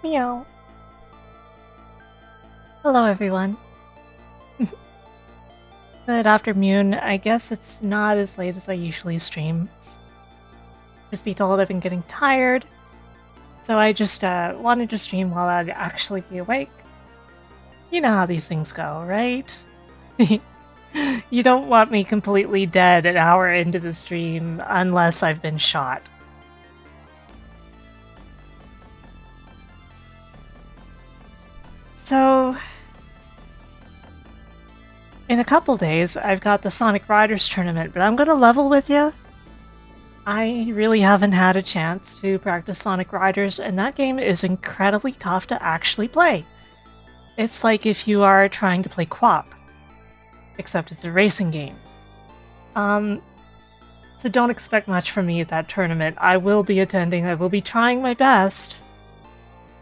Meow. Hello, everyone. Good afternoon. I guess it's not as late as I usually stream. Just be told I've been getting tired, so I just wanted to stream while I'd actually be awake. You know how these things go, right? You don't want me completely dead an hour into the stream unless I've been shot. So, in a couple days, I've got the Sonic Riders tournament, but I'm gonna level with you. I really haven't had a chance to practice Sonic Riders, and that game is incredibly tough to actually play. It's like if you are trying to play QWOP, except it's a racing game. So don't expect much from me at that tournament. I will be attending, I will be trying my best,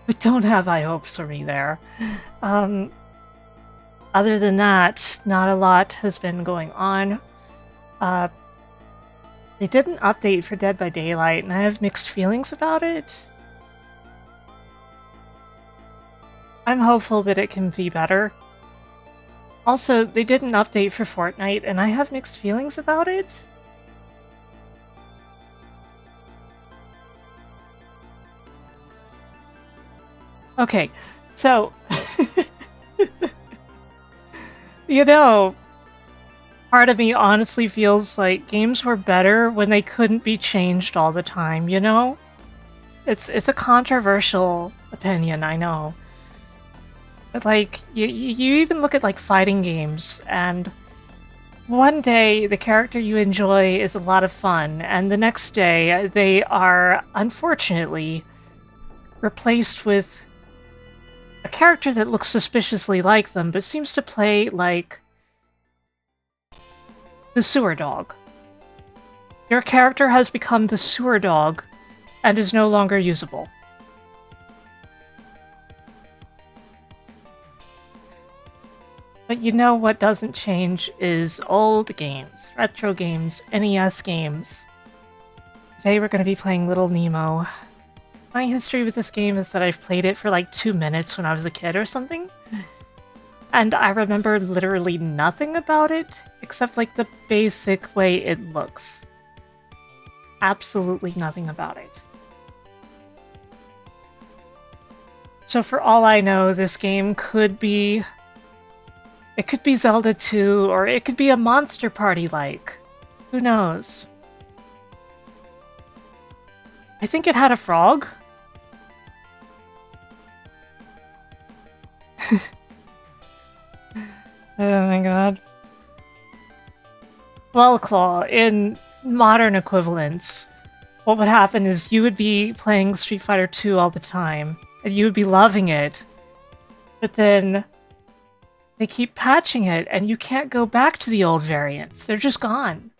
but don't have high hopes for me there. Other than that, not a lot has been going on. They did an update for Dead by Daylight, and I have mixed feelings about it. I'm hopeful that it can be better. Also, they did an update for Fortnite, and I have mixed feelings about it. Okay, so... you know, part of me honestly feels like games were better when they couldn't be changed all the time, you know? It's a controversial opinion, I know. But like, you even look at like fighting games, and one day the character you enjoy is a lot of fun, and the next day they are unfortunately replaced with a character that looks suspiciously like them, but seems to play like the sewer dog. Your character has become the sewer dog and is no longer usable. But you know what doesn't change is old games, retro games, NES games. Today we're going to be playing Little Nemo. My history with this game is that I've played it for like 2 minutes when I was a kid or something. And I remember literally nothing about it, except like the basic way it looks. Absolutely nothing about it. So for all I know, this game could be... it could be Zelda 2, or it could be a Monster Party-like. Who knows? I think it had a frog. Oh my god. Well, Claw, in modern equivalents, what would happen is you would be playing Street Fighter 2 all the time, and you would be loving it, but then they keep patching it, and you can't go back to the old variants. They're just gone.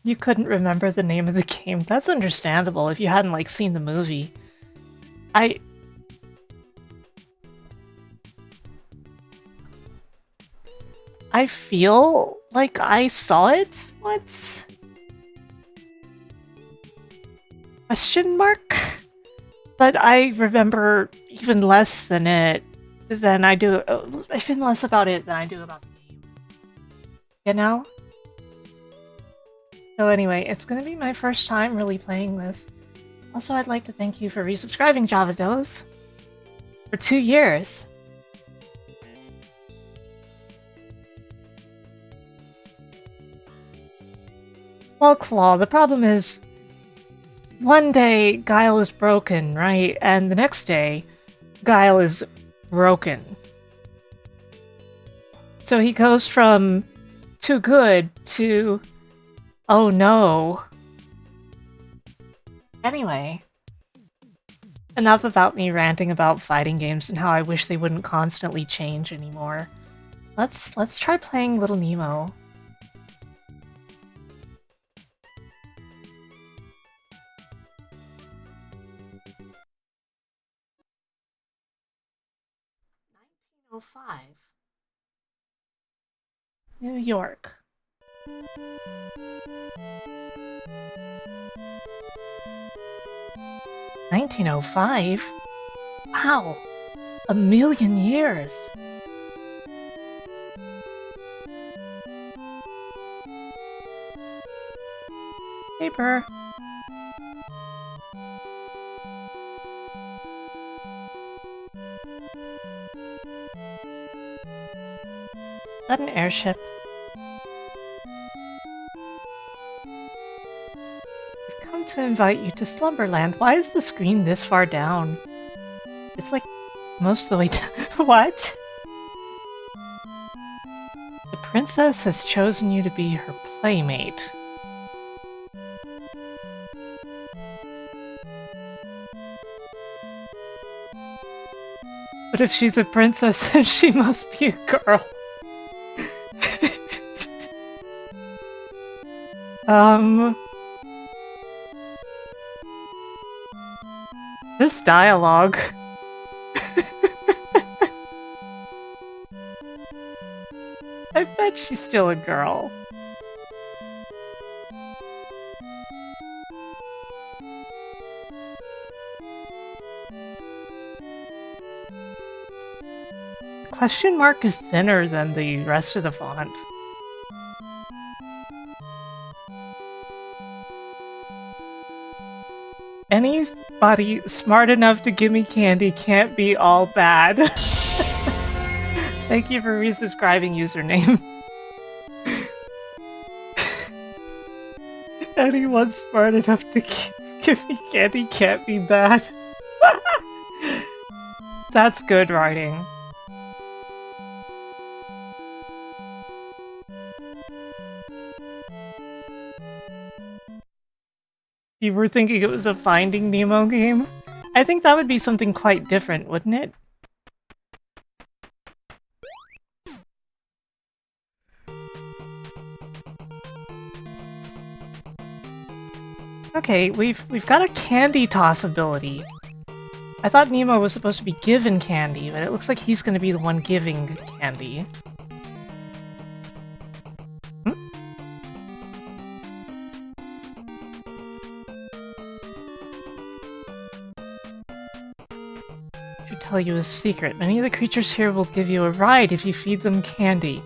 You couldn't remember the name of the game. That's understandable if you hadn't, like, seen the movie. I feel like I saw it once? Question mark? But I remember even less than it than I do, even less about it than I do about the game. You know? So anyway, it's gonna be my first time really playing this. Also, I'd like to thank you for resubscribing, Javados, for 2 years. Well, Claw, the problem is, one day Guile is broken, right? And the next day, Guile is broken. So he goes from too good to oh no. Anyway, enough about me ranting about fighting games and how I wish they wouldn't constantly change anymore. Let's try playing Little Nemo. '05. New York. 1905? Wow, a million years. Paper. Is that an airship? We've come to invite you to Slumberland. Why is the screen this far down? It's like most of the way down. What? The princess has chosen you to be her playmate. But if she's a princess, then she must be a girl. This dialogue. I bet she's still a girl. Question mark is thinner than the rest of the font. Anybody smart enough to give me candy can't be all bad. Thank you for resubscribing, username. Anyone smart enough to give me candy can't be bad. That's good writing. You were thinking it was a Finding Nemo game? I think that would be something quite different, wouldn't it? Okay, we've got a candy toss ability. I thought Nemo was supposed to be given candy, but it looks like he's going to be the one giving candy. Tell you a secret. Many of the creatures here will give you a ride if you feed them candy.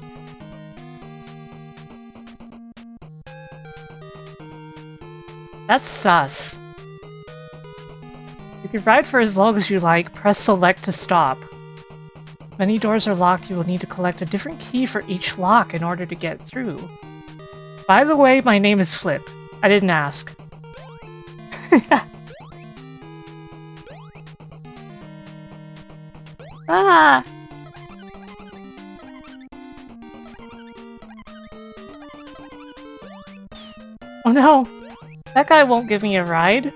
That's sus. You can ride for as long as you like. Press select to stop. Many doors are locked. You will need to collect a different key for each lock in order to get through. By the way, my name is Flip. I didn't ask. Ah! Oh no! That guy won't give me a ride.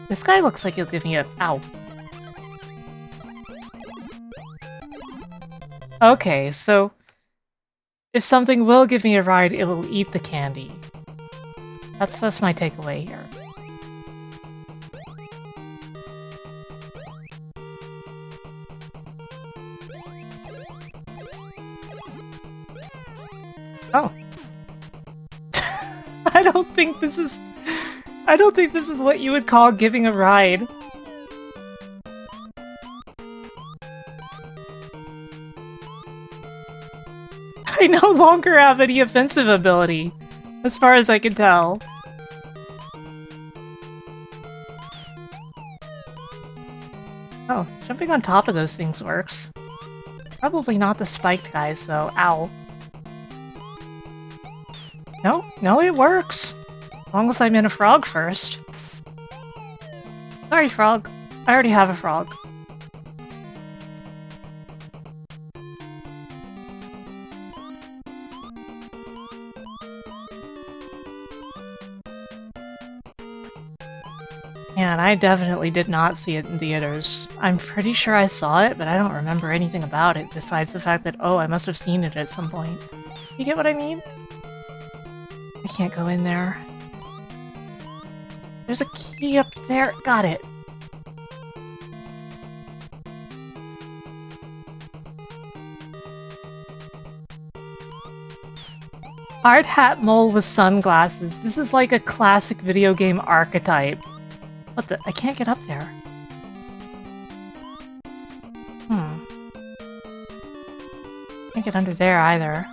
This guy looks like he'll give me a- ow. Okay, so if something will give me a ride, it will eat the candy. That's my takeaway here. Oh. I don't think this is what you would call giving a ride. I no longer have any offensive ability, as far as I can tell. Oh, jumping on top of those things works. Probably not the spiked guys, though. Ow. No, it works. As long as I'm in a frog first. Sorry, frog. I already have a frog. Man, I definitely did not see it in theaters. I'm pretty sure I saw it, but I don't remember anything about it, besides the fact that, oh, I must have seen it at some point. You get what I mean? I can't go in there. There's a key up there. Got it. Hard hat mole with sunglasses. This is like a classic video game archetype. What the? I can't get up there. Can't get under there either.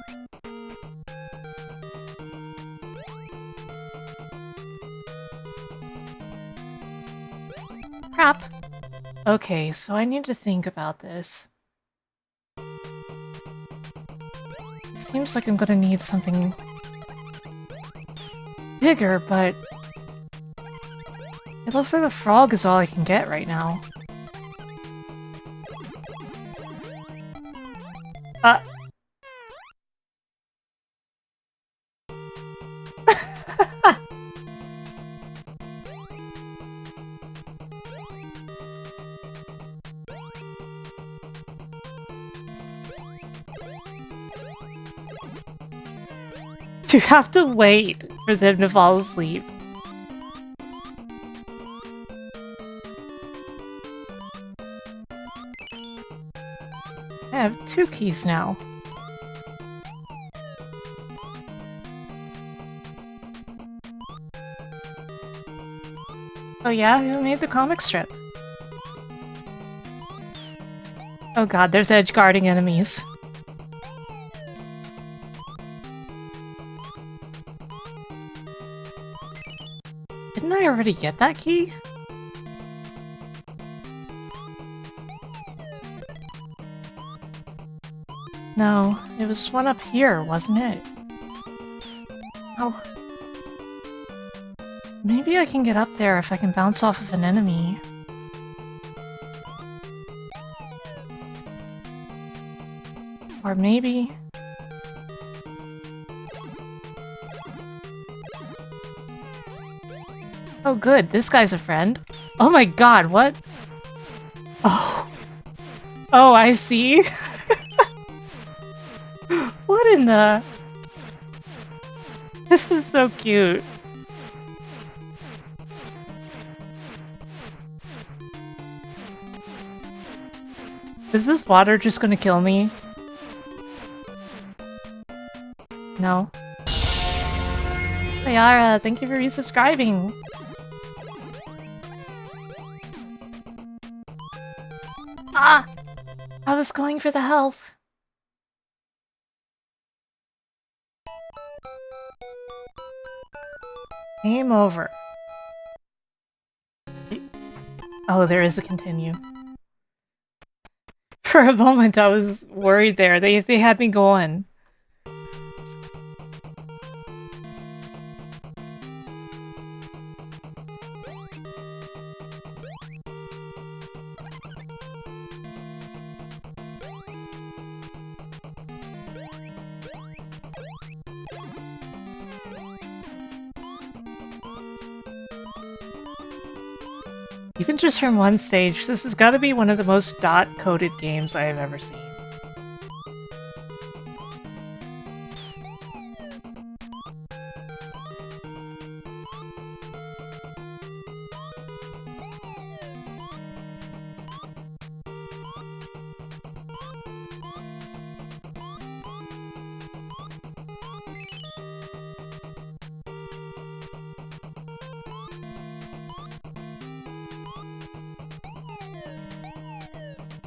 Crap. Okay, so I need to think about this. It seems like I'm gonna need something bigger, but it looks like the frog is all I can get right now. You have to wait for them to fall asleep. I have 2 keys now. Oh yeah, who made the comic strip? Oh god, there's edge guarding enemies. Didn't I already get that key? No, it was one up here, wasn't it? Oh. Maybe I can get up there if I can bounce off of an enemy. Or maybe... Oh good, this guy's a friend. Oh my god, what? Oh. Oh, I see. What in the... This is so cute. Is this water just gonna kill me? No. Ayara, thank you for resubscribing. Ah! I was going for the health. Game over. Oh, there is a continue. For a moment, I was worried there. They had me going. Even just from one stage, this has got to be one of the most dot-coded games I have ever seen.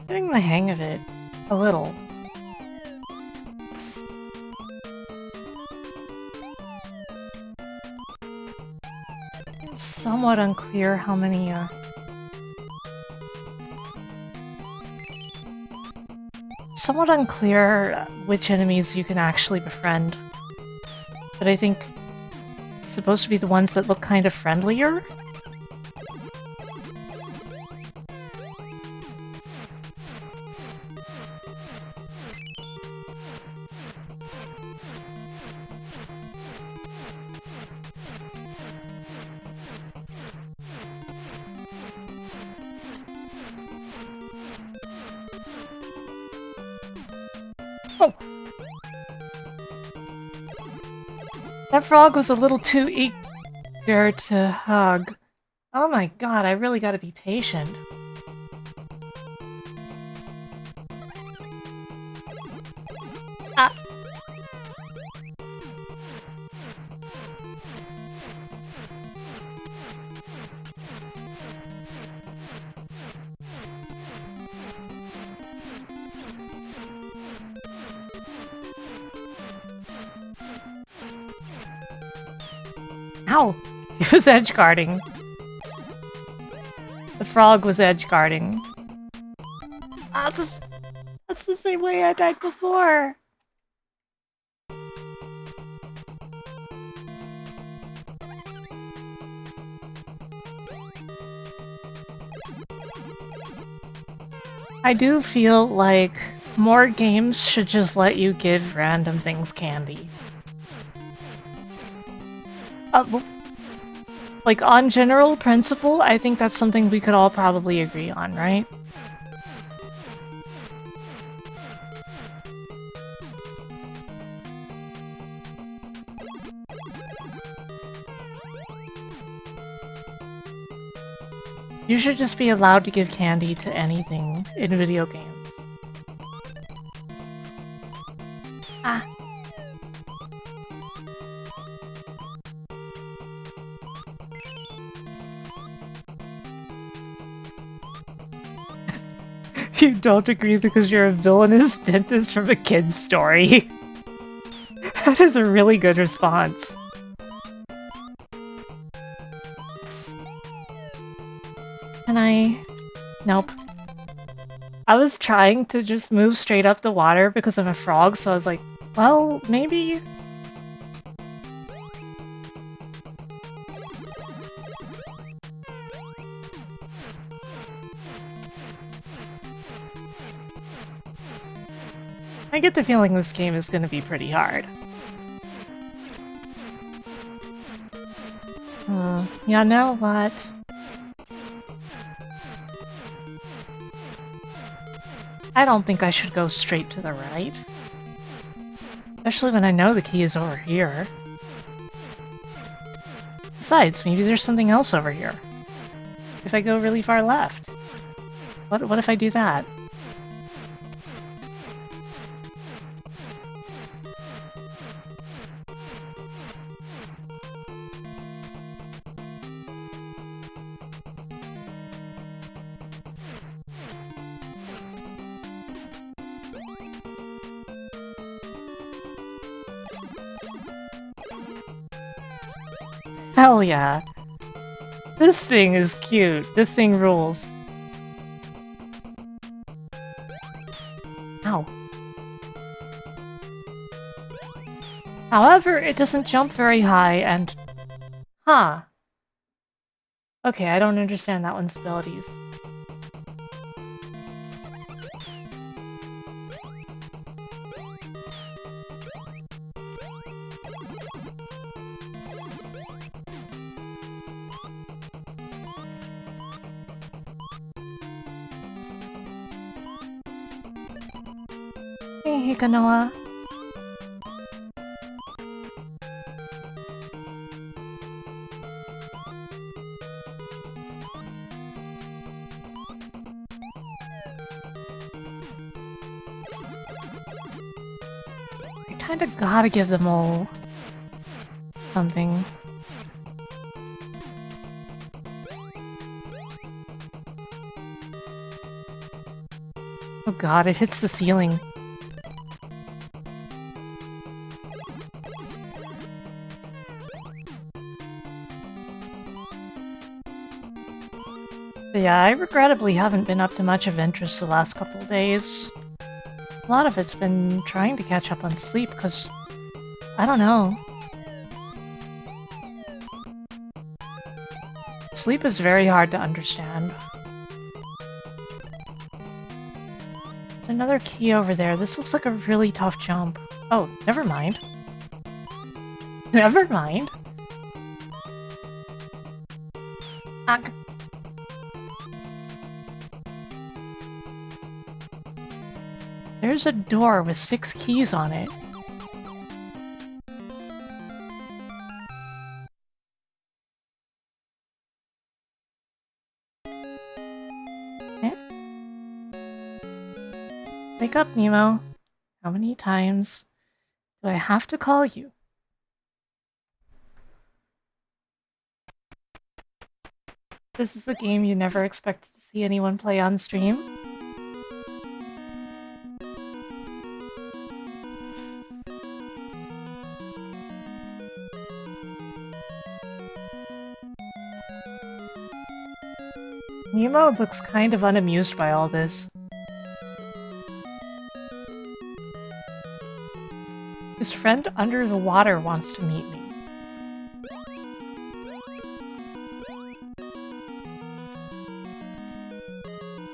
Getting the hang of it. A little. It's somewhat unclear how many, Somewhat unclear which enemies you can actually befriend. But I think it's supposed to be the ones that look kind of friendlier? Oh! That frog was a little too eager to hug. Oh my god, I really gotta be patient. Ah! Ow! He was edge guarding. The frog was edge guarding. Ah, that's the same way I died before. I do feel like more games should just let you give random things candy. Well, like, on general principle, I think that's something we could all probably agree on, right? You should just be allowed to give candy to anything in video games. Ah. You don't agree because you're a villainous dentist from a kid's story. That is a really good response. Can I... Nope. I was trying to just move straight up the water because I'm a frog, so I was like, well, maybe... I get the feeling this game is going to be pretty hard. You know what? I don't think I should go straight to the right. Especially when I know the key is over here. Besides, maybe there's something else over here. If I go really far left. What if I do that? Hell yeah. This thing is cute. This thing rules. Ow. However, it doesn't jump very high and... Huh. Okay, I don't understand that one's abilities. Hey, Hikanoa. I kinda gotta give them all something. Oh god, it hits the ceiling. But yeah, I regrettably haven't been up to much of interest the last couple days. A lot of it's been trying to catch up on sleep, because... I don't know. Sleep is very hard to understand. There's another key over there. This looks like a really tough jump. Oh, never mind. Never mind. Ugh. There's a door with 6 keys on it. Eh? Wake up, Nemo. How many times do I have to call you? This is a game you never expected to see anyone play on stream. Nemo looks kind of unamused by all this. His friend under the water wants to meet me.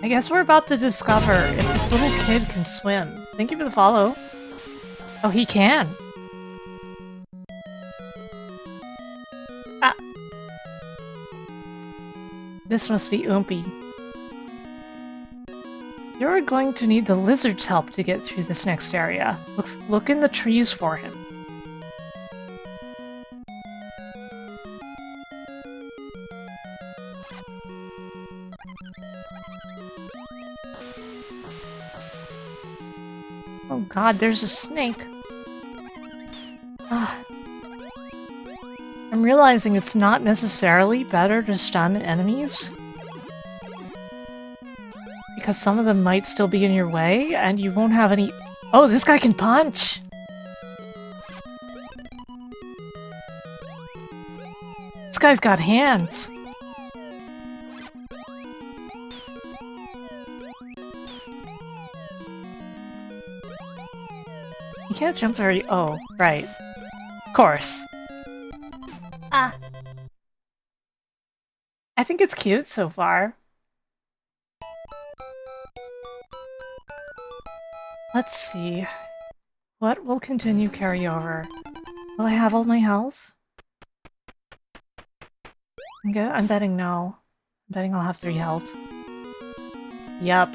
I guess we're about to discover if this little kid can swim. Thank you for the follow. Oh, he can. Ah. This must be Oompy. You're going to need the lizard's help to get through this next area. Look in the trees for him. Oh god, there's a snake. Ah. I'm realizing it's not necessarily better to stun enemies, because some of them might still be in your way, and you won't have any— Oh, this guy can punch! This guy's got hands! You can't jump very— Oh, right. Of course. Ah. I think it's cute so far. Let's see. What will continue carry over? Will I have all my health? I'm betting no. I'm betting I'll have 3 health. Yup.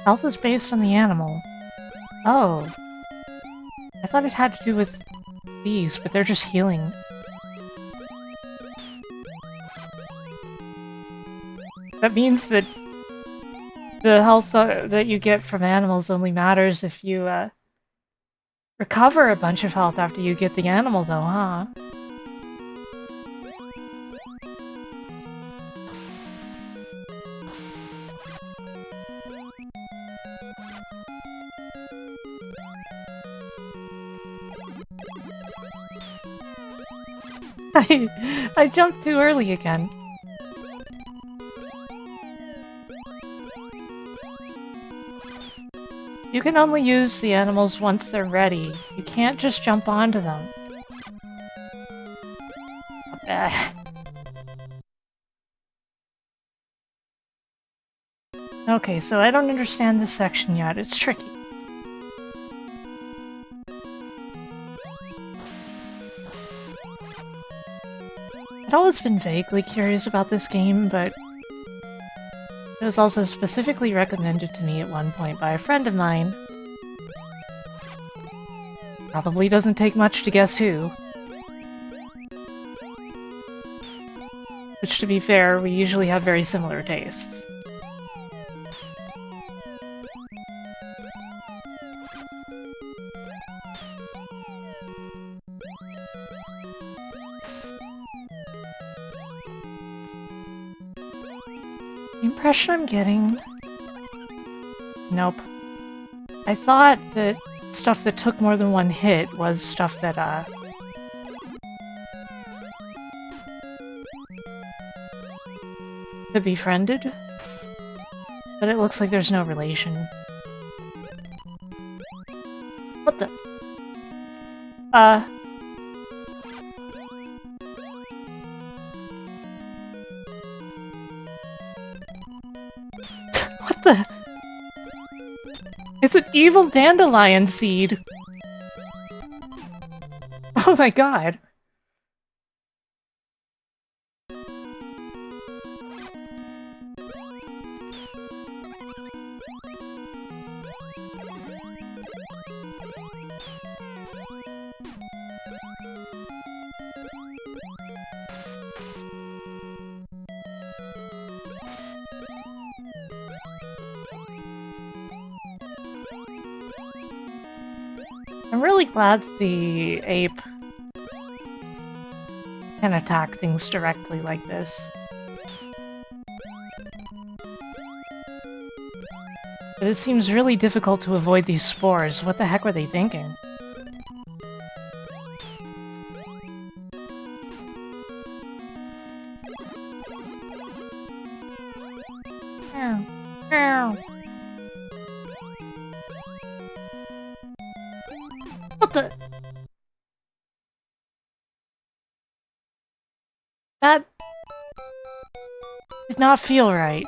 Health is based on the animal. Oh. I thought it had to do with these, but they're just healing. That means that the health that you get from animals only matters if you recover a bunch of health after you get the animal, though, huh? I jumped too early again. You can only use the animals once they're ready. You can't just jump onto them. Okay, so I don't understand this section yet. It's tricky. I'd always been vaguely curious about this game, but it was also specifically recommended to me at one point by a friend of mine. Probably doesn't take much to guess who. Which, to be fair, we usually have very similar tastes. The impression I'm getting— Nope. I thought that stuff that took more than one hit was stuff that, could be friended, but it looks like there's no relation. What the— What the— It's an evil dandelion seed! Oh my god! I'm really glad the ape can attack things directly like this. But it seems really difficult to avoid these spores. What the heck were they thinking? What the? That did not feel right.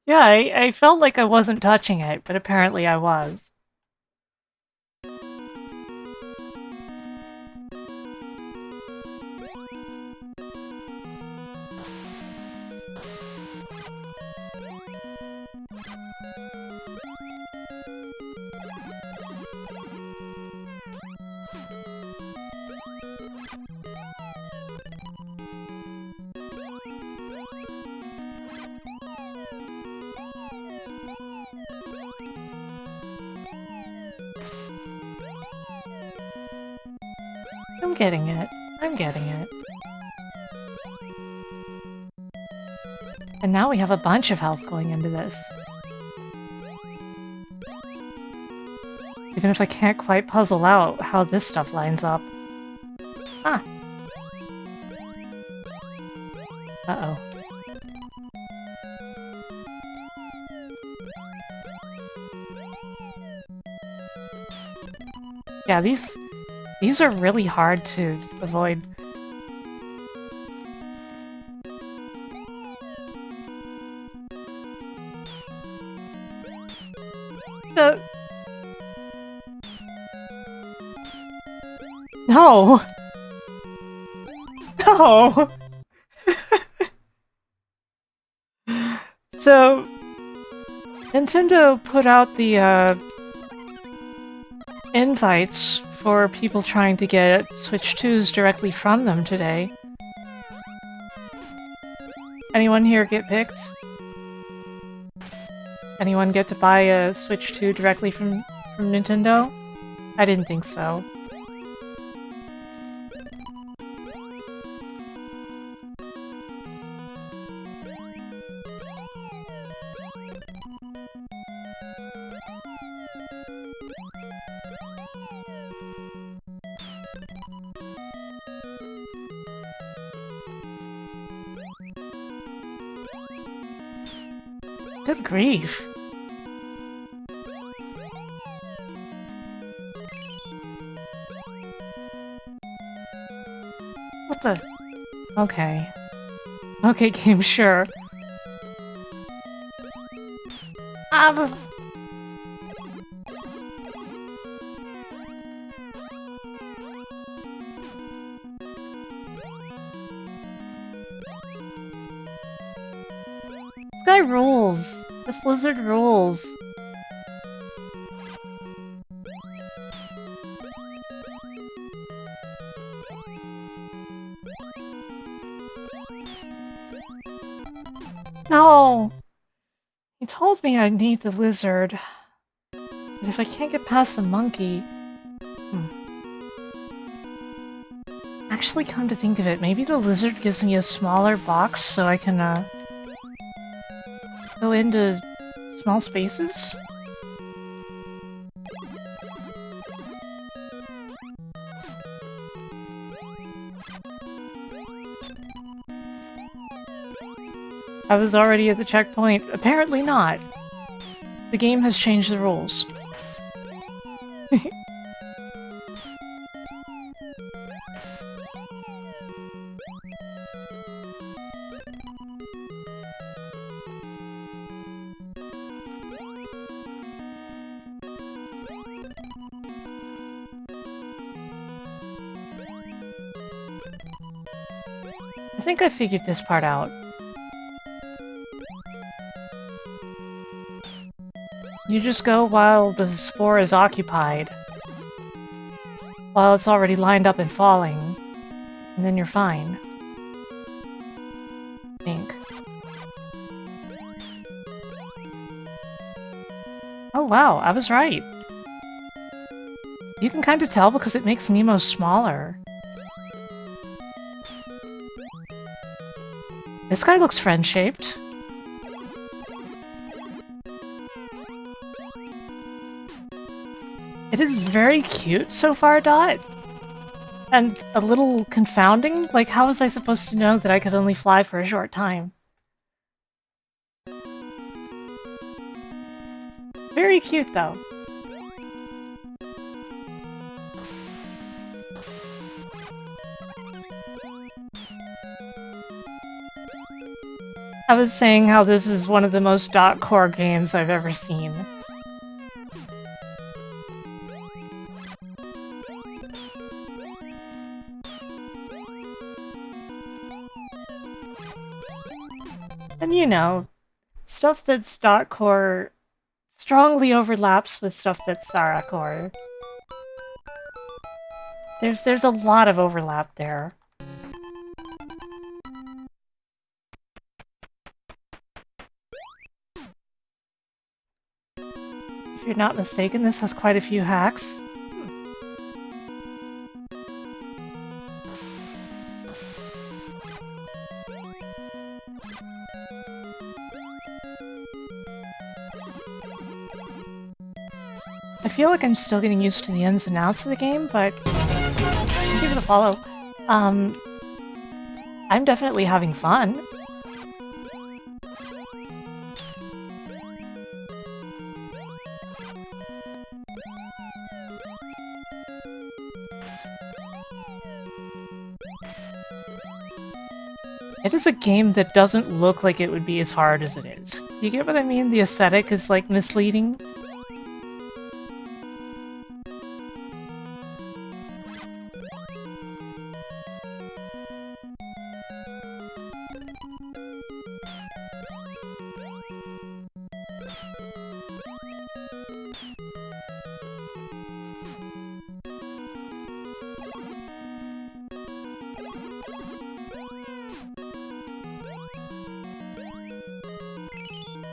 Yeah, I felt like I wasn't touching it, but apparently I was. I'm getting it. I'm getting it. And now we have a bunch of health going into this. Even if I can't quite puzzle out how this stuff lines up. Ah. Uh-oh. Yeah, these are really hard to avoid. No! No! So, Nintendo put out the, invites for people trying to get Switch 2s directly from them today. Anyone here get picked? Anyone get to buy a Switch 2 directly from Nintendo? I didn't think so. Good grief. What the? Okay. Okay, game, sure. Ah, the... This guy rules. This lizard rules. No! He told me I'd need the lizard. But if I can't get past the monkey... Actually, come to think of it, maybe the lizard gives me a smaller box so I can, go into small spaces? I was already at the checkpoint. Apparently not. The game has changed the rules. I think I figured this part out. You just go while the spore is occupied. While it's already lined up and falling. And then you're fine. I think. wow, I was right. You can kind of tell because it makes Nemo smaller. This guy looks friend-shaped. It is very cute so far, Dot. And a little confounding. Like, how was I supposed to know that I could only fly for a short time? Very cute, though. I was saying how this is one of the most dot core games I've ever seen. And you know, stuff that's dot core strongly overlaps with stuff that's Sarah core. There's a lot of overlap there. If you're not mistaken, this has quite a few hacks. I feel like I'm still getting used to the ins and outs of the game, but thank you for the follow. I'm definitely having fun. It is a game that doesn't look like it would be as hard as it is. You get what I mean? The aesthetic is, like, misleading.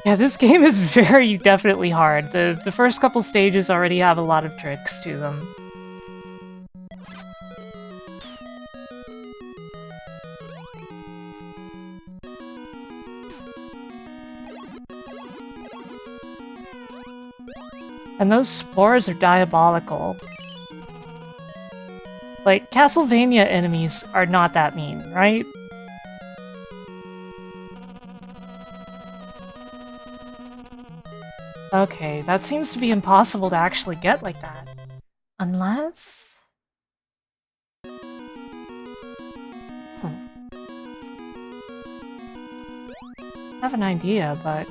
Yeah, this game is very definitely hard. The first couple stages already have a lot of tricks to them. And those spores are diabolical. Like, Castlevania enemies are not that mean, right? Okay, that seems to be impossible to actually get like that. Unless... I have an idea, but...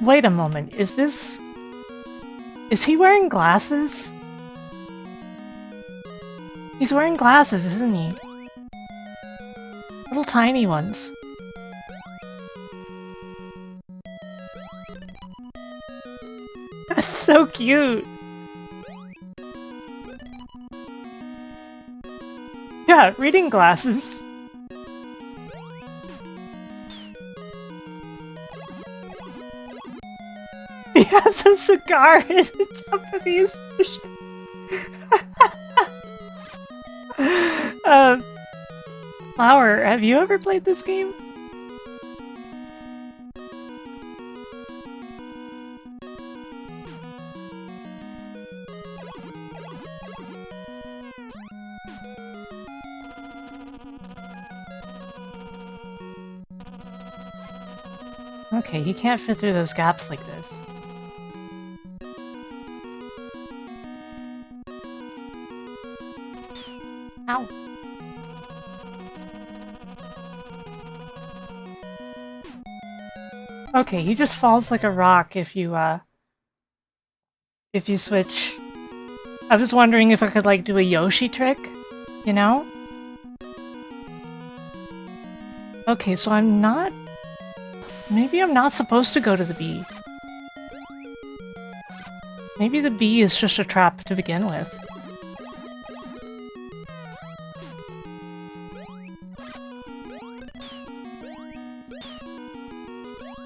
Wait a moment, is this... Is he wearing glasses? He's wearing glasses, isn't he? Little tiny ones. That's so cute! Yeah, reading glasses. He has a cigar in the Japanese version. Flower, have you ever played this game? Okay, he can't fit through those gaps like this. Ow. Okay, he just falls like a rock if you switch. I was wondering if I could like do a Yoshi trick, you know? Okay, so I'm not... Maybe I'm not supposed to go to the bee. Maybe the bee is just a trap to begin with.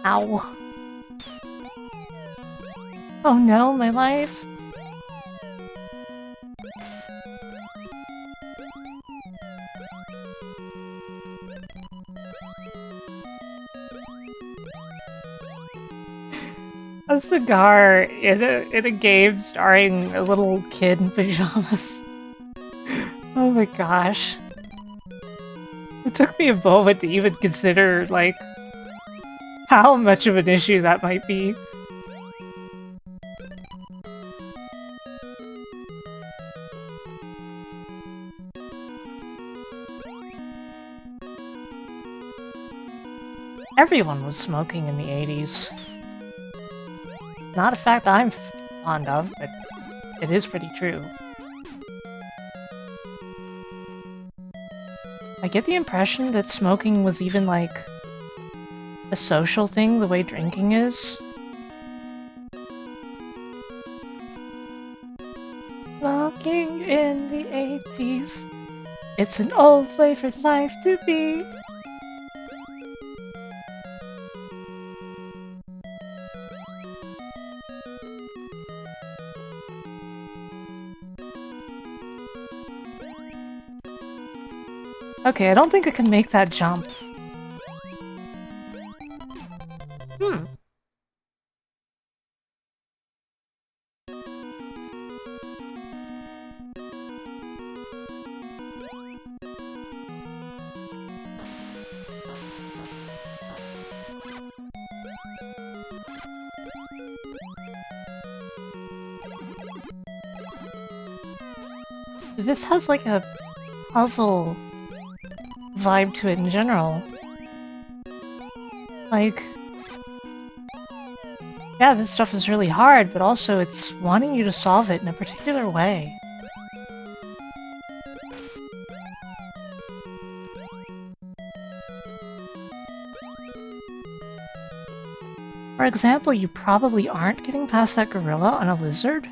Ow. Oh no, my life. A cigar in a game starring a little kid in pajamas. Oh my gosh. It took me a moment to even consider, like, how much of an issue that might be. Everyone was smoking in the 80s. Not a fact I'm fond of, but it is pretty true. I get the impression that smoking was even, like, a social thing the way drinking is. Smoking in the 80s. It's an old flavored life to be. Okay, I don't think I can make that jump. Hmm. This has like a puzzle vibe to it in general. Like, yeah, this stuff is really hard, but also it's wanting you to solve it in a particular way. For example, you probably aren't getting past that gorilla on a lizard.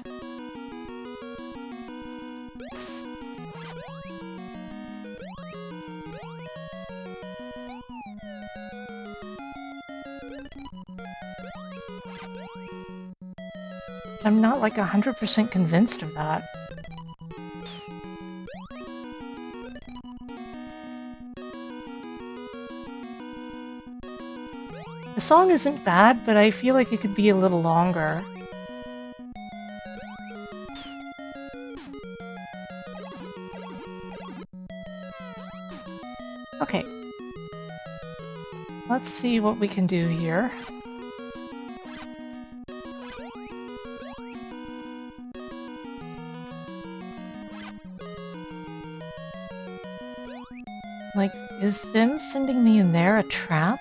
I'm not like 100% convinced of that. The song isn't bad, but I feel like it could be a little longer. Okay. Let's see what we can do here. Like, is them sending me in there a trap?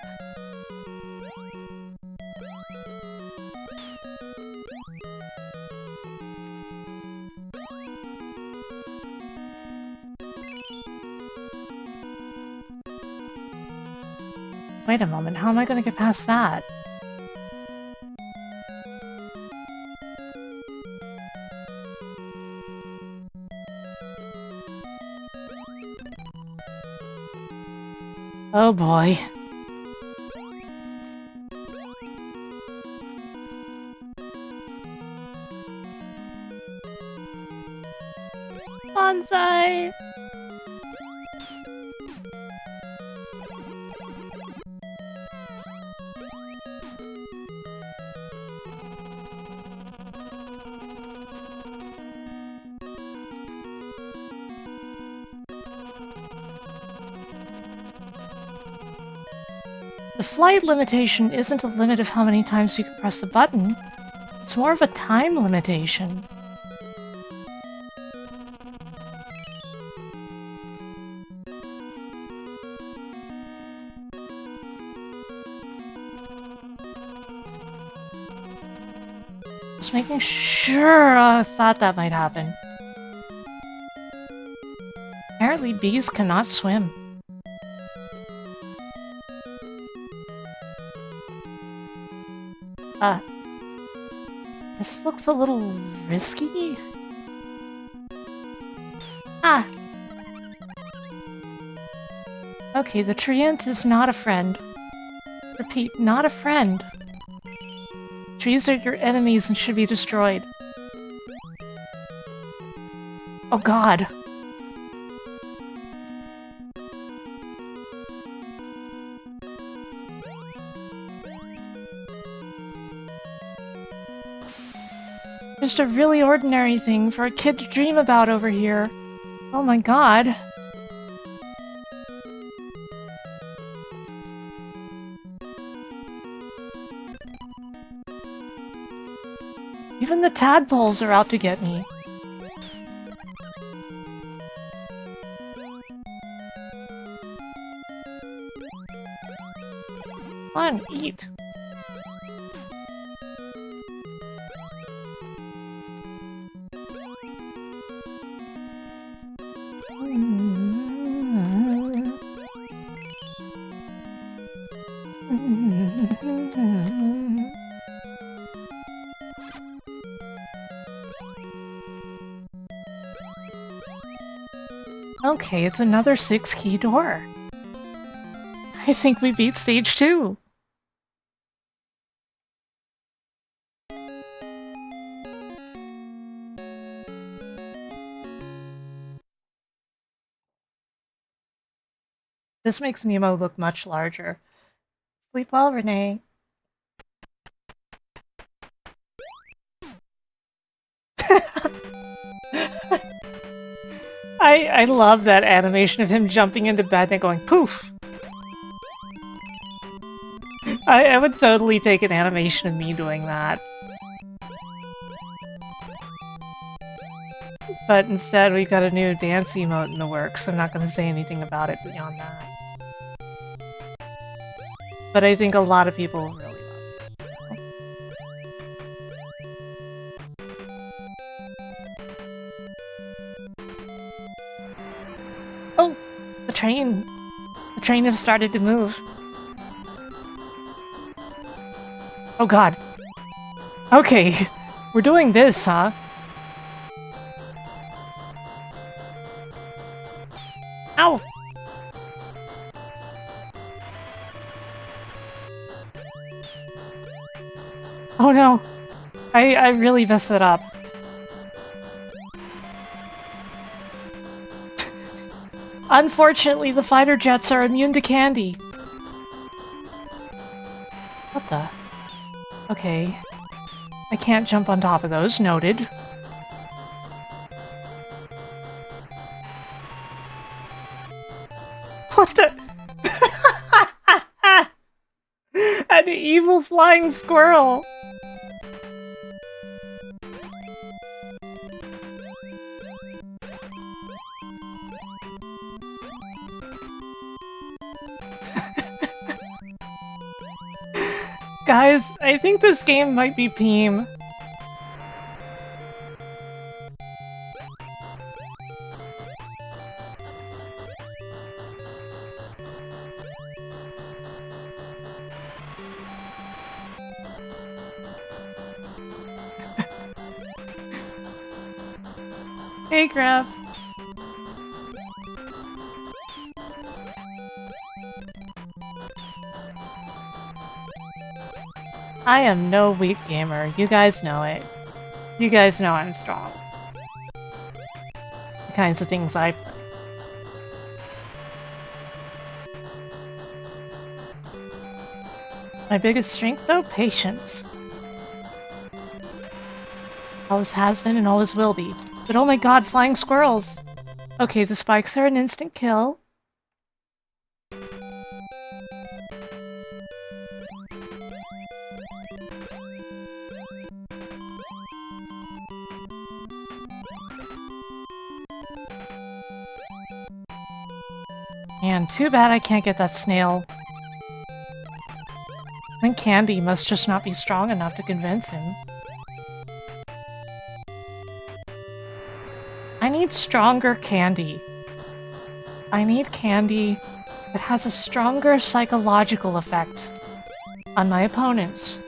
Wait a moment, how am I gonna get past that? Oh boy. Bonsai! The flight limitation isn't a limit of how many times you can press the button. It's more of a time limitation. Just making sure I thought that might happen. Apparently bees cannot swim. This looks a little risky. Ah! Okay, the treant is not a friend. Repeat, not a friend. Trees are your enemies and should be destroyed. Oh god. Just a really ordinary thing for a kid to dream about over here. Oh my god. Even the tadpoles are out to get me. Come on, eat. Okay, it's another 6-key door. I think we beat stage 2. This makes Nemo look much larger. Sleep well, Renee. I love that animation of him jumping into bed and going poof. I would totally take an animation of me doing that. But instead we got a new dance emote in the works. I'm not going to say anything about it beyond that. But I think a lot of people really love it. So. Oh! The train! The train has started to move. Oh god. Okay, we're doing this, huh? Ow! Oh no! I really messed that up. Unfortunately, the fighter jets are immune to candy. What the? Okay. I can't jump on top of those, noted. What the? An evil flying squirrel! Guys, I think this game might be Peem. Hey, Graf. I am no weak gamer. You guys know it. You guys know I'm strong. The kinds of things I play. My biggest strength, though? Patience. Always has been and always will be. But oh my god, flying squirrels! Okay, the spikes are an instant kill. Man, too bad I can't get that snail. I think Candy must just not be strong enough to convince him. need stronger candy. I need candy that has a stronger psychological effect on my opponents.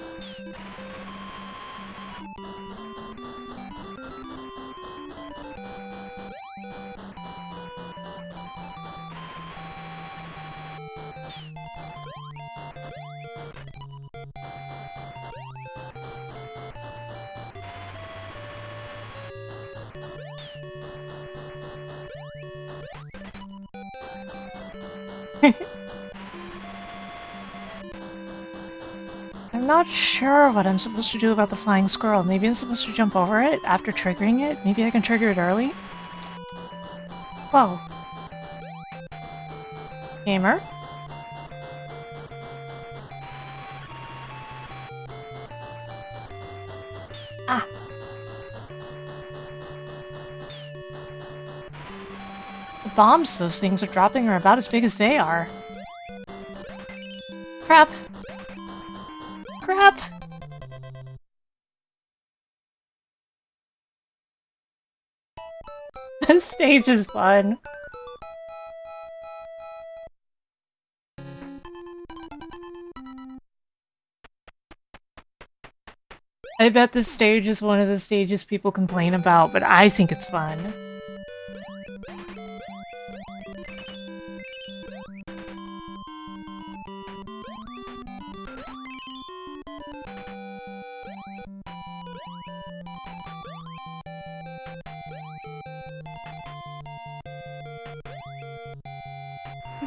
I'm not sure what I'm supposed to do about the flying squirrel. Maybe I'm supposed to jump over it after triggering it? Maybe I can trigger it early? Whoa. Gamer? Ah! The bombs those things are dropping are about as big as they are. Crap! Crap! This stage is fun. I bet this stage is one of the stages people complain about, but I think it's fun.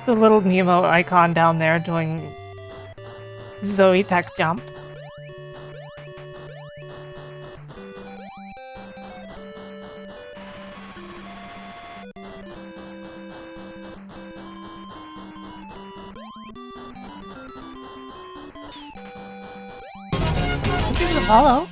The little Nemo icon down there doing Zoe tech jump. Thank you for the follow.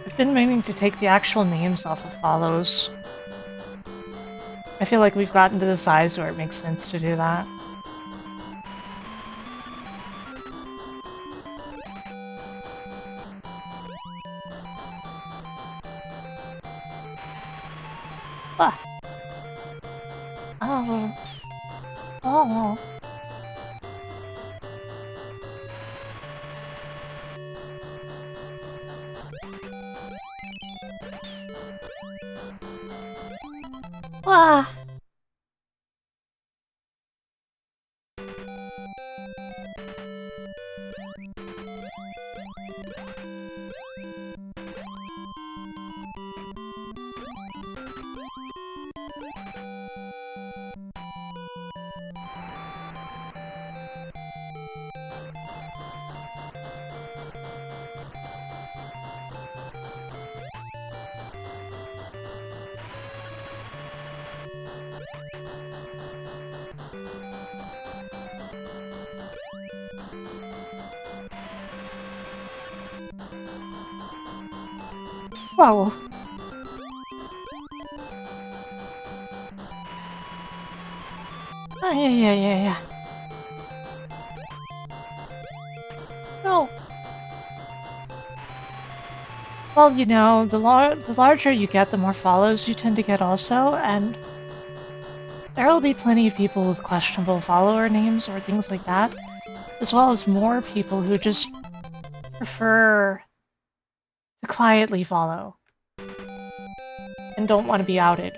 I've been meaning to take the actual names off of follows. I feel like we've gotten to the size where it makes sense to do that. Ah. Oh. Oh. Ah. Whoa. Oh, yeah. No. Well, you know, the larger you get, the more follows you tend to get also, and there'll be plenty of people with questionable follower names or things like that, as well as more people who just prefer to quietly follow and don't want to be outed.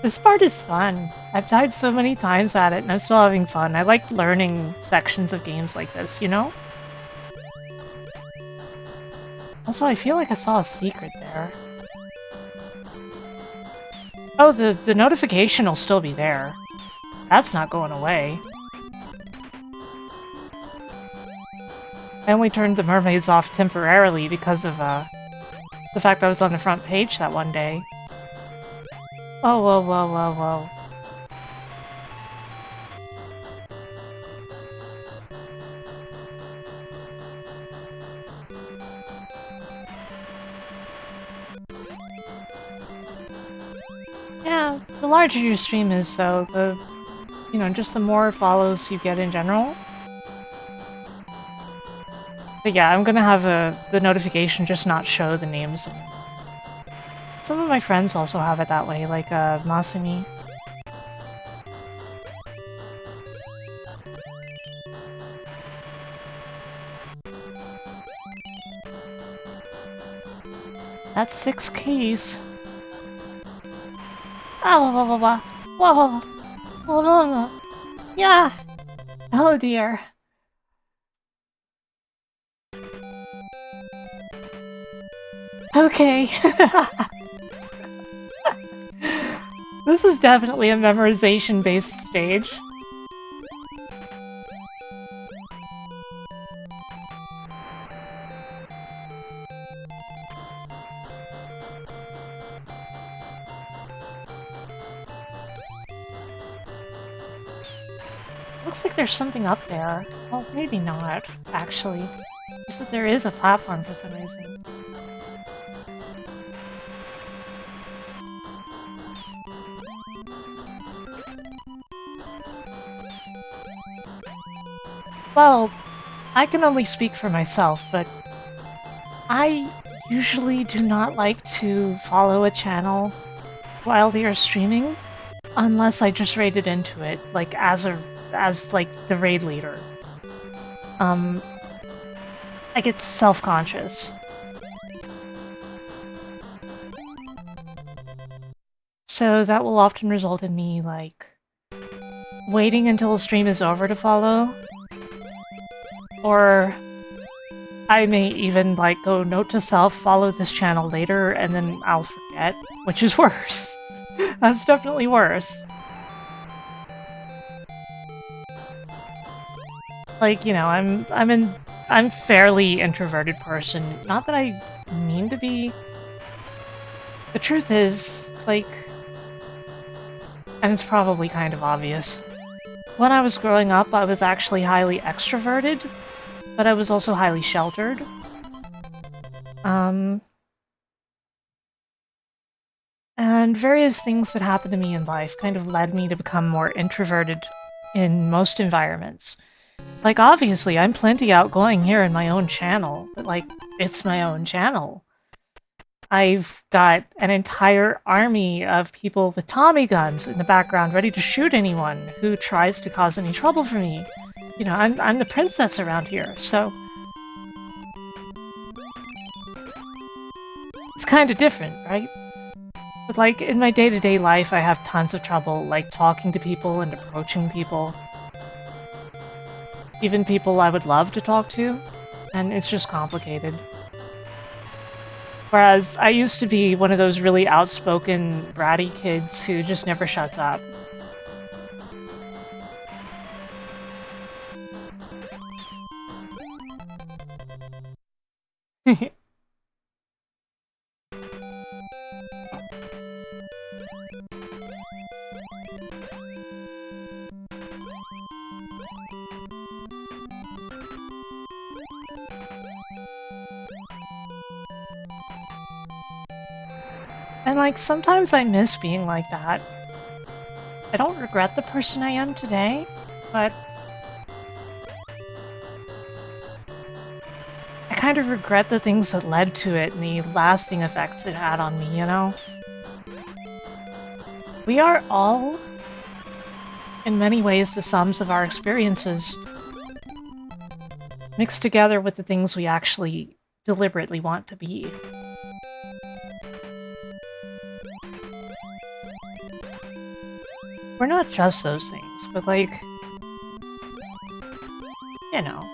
This part is fun. I've died so many times at it and I'm still having fun. I like learning sections of games like this, you know? Also, I feel like I saw a secret there. Oh, the notification will still be there. That's not going away. I only turned the mermaids off temporarily because of the fact I was on the front page that one day. Whoa, whoa, whoa, whoa, whoa. Yeah, the larger your stream is, though, just the more follows you get in general. But yeah, I'm gonna have the notification just not show the names anymore. Some of my friends also have it that way, like Masumi. That's 6 keys. Ah, blah, blah, blah, blah. Whoa, whoa, no, no. Yeah. Oh dear. Okay. This is definitely a memorization-based stage. Looks like there's something up there. Well, maybe not, actually. Just that there is a platform for some reason. Well, I can only speak for myself, but I usually do not like to follow a channel while they are streaming unless I just raided into it, like as like the raid leader. I get self-conscious. So that will often result in me, like, waiting until the stream is over to follow. Or I may even, like, go note to self, follow this channel later, and then I'll forget, which is worse. That's definitely worse. Like, you know, I'm fairly introverted person. Not that I mean to be. The truth is, like, and it's probably kind of obvious. When I was growing up, I was actually highly extroverted, but I was also highly sheltered. And various things that happened to me in life kind of led me to become more introverted in most environments. Like, obviously, I'm plenty outgoing here in my own channel, but, like, it's my own channel. I've got an entire army of people with Tommy guns in the background ready to shoot anyone who tries to cause any trouble for me. You know, I'm the princess around here, so it's kind of different, right? But, like, in my day-to-day life, I have tons of trouble, like, talking to people and approaching people. Even people I would love to talk to, and it's just complicated. Whereas I used to be one of those really outspoken, bratty kids who just never shuts up. And, like, sometimes I miss being like that. I don't regret the person I am today, but I kind of regret the things that led to it and the lasting effects it had on me, you know? We are all, in many ways, the sums of our experiences, mixed together with the things we actually deliberately want to be. We're not just those things, but, like, you know.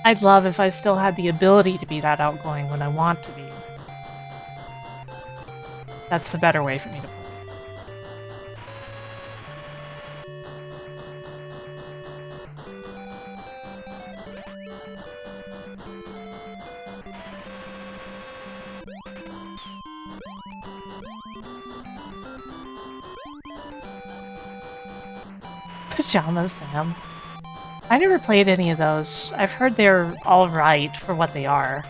I'd love if I still had the ability to be that outgoing when I want to be. That's the better way for me to put it. Pajamas, damn. I never played any of those. I've heard they're alright for what they are.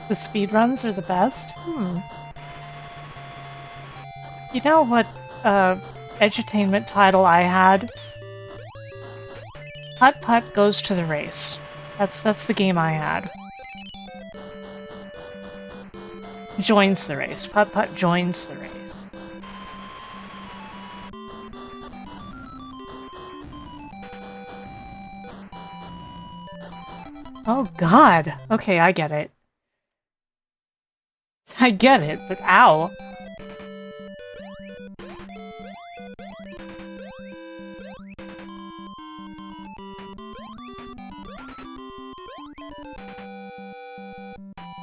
The speedruns are the best? You know what edutainment title I had? Putt Putt Goes to the Race. That's the game I had. Joins the race. Putt Putt joins the race. Oh god! Okay, I get it. I get it, but ow.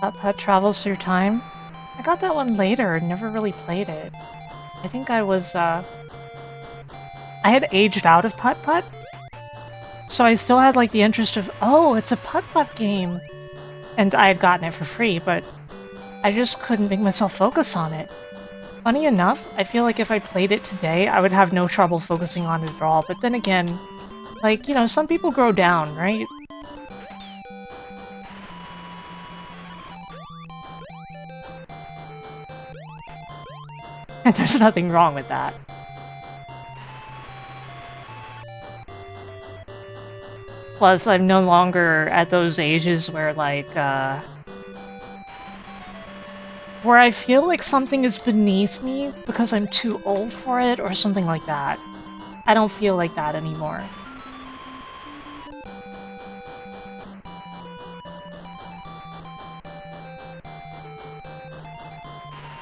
Putt Putt Travels Through Time? I got that one later and never really played it. I think I was, I had aged out of Putt Putt, so I still had, like, the interest of, oh, it's a Putt Putt game! And I had gotten it for free, but I just couldn't make myself focus on it. Funny enough, I feel like if I played it today, I would have no trouble focusing on it at all, but then again, like, you know, some people grow down, right? And there's nothing wrong with that. Plus, I'm no longer at those ages where, like, where I feel like something is beneath me because I'm too old for it or something like that. I don't feel like that anymore.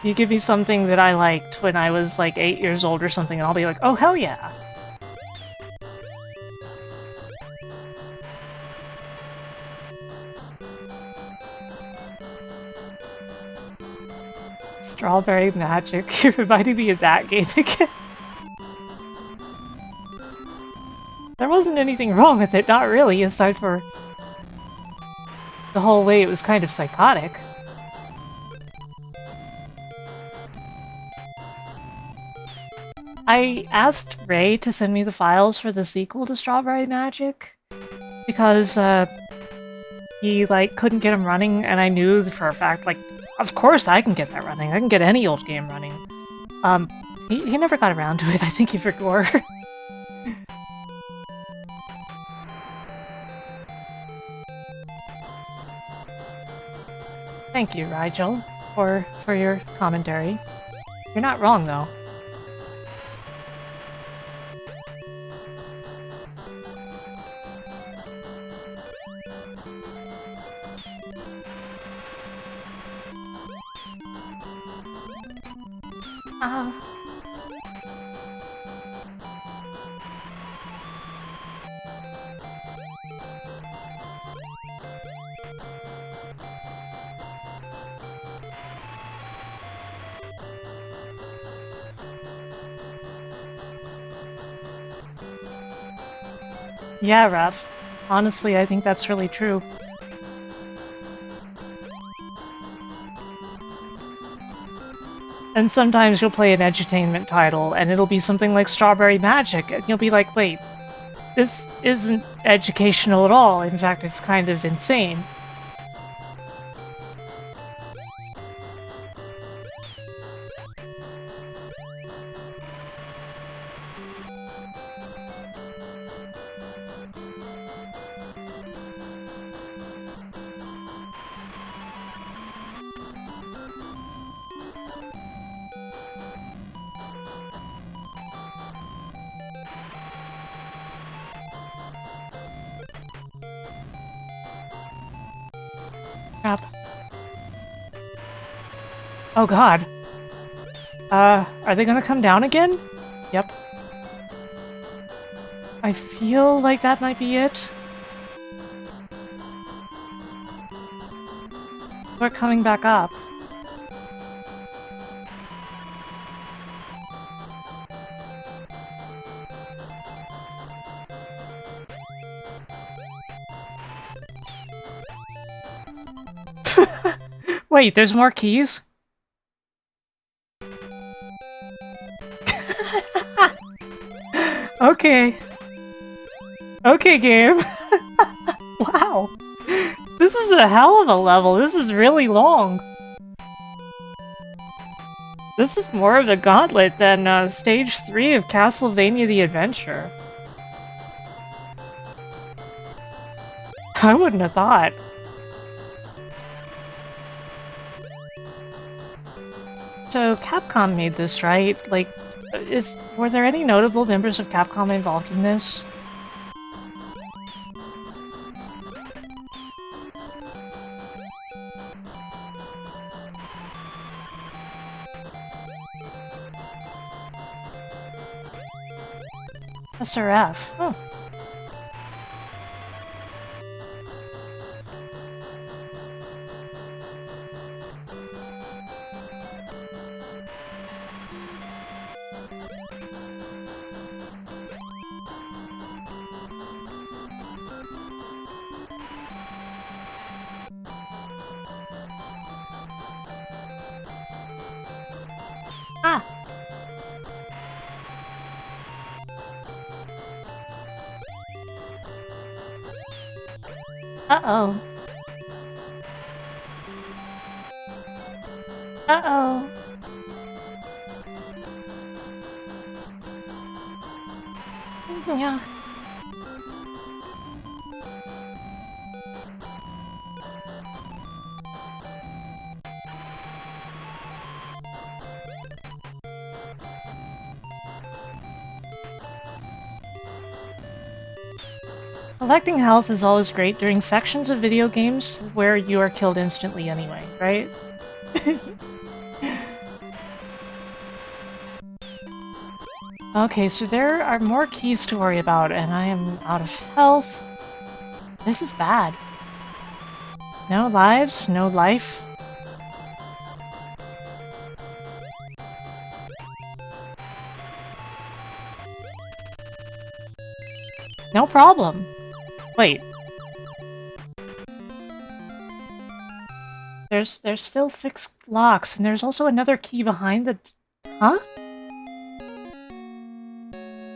You give me something that I liked when I was like 8 years old or something and I'll be like, oh hell yeah! Strawberry Magic. You're reminding me of that game again. There wasn't anything wrong with it, not really, aside for the whole way it was kind of psychotic. I asked Ray to send me the files for the sequel to Strawberry Magic because he like couldn't get them running, and I knew for a fact, like, of course I can get that running. I can get any old game running. He never got around to it. I think he forgot. Thank you, Rigel, for your commentary. You're not wrong, though. Yeah, Raph. Honestly, I think that's really true. And sometimes you'll play an edutainment title, and it'll be something like Strawberry Magic, and you'll be like, wait, this isn't educational at all. In fact, it's kind of insane. Crap. Oh god. Are they gonna come down again? Yep. I feel like that might be it. We're coming back up. Wait, there's more keys? Okay. Okay, game. Wow. This is a hell of a level. This is really long. This is more of a gauntlet than Stage 3 of Castlevania The Adventure. I wouldn't have thought. So Capcom made this, right? Like, were there any notable members of Capcom involved in this? SRF. Oh. Ah! Uh-oh. Uh-oh. Yeah. Collecting health is always great during sections of video games where you are killed instantly anyway, right? Okay, so there are more keys to worry about, and I am out of health. This is bad. No lives, no life. No problem. Wait. There's still 6 locks, and there's also another key behind the... Huh?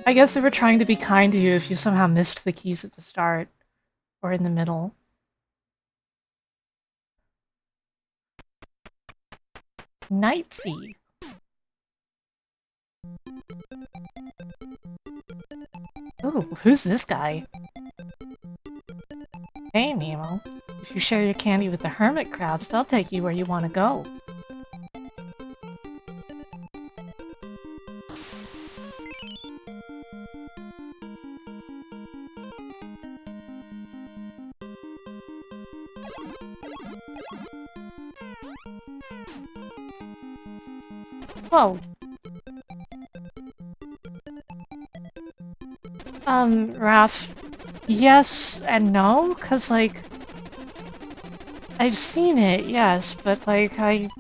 I guess they were trying to be kind to you if you somehow missed the keys at the start. Or in the middle. Nightsea. Ooh, who's this guy? Hey, Nemo. If you share your candy with the hermit crabs, they'll take you where you want to go. Whoa. Raph, yes and no, cause like, I've seen it, yes, but like, I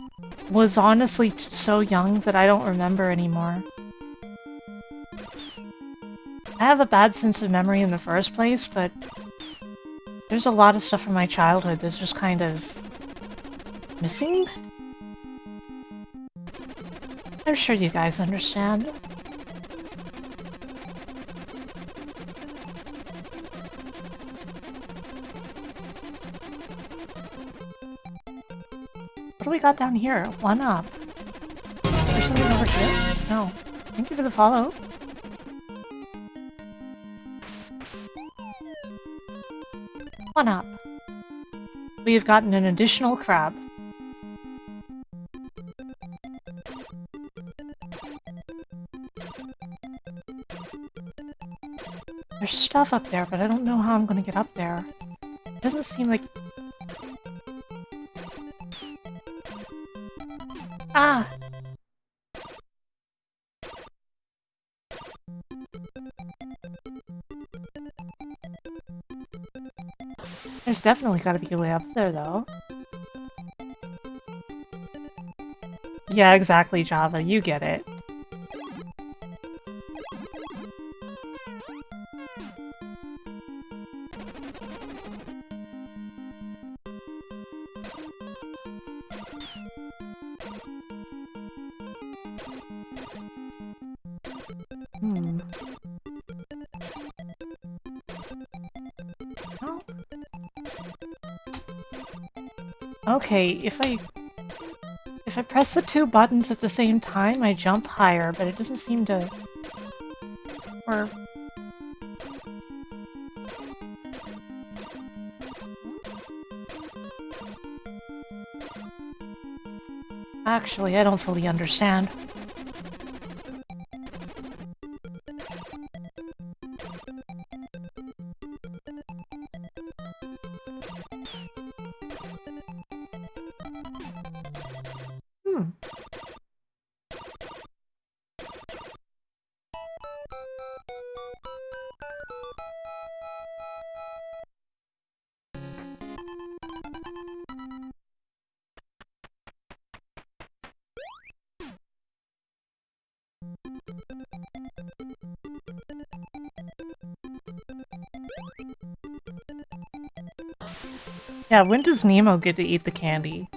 was honestly so young that I don't remember anymore. I have a bad sense of memory in the first place, but there's a lot of stuff from my childhood that's just kind of missing? I'm sure you guys understand. What do we got down here? One up. There's something over here? No. Thank you for the follow. One up. We have gotten an additional crab. There's stuff up there, but I don't know how I'm gonna get up there. It doesn't seem like... Ah! There's definitely gotta be a way up there, though. Yeah, exactly, Java. You get it. Hmm. Oh. Okay, if I press the two buttons at the same time, I jump higher, but it doesn't seem to... Or... Actually, I don't fully understand. Hmm. Yeah, when does Nemo get to eat the candy?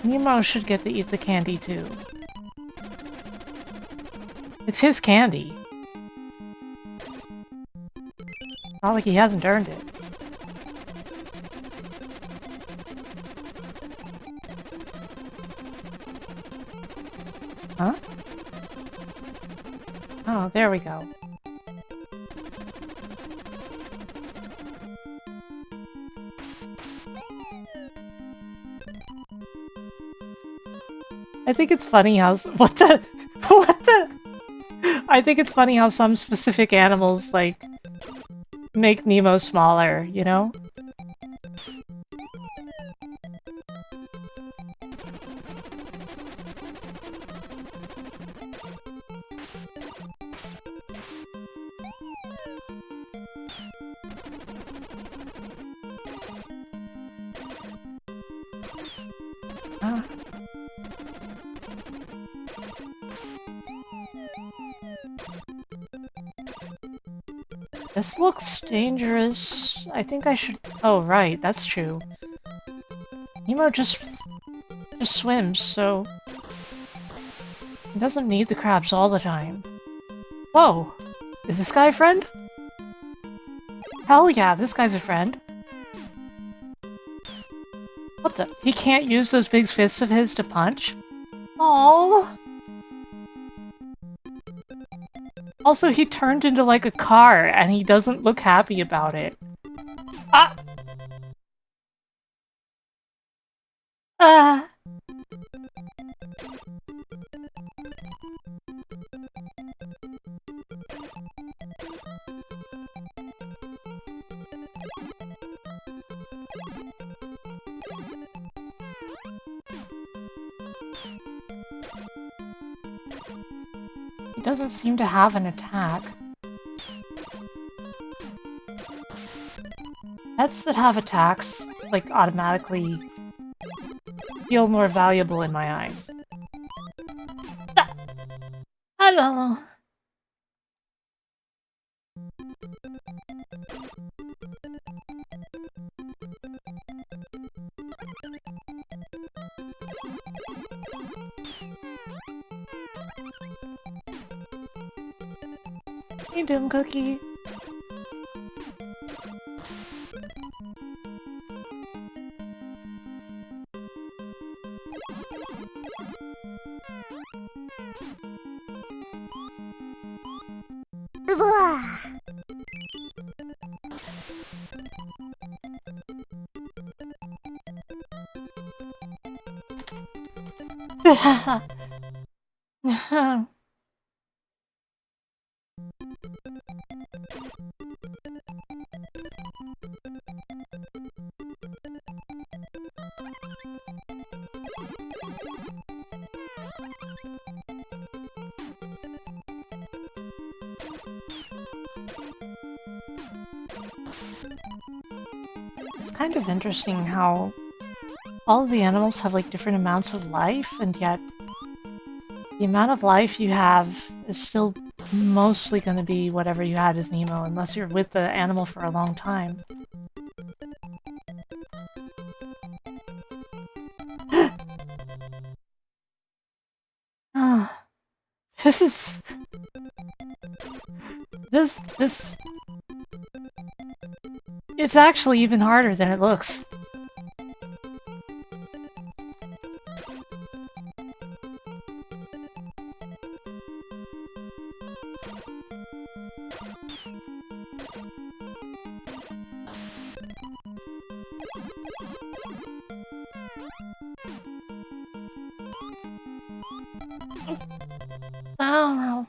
Nemo should get to eat the candy too. It's his candy. Not like he hasn't earned it. Huh? Oh, there we go. I think it's funny how... What the... What the... I think it's funny how some specific animals, like, make Nemo smaller, you know? Ah. This looks dangerous. I think I should... Oh, right, that's true. Nemo just swims, so... He doesn't need the crabs all the time. Whoa! Is this guy a friend? Hell yeah, this guy's a friend. What the? He can't use those big fists of his to punch? Aww. Also, he turned into like a car, and he doesn't look happy about it. Ah! Ah! He doesn't seem to have an attack. Pets that have attacks, like, automatically feel more valuable in my eyes. Ah! I don't know. Hey, Doom Cookie. kind of interesting how all of the animals have like different amounts of life, and yet the amount of life you have is still mostly going to be whatever you had as Nemo, unless you're with the animal for a long time. Ah, this is... This... It's actually even harder than it looks. Oh.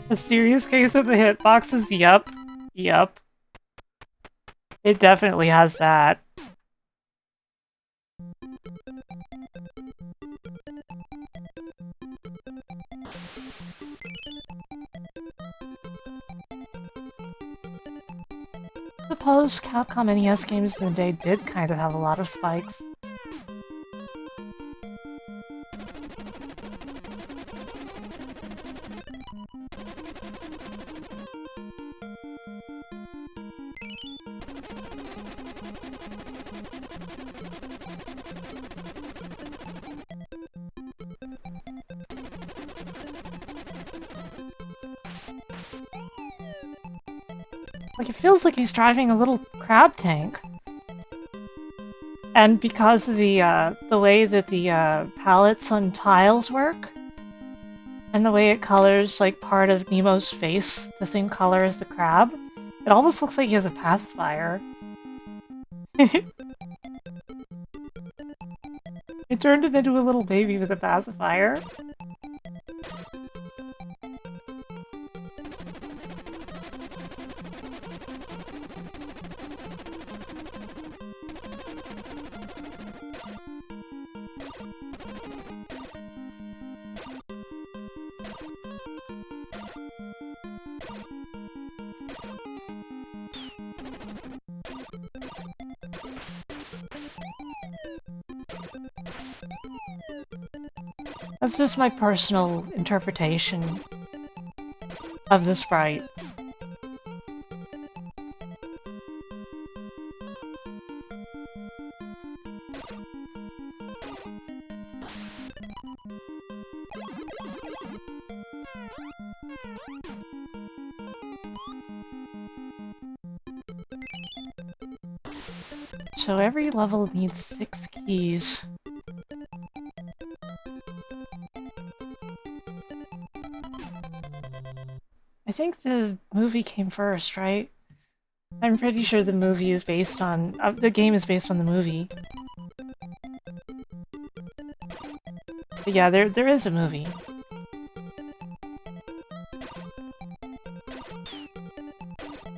A serious case of the hitboxes? Yup. Yup. It definitely has that. I suppose Capcom NES games in the day did kind of have a lot of spikes. Like, it feels like he's driving a little crab tank. And because of the way that the palettes on tiles work, and the way it colors, like, part of Nemo's face the same color as the crab, it almost looks like he has a pacifier. It turned him into a little baby with a pacifier. That's just my personal interpretation of the sprite. So every level needs 6 keys. I think the movie came first, right? I'm pretty sure the movie is based on... the game is based on the movie. But yeah, there is a movie.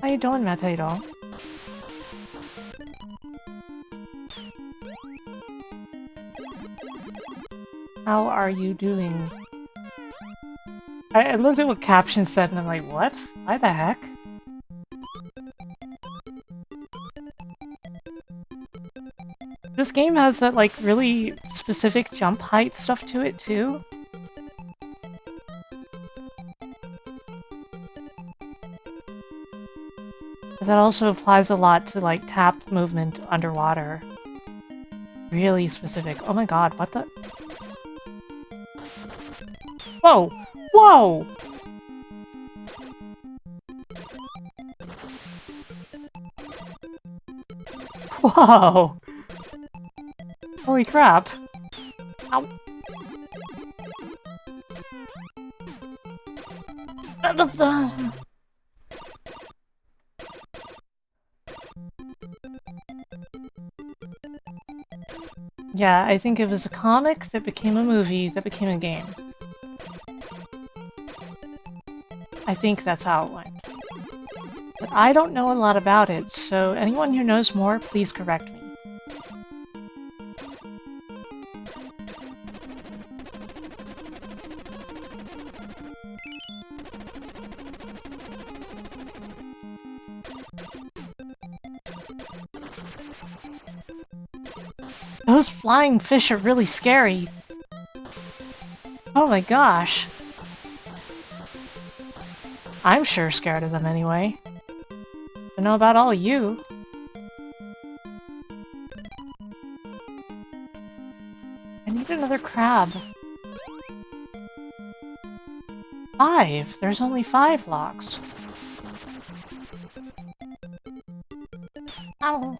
How you doing, Matado? How are you doing? I looked at what caption said and I'm like, what? Why the heck? This game has that, like, really specific jump height stuff to it, too. But that also applies a lot to, like, tap movement underwater. Really specific. Oh my god, what the... Whoa! Whoa! Whoa! Holy crap. Ow. Yeah, I think it was a comic that became a movie that became a game. I think that's how it went. But I don't know a lot about it, so anyone who knows more, please correct me. Those flying fish are really scary. Oh my gosh. I'm sure scared of them anyway. I know about all you. I need another crab. 5! There's only 5 locks. Ow.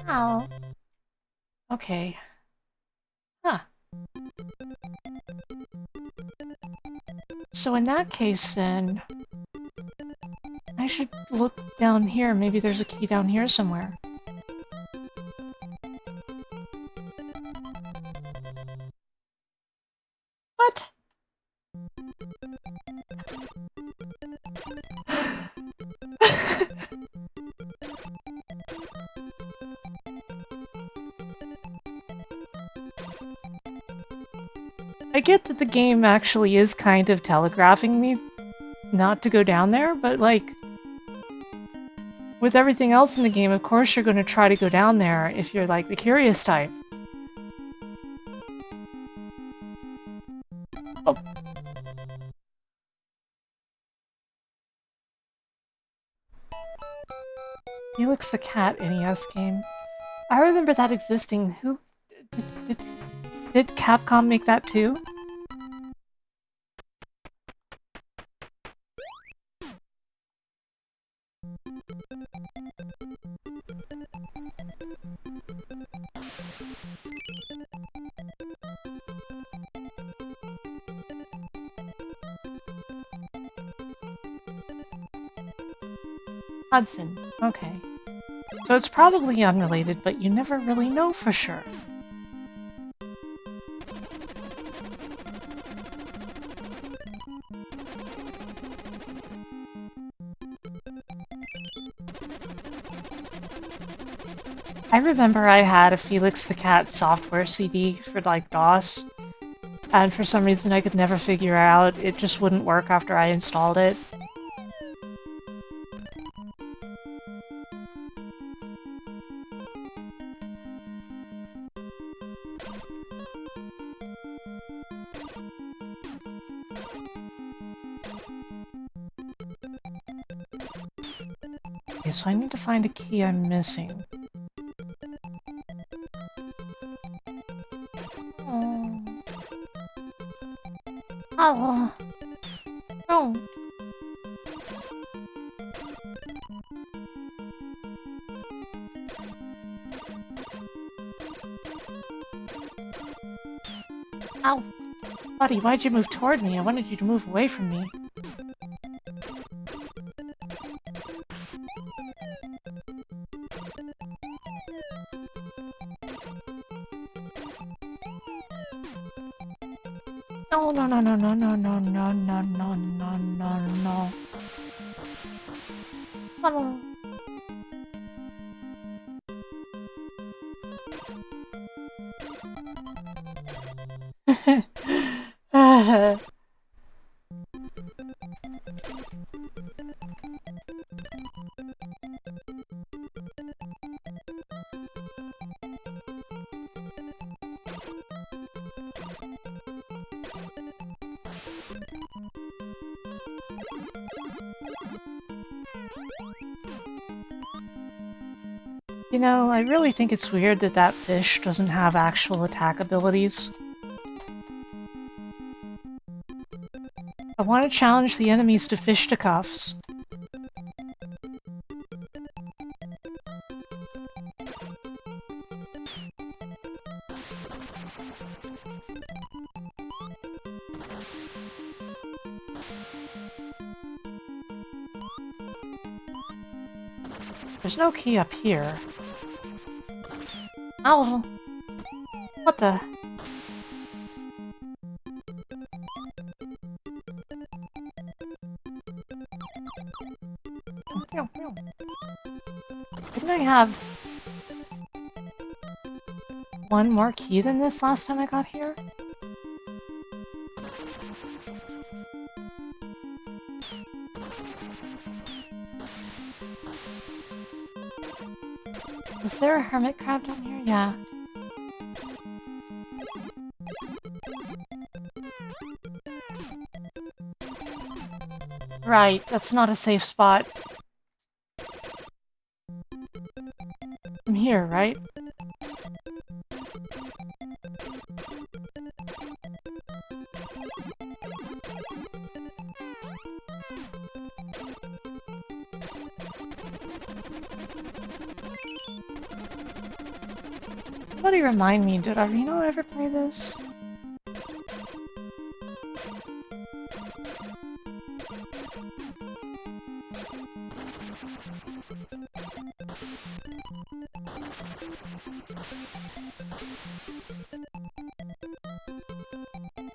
Ow. Okay. Huh. So in that case then, I should look down here. Maybe there's a key down here somewhere. What? I get that the game actually is kind of telegraphing me not to go down there, but like, with everything else in the game, of course you're going to try to go down there if you're like the curious type. Oh. Felix the Cat NES game. I remember that existing. Who... Did Capcom make that too? Hudson. Okay. So it's probably unrelated, but you never really know for sure. I remember I had a Felix the Cat software CD for like DOS, and for some reason I could never figure out, it just wouldn't work after I installed it. Okay, so I need to find a key I'm missing. Oh. Oh. Ow. Buddy, why'd you move toward me? I wanted you to move away from me. No, no, no, no, no, no, no, no, no, no, no, no, no. Oh. You know, I really think it's weird that that fish doesn't have actual attack abilities. I want to challenge the enemies to fisticuffs. There's no key up here. Ow! What the? Didn't I have one more key than this last time I got here? Was there a hermit crab down here? Yeah. Right, that's not a safe spot. I'm here, right? Somebody remind me, did Arino ever play this?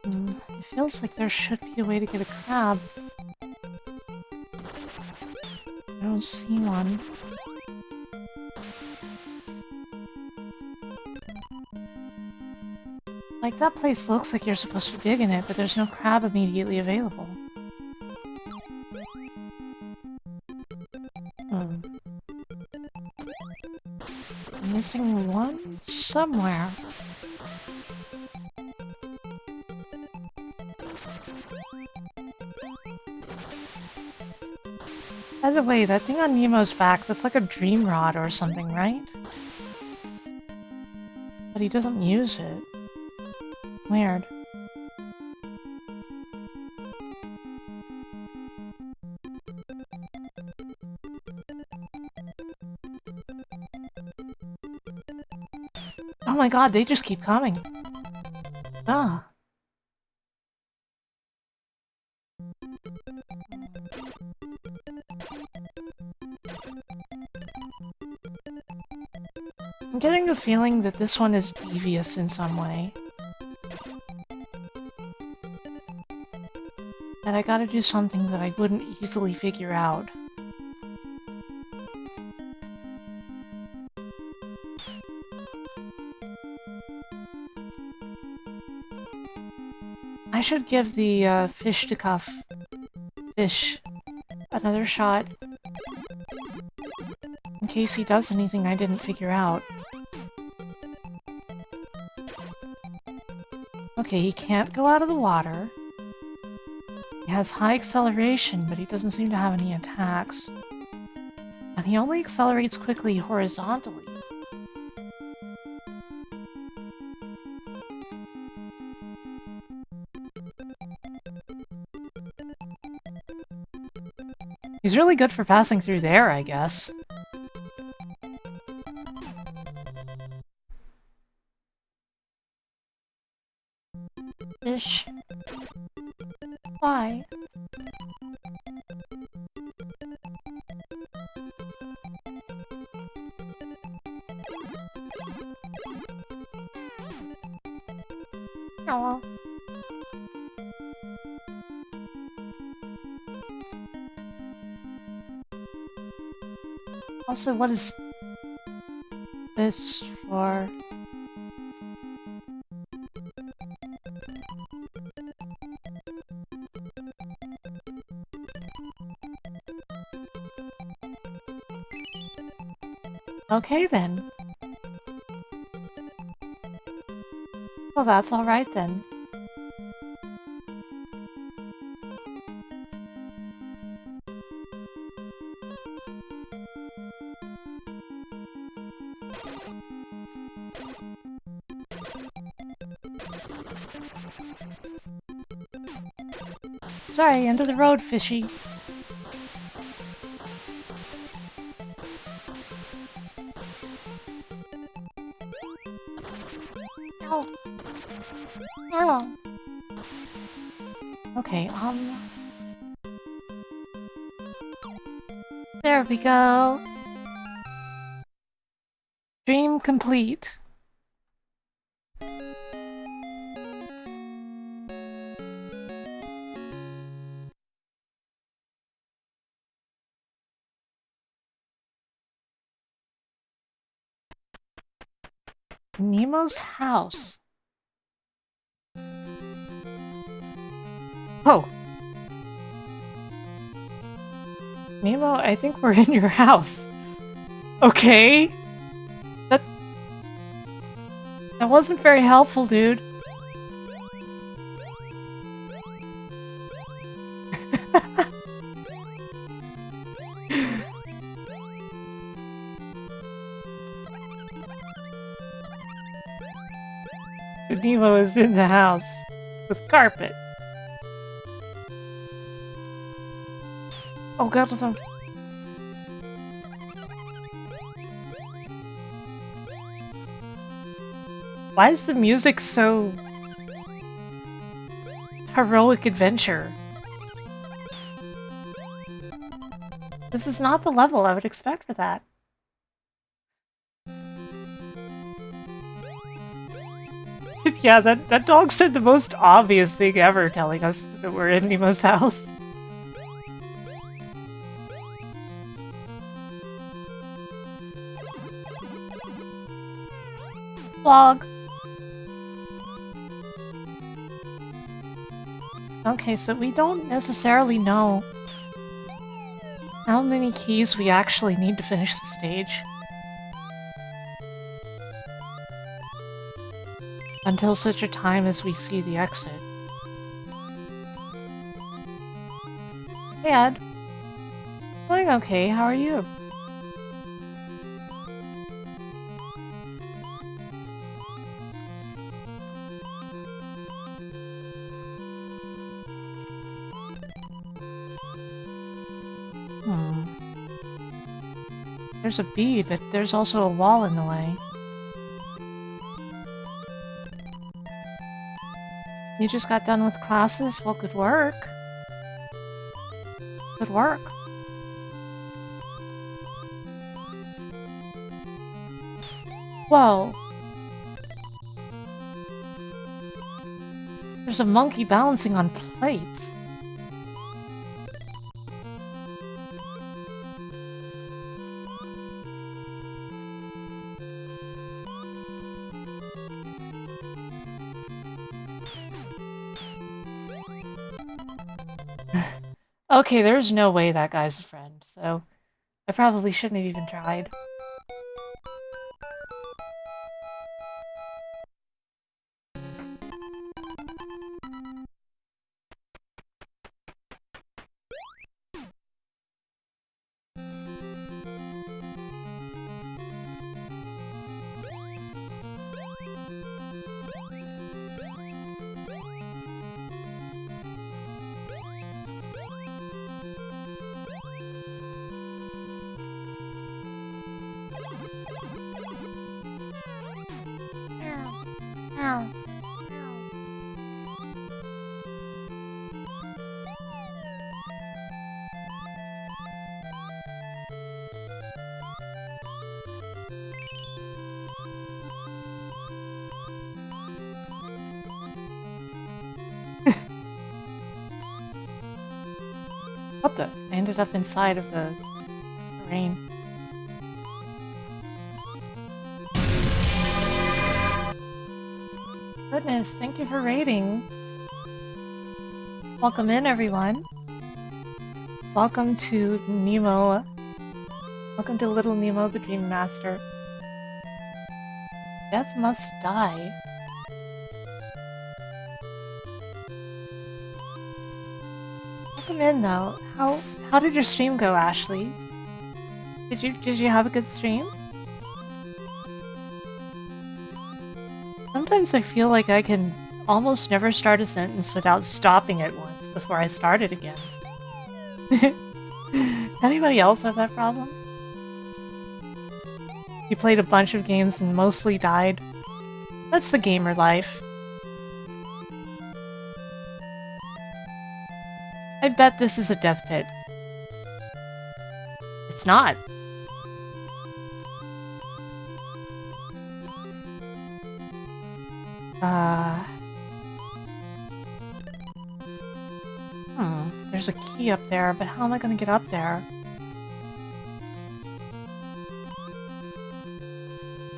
It feels like there should be a way to get a crab. I don't see one. Like, that place looks like you're supposed to dig in it, but there's no crab immediately available. I'm missing one somewhere. By the way, that thing on Nemo's back, that's like a dream rod or something, right? But he doesn't use it. Weird. Oh my god, they just keep coming. Ah. I'm getting the feeling that this one is devious in some way. That I gotta do something that I wouldn't easily figure out. I should give the fish to cuff fish another shot in case he does anything I didn't figure out. Okay, he can't go out of the water. He has high acceleration, but he doesn't seem to have any attacks. And he only accelerates quickly horizontally. He's really good for passing through there, I guess. Fish. Why? Oh. Also, what is this for? Okay then. Well, that's alright then. Sorry, end of the road, fishy. Ow. Ow. Okay, there we go. Dream complete. Nemo's house. Oh. Nemo, I think we're in your house. Okay. That wasn't very helpful, dude. Nemo is in the house with carpet. Oh god, listen. Why is the music so heroic adventure? This is not the level I would expect for that. Yeah, that dog said the most obvious thing ever, telling us that we're in Nemo's house. Vlog. Okay, so we don't necessarily know how many keys we actually need to finish the stage. Until such a time as we see the exit. Hey Ed. Doing okay, how are you? There's a bee, but there's also a wall in the way. You just got done with classes? Well, good work. Good work. Whoa. There's a monkey balancing on plates. Okay, there's no way that guy's a friend, so I probably shouldn't have even tried. What the? I ended up inside of the rain. Goodness, thank you for raiding. Welcome in, everyone. Welcome to Nemo. Welcome to Little Nemo, the Dream Master. Death must die. Welcome in, though. How did your stream go, Ashley? Did you have a good stream? Sometimes I feel like I can almost never start a sentence without stopping it once before I start it again. Anybody else have that problem? You played a bunch of games and mostly died? That's the gamer life. I bet this is a death pit. It's not. There's a key up there, but how am I gonna get up there?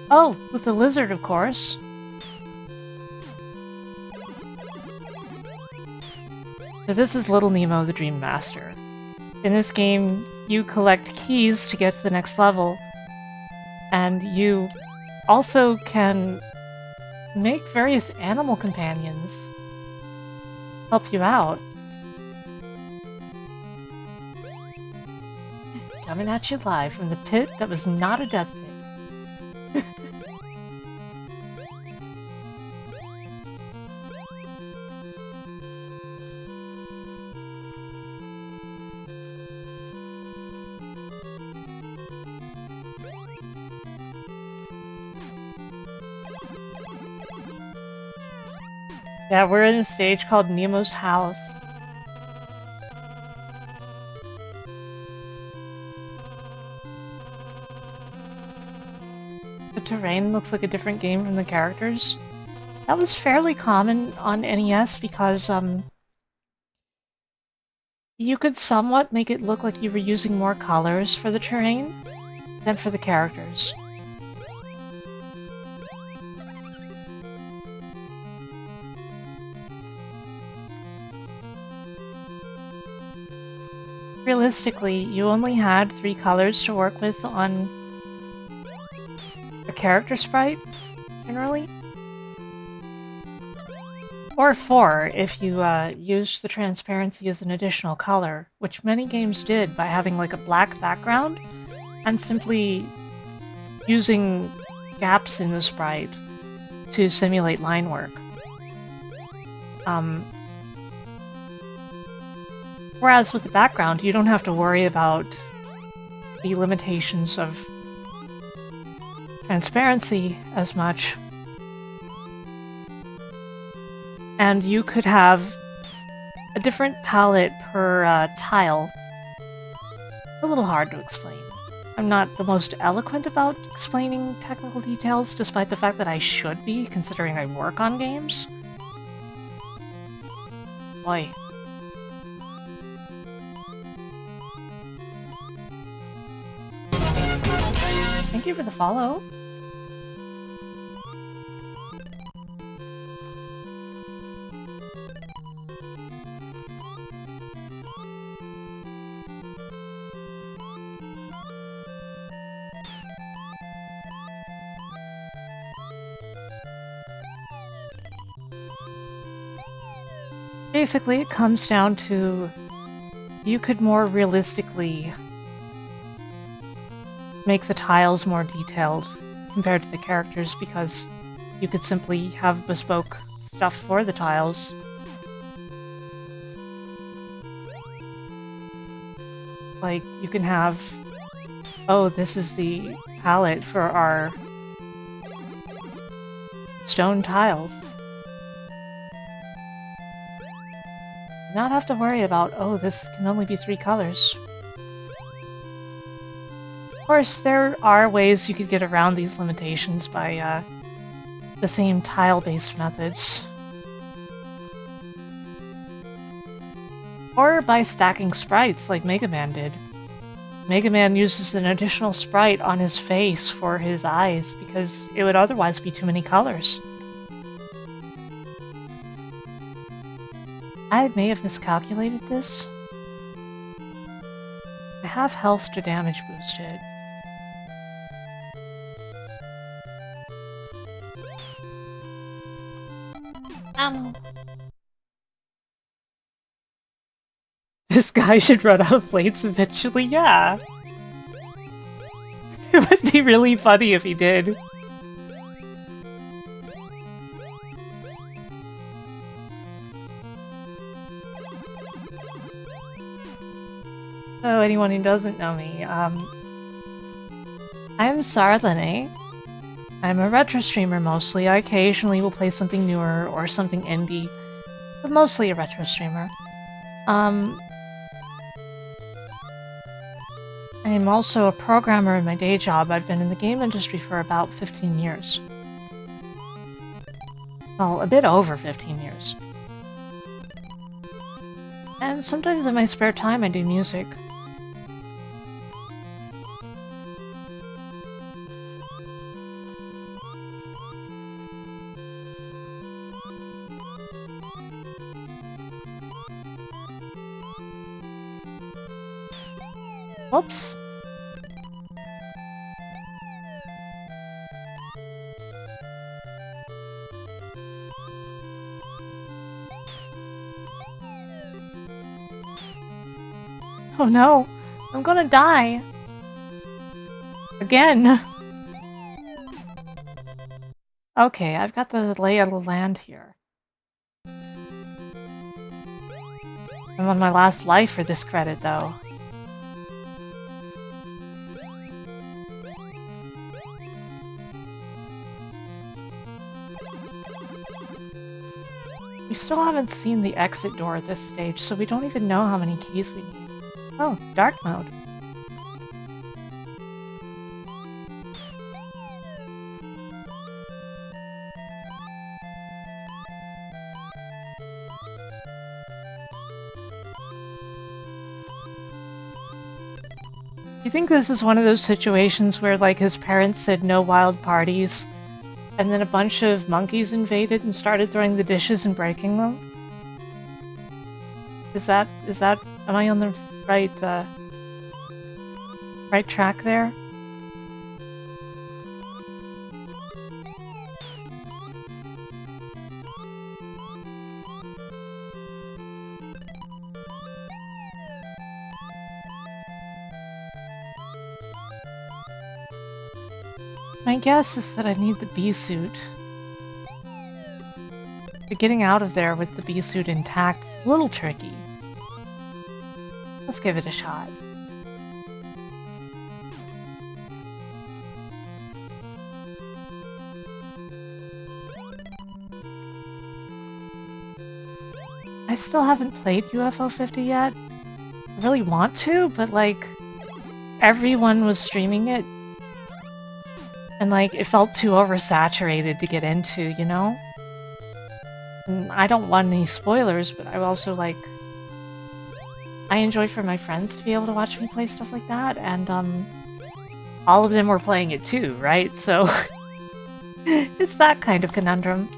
Oh, with the lizard, of course. So this is Little Nemo, the Dream Master. In this game, you collect keys to get to the next level, and you also can make various animal companions help you out. Coming at you live from the pit that was not a death pit. Yeah, we're in a stage called Nemo's house. The terrain looks like a different game from the characters. That was fairly common on NES because, you could somewhat make it look like you were using more colors for the terrain than for the characters. Realistically, you only had 3 colors to work with on a character sprite, generally. Or 4 if you used the transparency as an additional color, which many games did by having like a black background and simply using gaps in the sprite to simulate line work. Whereas with the background, you don't have to worry about the limitations of transparency as much. And you could have a different palette per tile. It's a little hard to explain. I'm not the most eloquent about explaining technical details, despite the fact that I should be, considering I work on games. Boy. Thank you for the follow. Basically, it comes down to you could more realistically make the tiles more detailed compared to the characters because you could simply have bespoke stuff for the tiles. Like, you can have, oh, this is the palette for our stone tiles. Not have to worry about, oh, this can only be 3 colors. Of course, there are ways you could get around these limitations by the same tile-based methods. Or by stacking sprites like Mega Man did. Mega Man uses an additional sprite on his face for his eyes because it would otherwise be too many colors. I may have miscalculated this. I have health to damage boosted. This guy should run out of plates eventually, yeah. It would be really funny if he did. So, anyone who doesn't know me, I'm Sarah Lene. I'm a retro streamer mostly. I occasionally will play something newer or something indie, but mostly a retro streamer. I'm also a programmer in my day job. I've been in the game industry for about 15 years. Well, a bit over 15 years. And sometimes in my spare time I do music. Whoops. Oh no, I'm gonna die. Again. Okay, I've got the lay of the land here. I'm on my last life for this credit, though. We still haven't seen the exit door at this stage, so we don't even know how many keys we need. Oh, dark mode. You think this is one of those situations where, like, his parents said no wild parties, and then a bunch of monkeys invaded and started throwing the dishes and breaking them? Is that, am I on the right, right track there? My guess is that I need the bee suit. But getting out of there with the bee suit intact is a little tricky. Let's give it a shot. I still haven't played UFO 50 yet. I really want to, but like, everyone was streaming it. And like, it felt too oversaturated to get into, you know? And I don't want any spoilers, but I also like... I enjoy for my friends to be able to watch me play stuff like that, and all of them were playing it too, right? So, it's that kind of conundrum.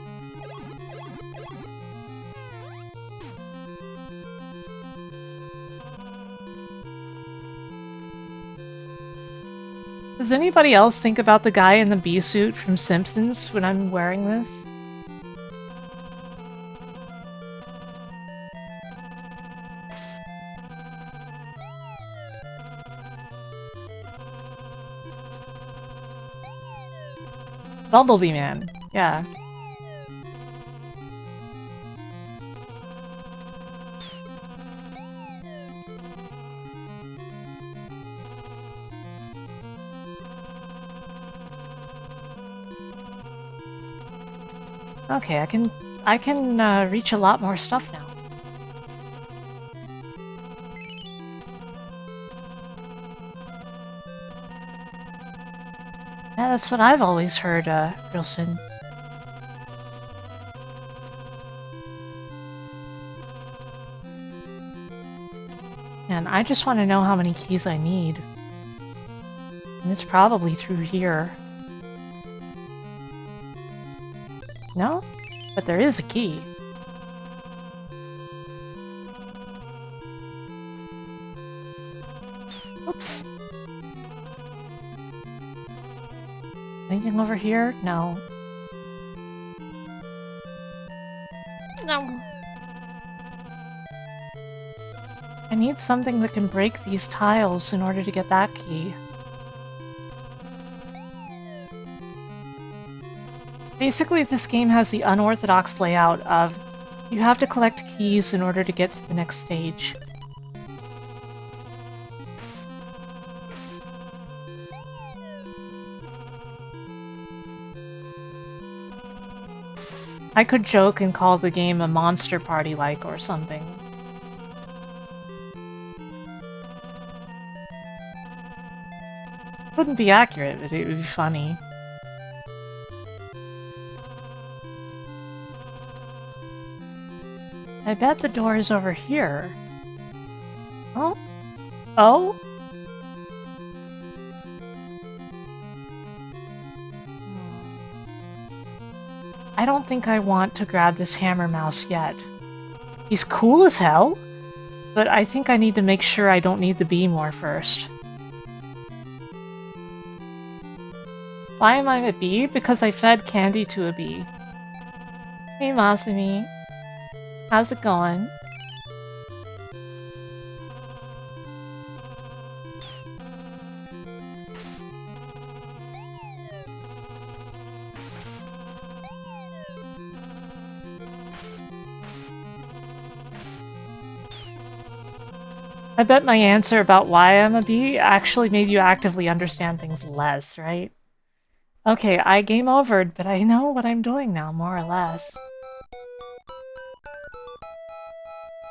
Does anybody else think about the guy in the bee suit from Simpsons when I'm wearing this? Bumblebee Man, yeah. Okay, I can reach a lot more stuff now. Yeah, that's what I've always heard, Grilson. And I just want to know how many keys I need. And it's probably through here. No? But there is a key. Oops. Anything over here? No. No. I need something that can break these tiles in order to get that key. Basically, this game has the unorthodox layout of you have to collect keys in order to get to the next stage. I could joke and call the game a Monster Party-like or something. It wouldn't be accurate, but it would be funny. I bet the door is over here. Oh? Oh? I don't think I want to grab this hammer mouse yet. He's cool as hell, but I think I need to make sure I don't need the bee more first. Why am I a bee? Because I fed candy to a bee. Hey Masumi. How's it going? I bet my answer about why I'm a bee actually made you actively understand things less, right? Okay, I game overed, but I know what I'm doing now, more or less.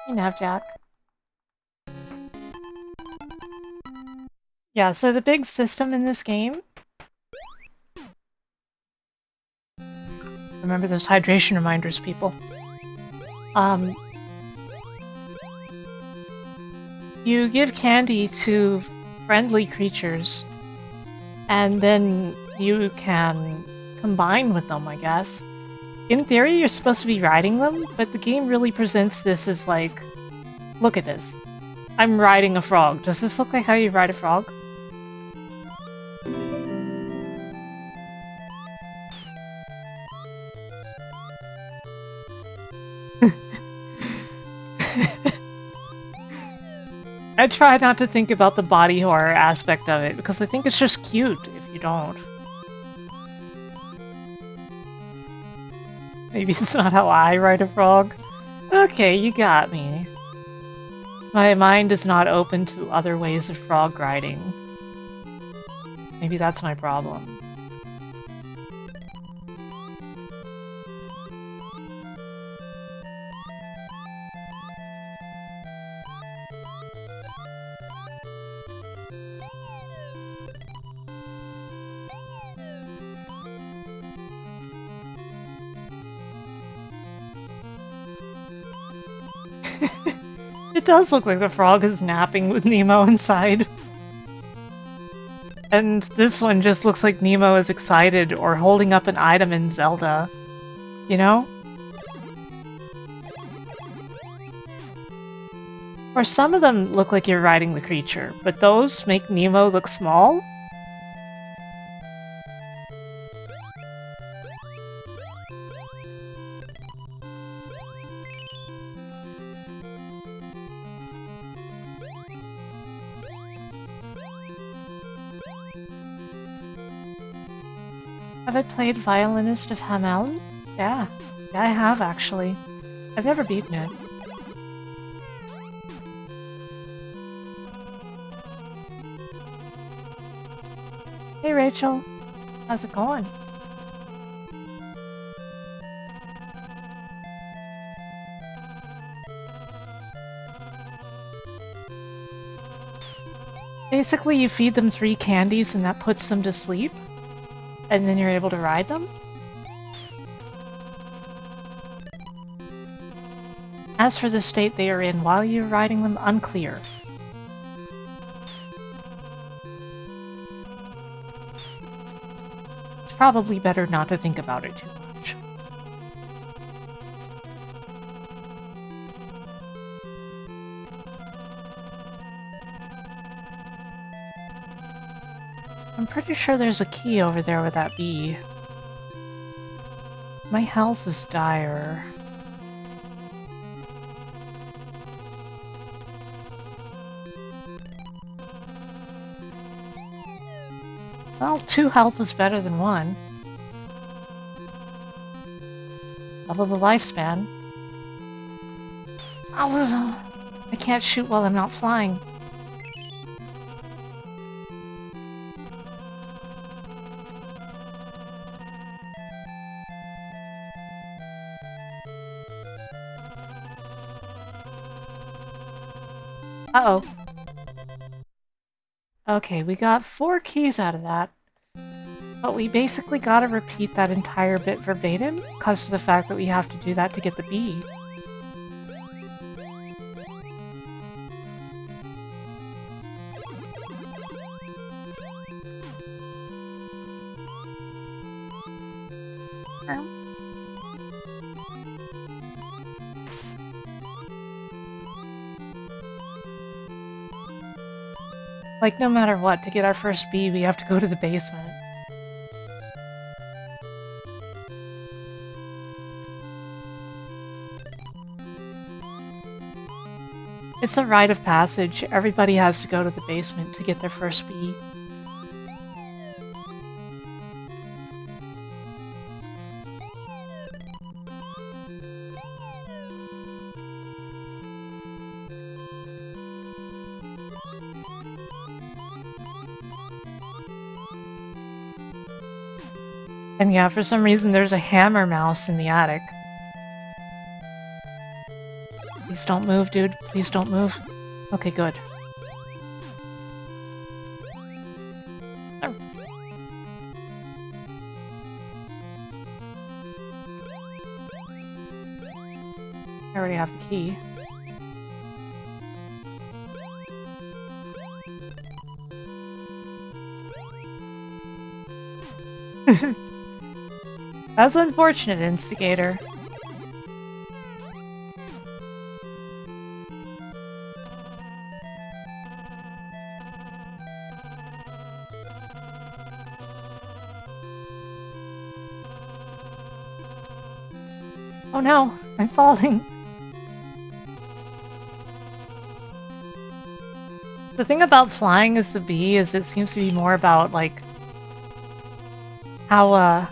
Hey, Navjack. Yeah, so the big system in this game... Remember those hydration reminders, people. You give candy to friendly creatures, and then you can combine with them, I guess. In theory, you're supposed to be riding them, but the game really presents this as like, look at this. I'm riding a frog. Does this look like how you ride a frog? I try not to think about the body horror aspect of it, because I think it's just cute if you don't. Maybe it's not how I ride a frog. Okay, you got me. My mind is not open to other ways of frog riding. Maybe that's my problem. It does look like the frog is napping with Nemo inside. And this one just looks like Nemo is excited or holding up an item in Zelda. You know? Or some of them look like you're riding the creature, but those make Nemo look small? Have I played Violinist of Hamelin? Yeah. Yeah, I have, actually. I've never beaten it. Hey, Rachel. How's it going? Basically, you feed them 3 candies and that puts them to sleep. And then you're able to ride them? As for the state they are in while you're riding them, unclear. It's probably better not to think about it too much. I'm pretty sure there's a key over there with that bee. My health is dire. Well, 2 health is better than 1. Double the lifespan. I can't shoot while I'm not flying. Uh-oh. Okay, we got 4 keys out of that. But we basically gotta repeat that entire bit verbatim, because of the fact that we have to do that to get the bee. Like, no matter what, to get our first bee, we have to go to the basement. It's a rite of passage. Everybody has to go to the basement to get their first bee. And yeah, for some reason there's a hammer mouse in the attic. Please don't move, dude. Please don't move. Okay, good. Oh. I already have the key. That's unfortunate, Instigator. Oh no, I'm falling. The thing about flying as the bee is it seems to be more about, like, how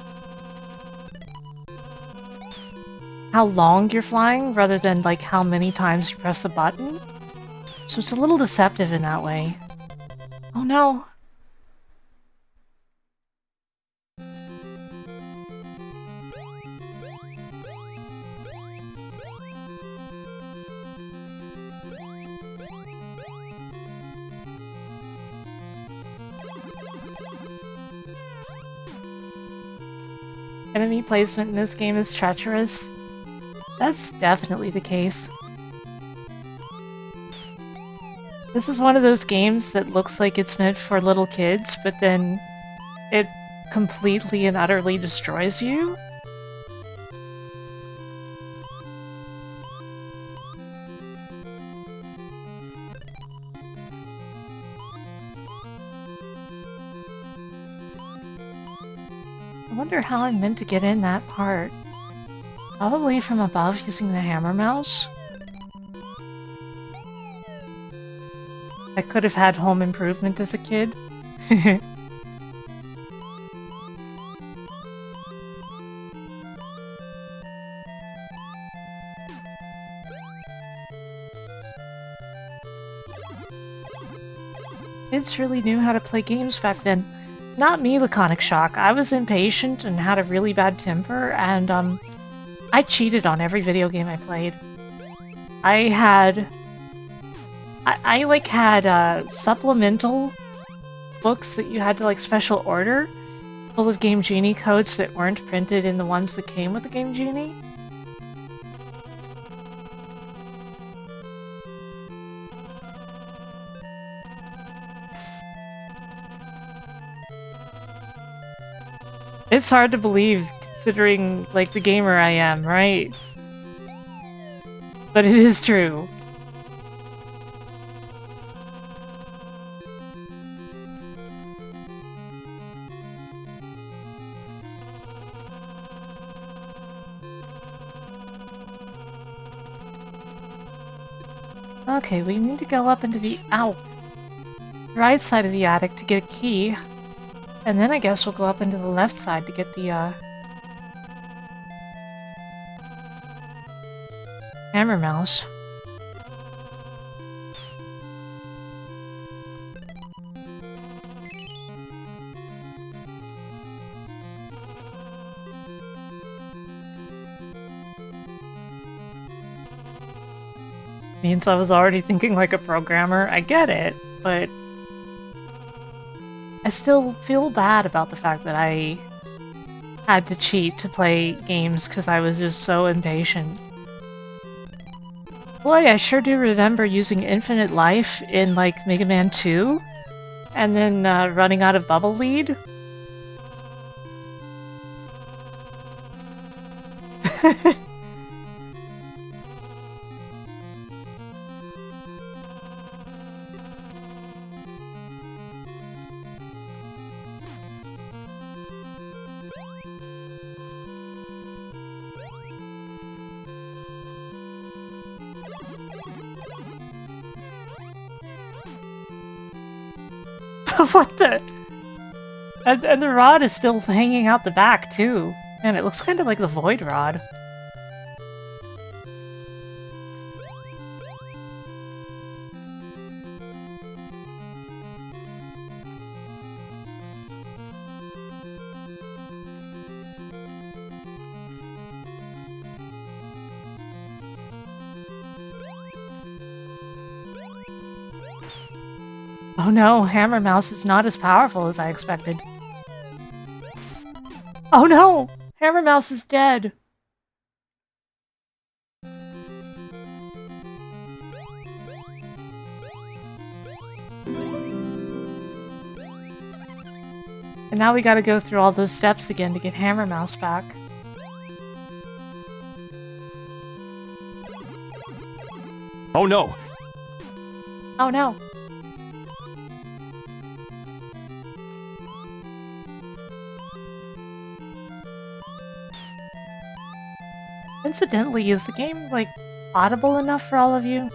long you're flying rather than, like, how many times you press the button. So it's a little deceptive in that way. Oh no. Enemy placement in this game is treacherous. That's definitely the case. This is one of those games that looks like it's meant for little kids, but then it completely and utterly destroys you. I wonder how I'm meant to get in that part. Probably from above using the hammer mouse. I could have had home improvement as a kid. Kids really knew how to play games back then. Not me, Laconic Shock. I was impatient and had a really bad temper, and I cheated on every video game I played. I had supplemental books that you had to, like, special order, full of Game Genie codes that weren't printed in the ones that came with the Game Genie. It's hard to believe, considering, like, the gamer I am, right? But it is true. Okay, we need to go up into the right side of the attic to get a key. And then I guess we'll go up into the left side to get the hammer mouse. Means I was already thinking like a programmer. I get it, but I still feel bad about the fact that I had to cheat to play games because I was just so impatient. Boy, I sure do remember using Infinite Life in, like, Mega Man 2, and then running out of Bubble Lead. What the? And the rod is still hanging out the back, too. Man, it looks kind of like the Void Rod. Oh no, Hammer Mouse is not as powerful as I expected. Oh no! Hammer Mouse is dead! And now we gotta go through all those steps again to get Hammer Mouse back. Oh no! Oh no! Incidentally, is the game, like, audible enough for all of you?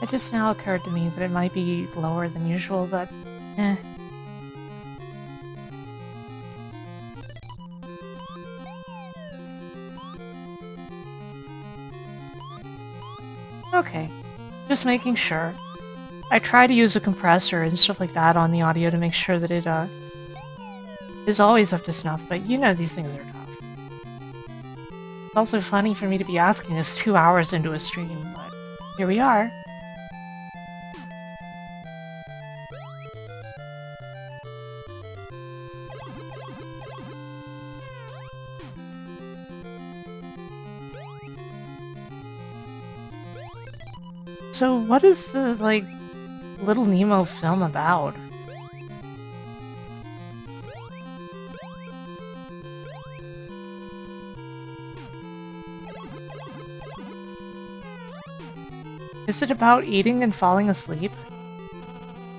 It just now occurred to me that it might be lower than usual, but eh. Okay, just making sure. I try to use a compressor and stuff like that on the audio to make sure that it, is always up to snuff, but you know these things are tough. It's also funny for me to be asking this 2 hours into a stream, but here we are. So what is the, like, Little Nemo film about? Is it about eating and falling asleep?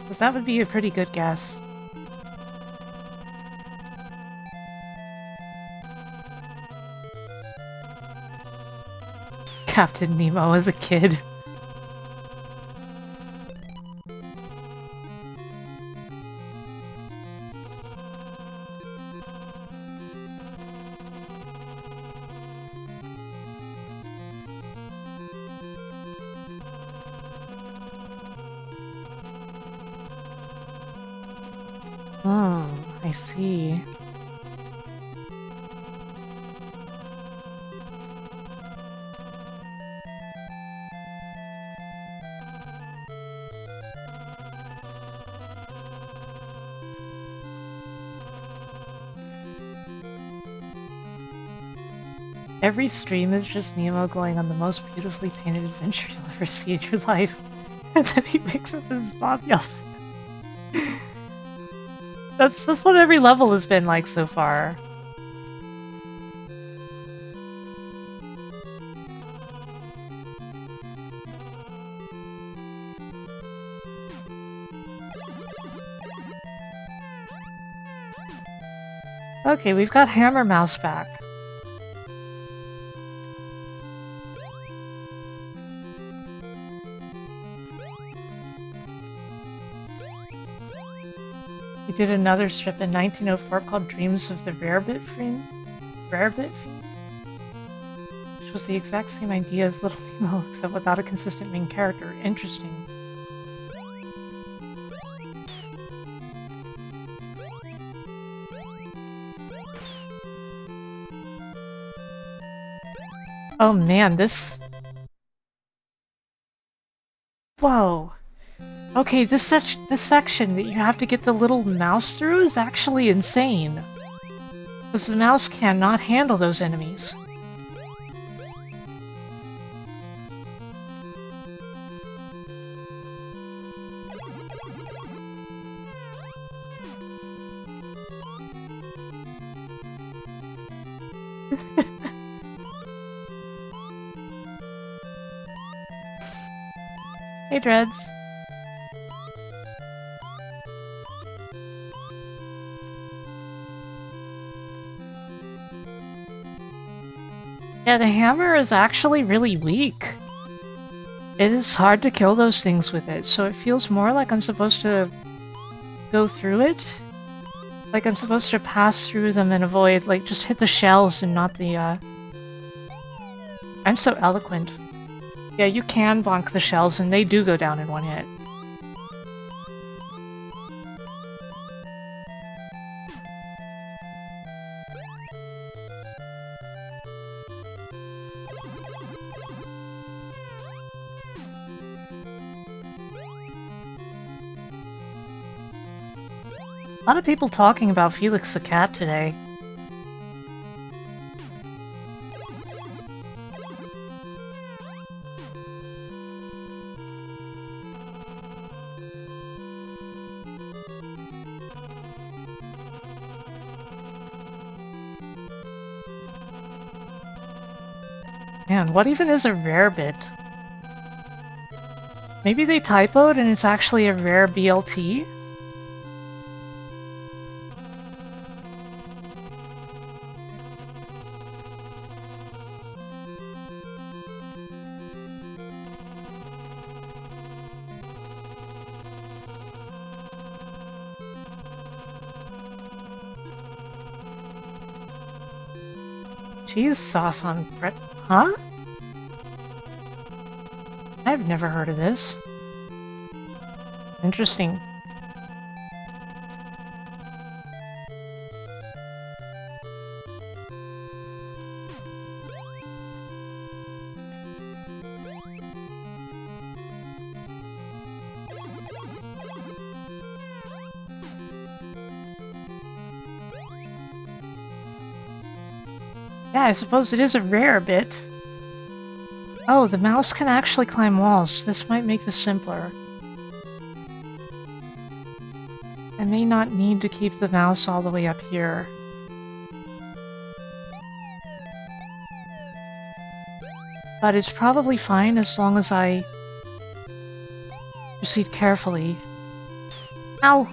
Because that would be a pretty good guess. Captain Nemo as a kid. I see. Every stream is just Nemo going on the most beautifully painted adventure you'll ever see in your life. And then he wakes up and his mom yells. That's what every level has been like so far. Okay, we've got Hammer Mouse back. We did another strip in 1904 called Dreams of the Rarebit Fiend, which was the exact same idea as Little Nemo, except without a consistent main character. Interesting. Oh man, this... Whoa. Okay, this section that you have to get the little mouse through is actually insane. Because the mouse cannot handle those enemies. Hey, Dreads. Yeah, the hammer is actually really weak. It is hard to kill those things with it, so it feels more like I'm supposed to go through it. Like I'm supposed to pass through them and avoid, like, just hit the shells and not the, I'm so eloquent. Yeah, you can bonk the shells and they do go down in one hit. lot of people talking about Felix the Cat today. Man, what even is a rare bit? Maybe they typoed and it's actually a rare BLT? Cheese sauce on bread. Huh? I've never heard of this. Interesting. Yeah, I suppose it is a rare bit. Oh, the mouse can actually climb walls. This might make this simpler. I may not need to keep the mouse all the way up here. But it's probably fine as long as I proceed carefully. Ow!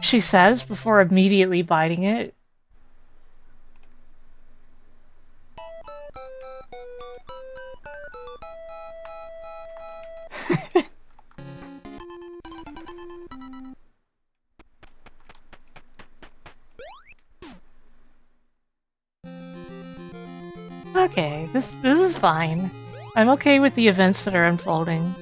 She says before immediately biting it. Okay, this is fine. I'm okay with the events that are unfolding.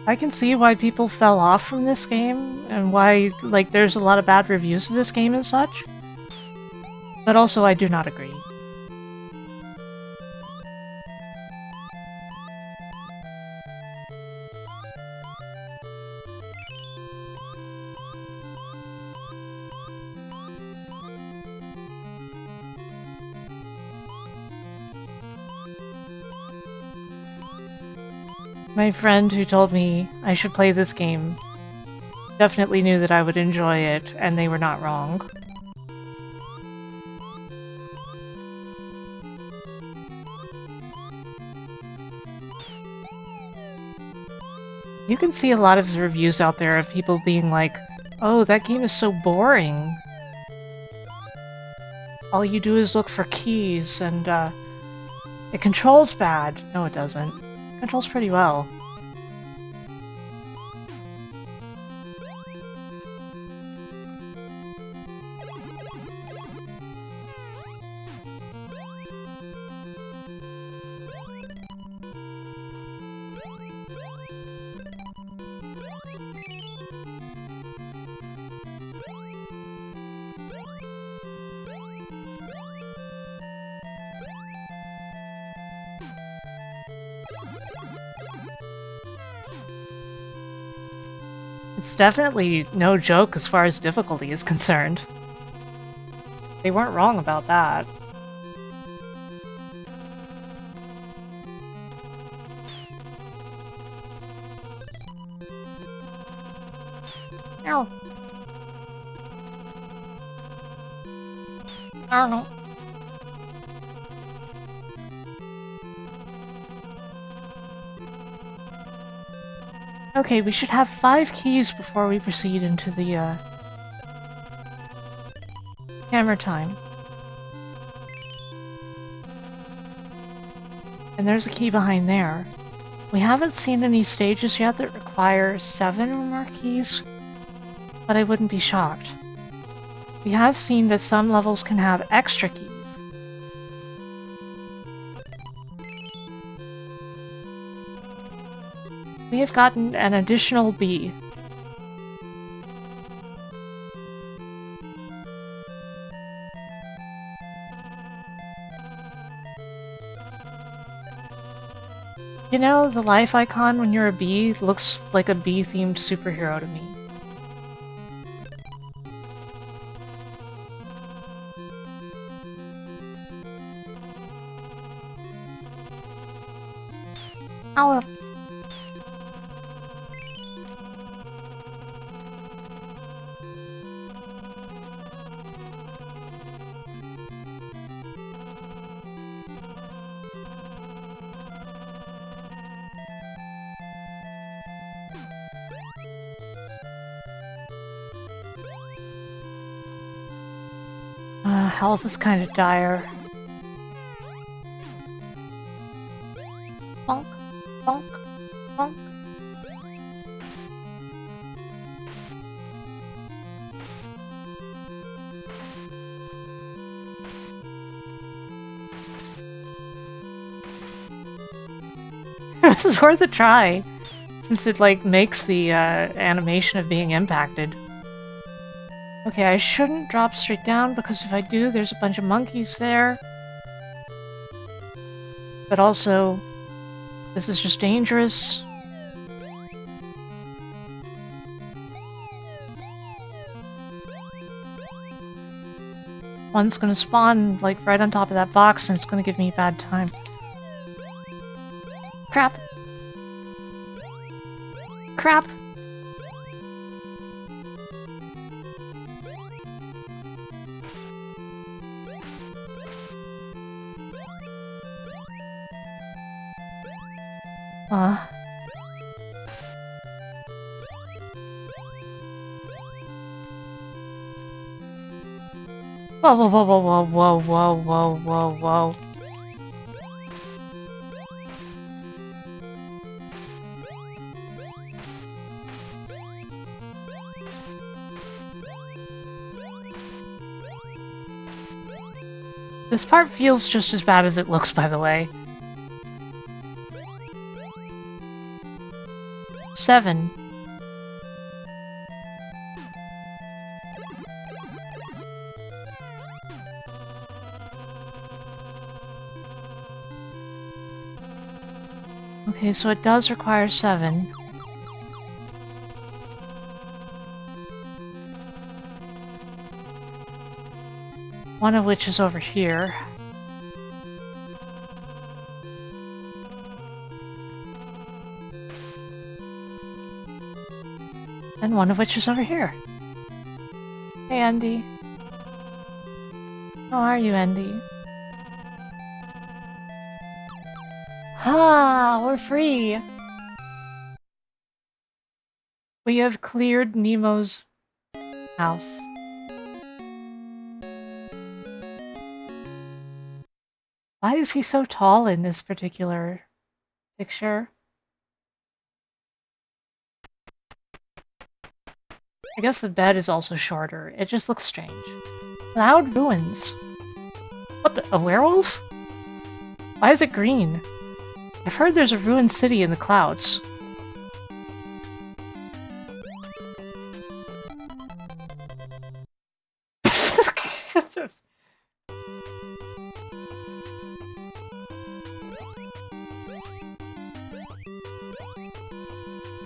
I can see why people fell off from this game, and why, like, there's a lot of bad reviews of this game and such. But also, I do not agree. My friend who told me I should play this game definitely knew that I would enjoy it, and they were not wrong. You can see a lot of reviews out there of people being like, oh, that game is so boring. All you do is look for keys, and it controls bad. No, it doesn't. It controls pretty well. It's definitely no joke as far as difficulty is concerned. They weren't wrong about that. Ow. I don't know. Okay, we should have 5 keys before we proceed into the, hammer time. And there's a key behind there. We haven't seen any stages yet that require 7 or more keys, but I wouldn't be shocked. We have seen that some levels can have extra keys. We have gotten an additional B. You know, the life icon when you're a bee looks like a bee-themed superhero to me. Ow. Health is kind of dire. Bonk, bonk, bonk. This is worth a try, since it, like, makes the animation of being impacted. Okay, I shouldn't drop straight down, because if I do, there's a bunch of monkeys there. But also, this is just dangerous. One's gonna spawn, like, right on top of that box, and it's gonna give me a bad time. Crap! Crap! Whoa, whoa, whoa, whoa, whoa, whoa, whoa, whoa, whoa. This part feels just as bad as it looks, by the way. 7. Okay, so it does require 7. One of which is over here. And one of which is over here. Hey, Andy. How are you, Andy? Ah, we're free! We have cleared Nemo's house. Why is he so tall in this particular picture? I guess the bed is also shorter. It just looks strange. Loud ruins. What the- a werewolf? Why is it green? I've heard there's a ruined city in the clouds.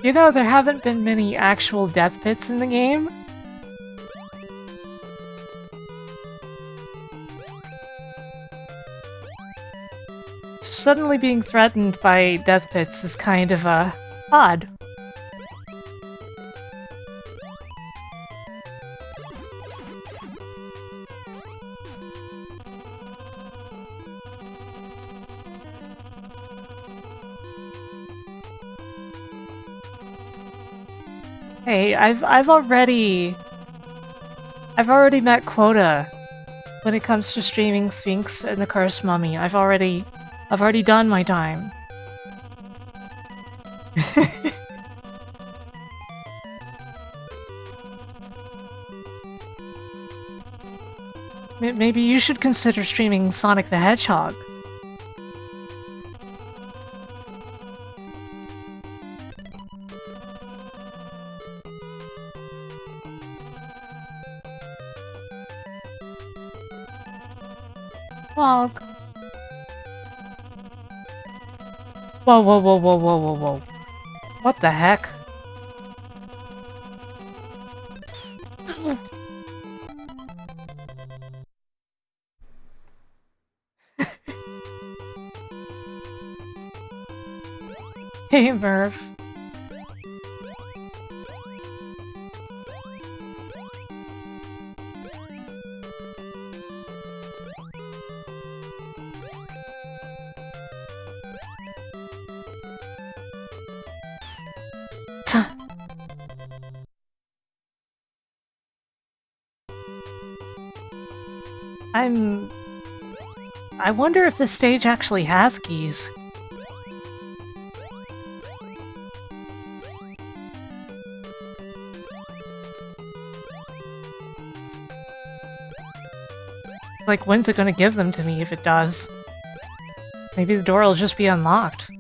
You know, there haven't been many actual death pits in the game. So suddenly being threatened by death pits is kind of, odd. Hey, I've already met quota when it comes to streaming Sphinx and the Cursed Mummy. I've already done my time. Maybe you should consider streaming Sonic the Hedgehog. Wog. Whoa, whoa, whoa, whoa, whoa, whoa, whoa. What the heck? Hey, Merv. I wonder if this stage actually has keys. Like, when's it gonna give them to me if it does? Maybe the door will just be unlocked.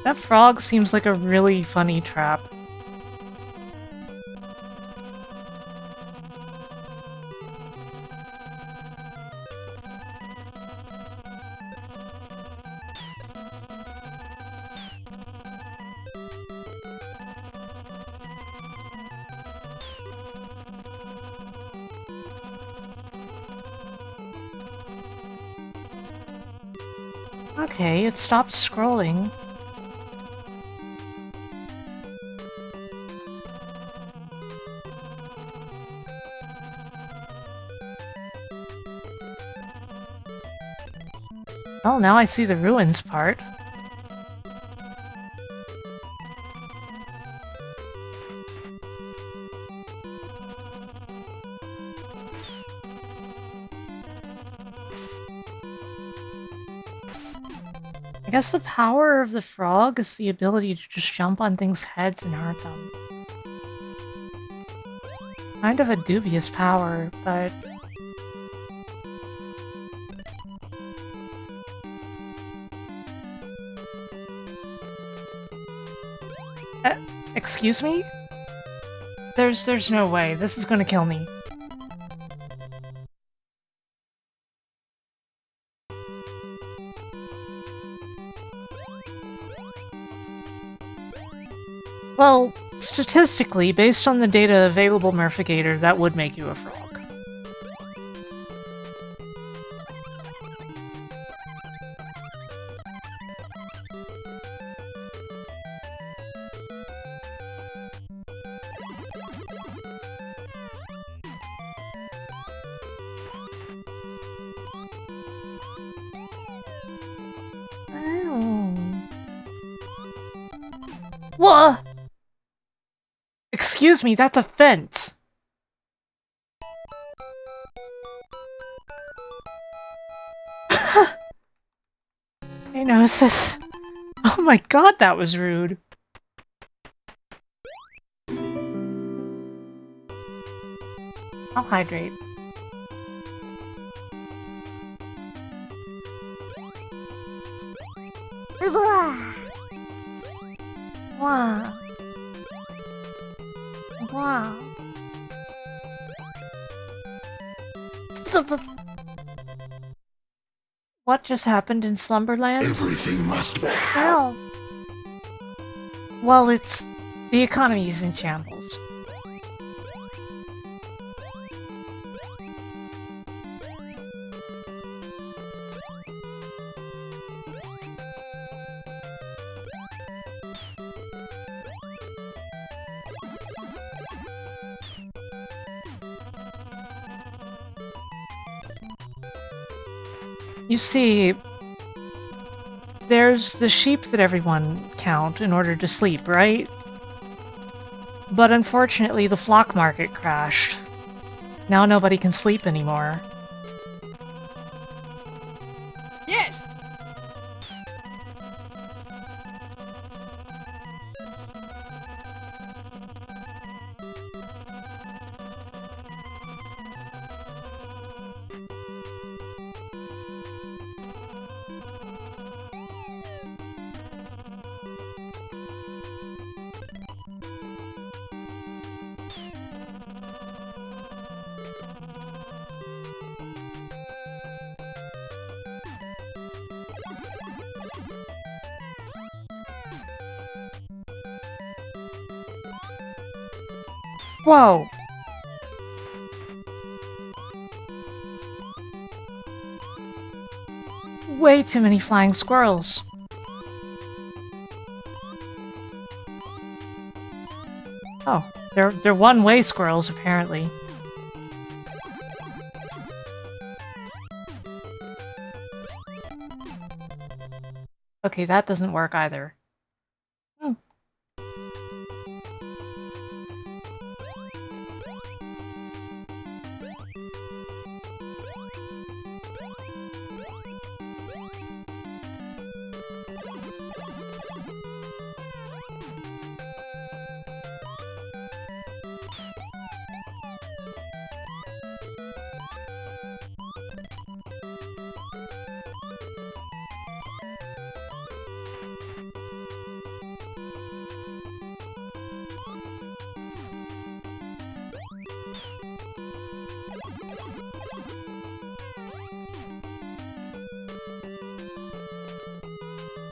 That frog seems like a really funny trap. Okay, it stopped scrolling. Well, now I see the ruins part. I guess the power of the frog is the ability to just jump on things' heads and hurt them. Kind of a dubious power, but... excuse me? There's no way. This is gonna kill me. Well, statistically, based on the data available, Murphigator, that would make you a frog. What? Excuse me, that's a fence! Hey, Gnosis. Oh my god, that was rude. I'll hydrate. Wow. Wow. What just happened in Slumberland? Everything must be. Well, it's... the economy is in shambles. You see, there's the sheep that everyone count in order to sleep, right? But unfortunately, the flock market crashed. Now nobody can sleep anymore. Yes! Whoa! Way too many flying squirrels. Oh, they're one-way squirrels, apparently. Okay, that doesn't work either. Hmm.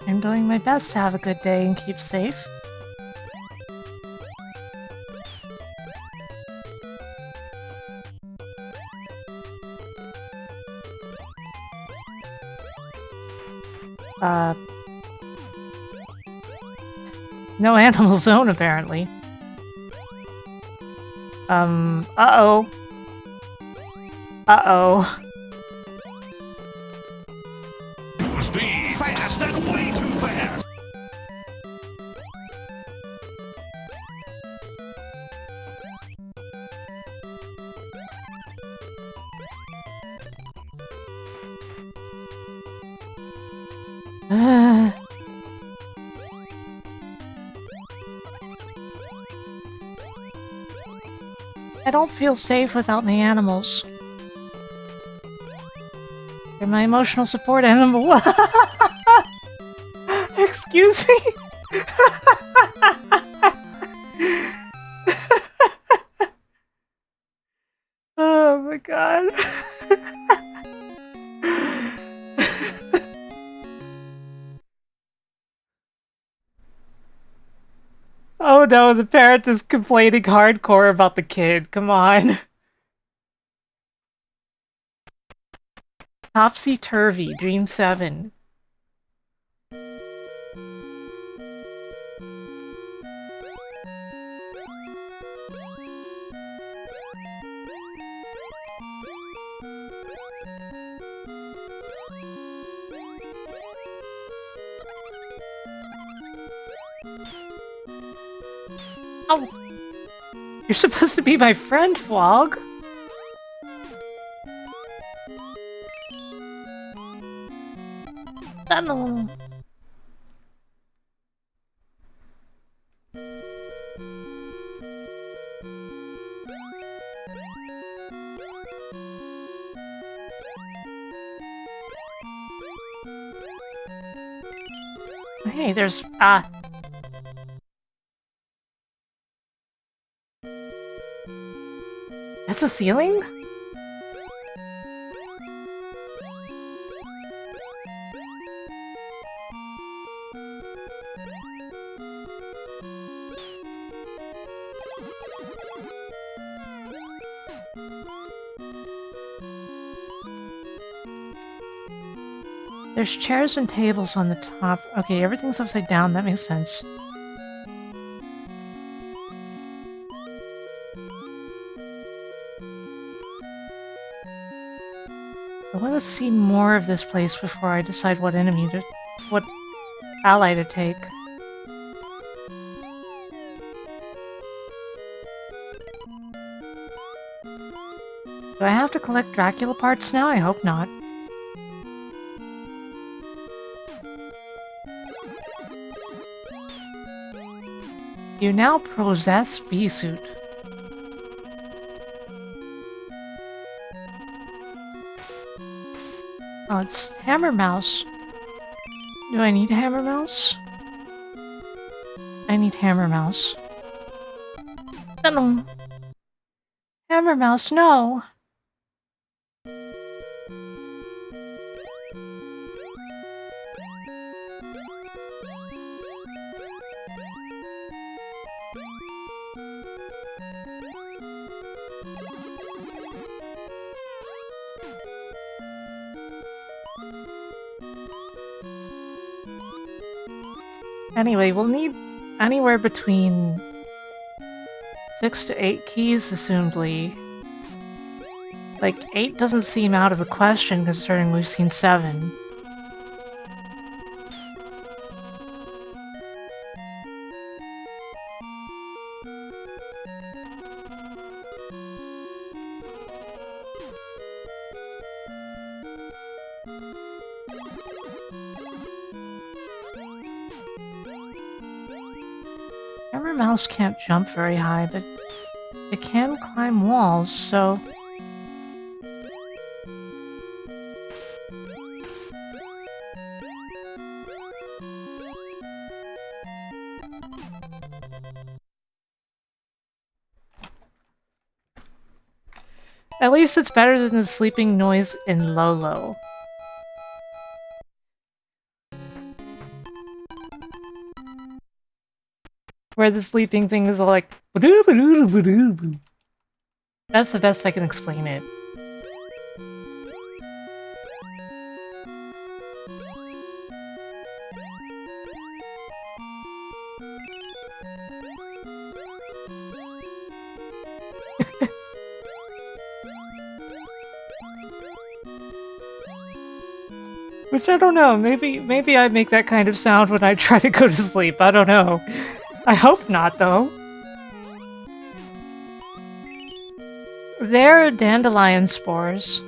I'm doing my best to have a good day and keep safe. No animal zone, apparently. Uh-oh. Uh-oh. Speed! Fast and way too fast! I don't feel safe without my animals. They're my emotional support animal. Excuse me? Oh my god. Oh no, the parent is complaining hardcore about the kid. Come on. Topsy-turvy, Dream 7. Oh, you're supposed to be my friend, Flog. No. Hey, there's that's a ceiling? There's chairs and tables on the top. Okay, everything's upside down. That makes sense. I want to see more of this place before I decide what what ally to take. Do I have to collect Dracula parts now? I hope not. You now possess B-suit. Oh, it's Hammer Mouse. Do I need Hammer Mouse? I need Hammer Mouse. No. Hammer Mouse, no! Anyway, we'll need anywhere between 6 to 8 keys, assumedly. Like, 8 doesn't seem out of the question considering we've seen 7. Hammer Mouse can't jump very high, but it can climb walls, so... At least it's better than the sleeping noise in Lolo. Where the sleeping thing is all like... That's the best I can explain it. Which I don't know, maybe I make that kind of sound when I try to go to sleep, I don't know. I hope not, though. They're dandelion spores.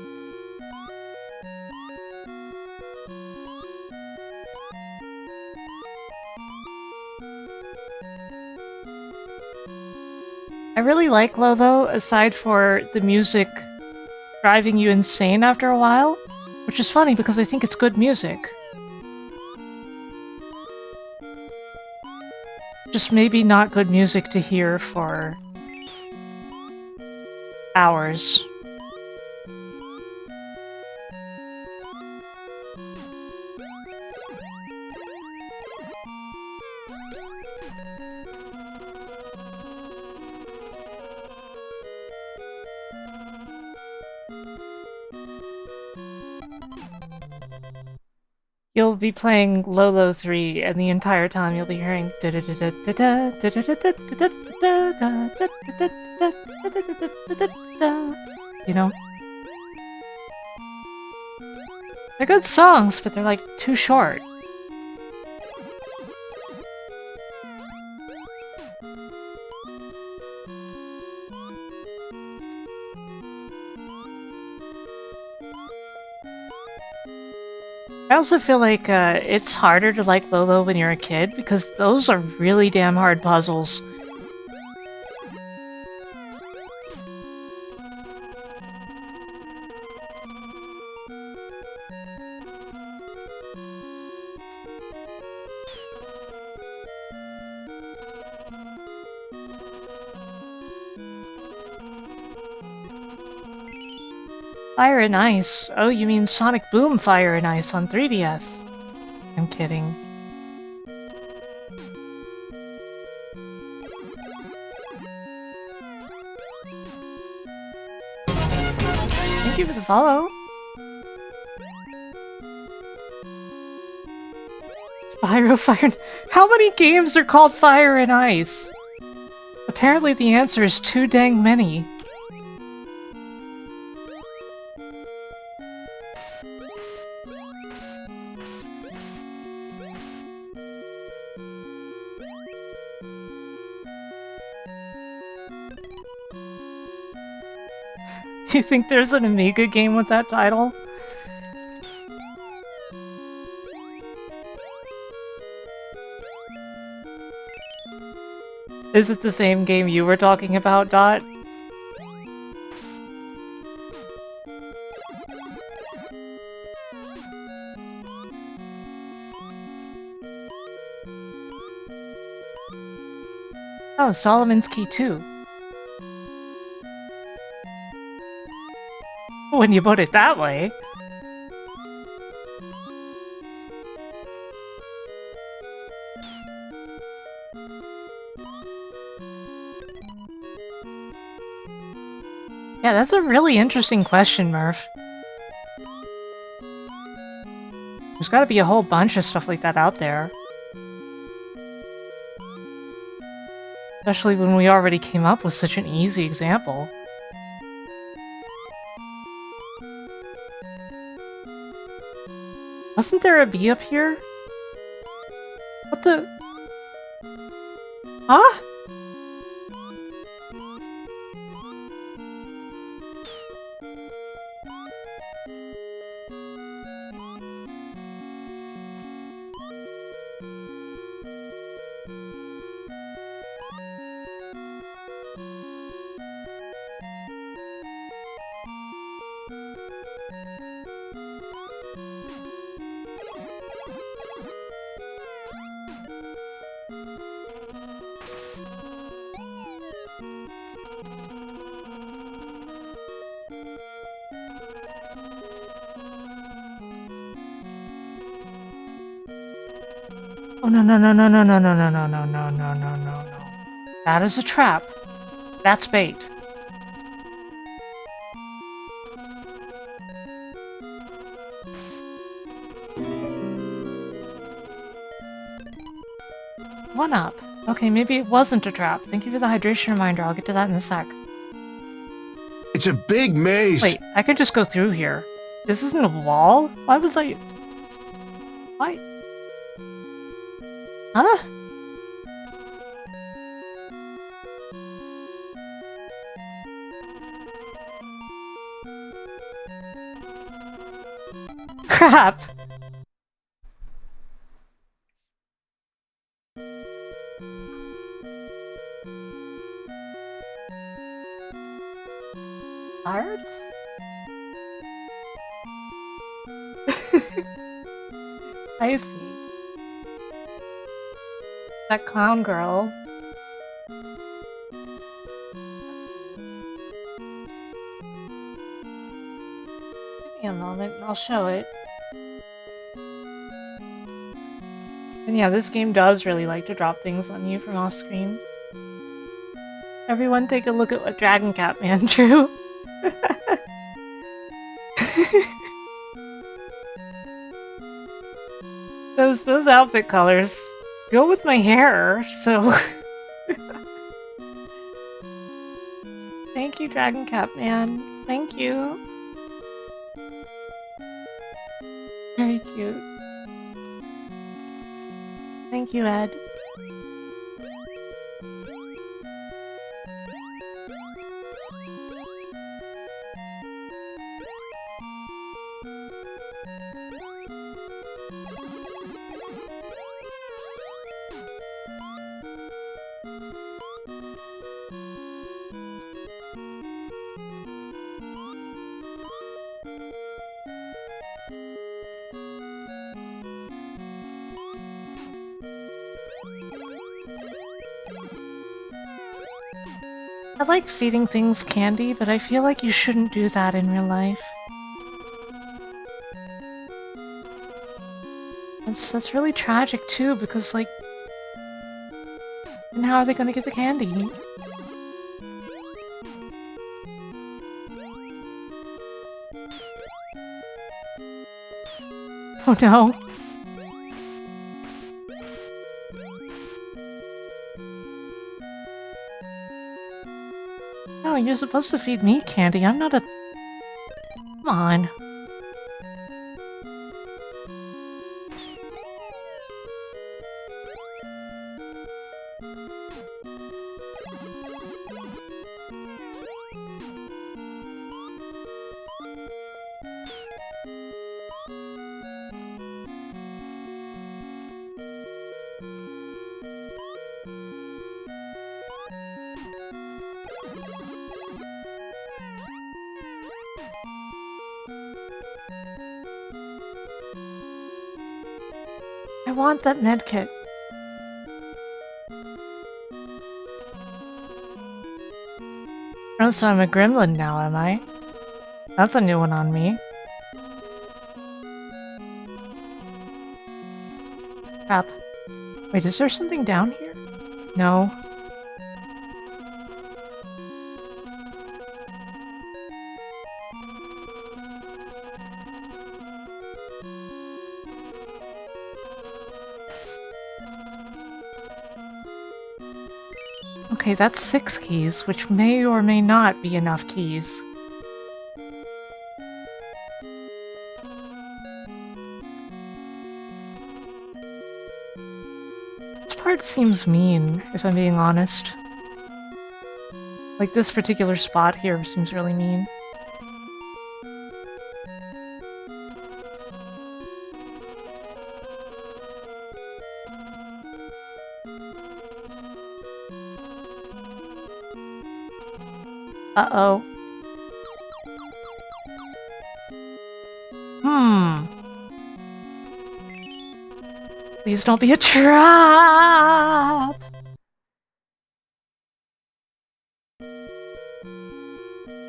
I really like Lolo, aside for the music driving you insane after a while. Which is funny because I think it's good music. Just maybe not good music to hear for hours. You'll be playing Lolo 3, and the entire time you'll be hearing you know? They're good songs, but they're like too short. I also feel like it's harder to like Lolo when you're a kid, because those are really damn hard puzzles. Fire and Ice. Oh, you mean Sonic Boom Fire and Ice on 3DS. I'm kidding. Thank you for the follow. Spyro Fire... How many games are called Fire and Ice? Apparently the answer is too dang many. You think there's an Amiga game with that title? Is it the same game you were talking about, Dot? Oh, Solomon's Key 2. When you put it that way. Yeah, that's a really interesting question, Murph. There's gotta be a whole bunch of stuff like that out there. Especially when we already came up with such an easy example. Wasn't there a bee up here? What the... Huh? Oh, no, no, no, no, no, no, no, no, no, no, no, no, no, no. That is a trap. That's bait. One up. Okay, maybe it wasn't a trap. Thank you for the hydration reminder. I'll get to that in a sec. It's a big maze. Wait, I could just go through here. This isn't a wall? Why was I... Why? Huh? Crap! Art? I see. That clown girl. Give me a moment and I'll show it. And yeah, this game does really like to drop things on you from off screen. Everyone take a look at what Dragon Cat Man drew. Those outfit colors go with my hair, so... Thank you, Dragon Cat Man. Thank you. Very cute. Thank you, Ed. I like feeding things candy, but I feel like you shouldn't do that in real life. That's really tragic too, because like... And how are they gonna get the candy? Oh no. No, you're supposed to feed me candy. I'm not a... Come on. I want that medkit. Oh, so I'm a gremlin now, am I? That's a new one on me. Crap. Wait, is there something down here? No. Okay, that's 6 keys, which may or may not be enough keys. This part seems mean, if I'm being honest. Like, this particular spot here seems really mean. Uh-oh. Please don't be a trap!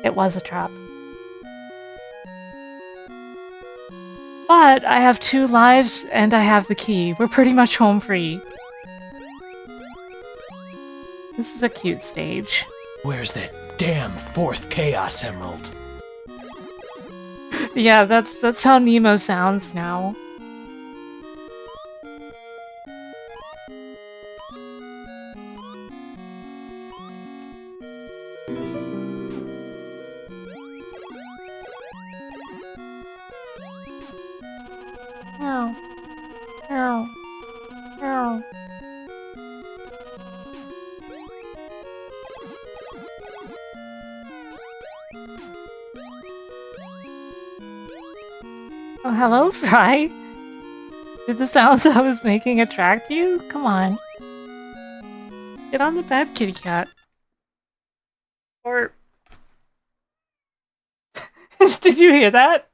It was a trap. But I have 2 lives and I have the key. We're pretty much home free. This is a cute stage. Where's that damn 4th Chaos Emerald? Yeah, that's how Nemo sounds now. Meow. Meow. Meow. Oh, hello, Fry. Did the sounds I was making attract you? Come on. Get on the bed, kitty cat. Or... Did you hear that?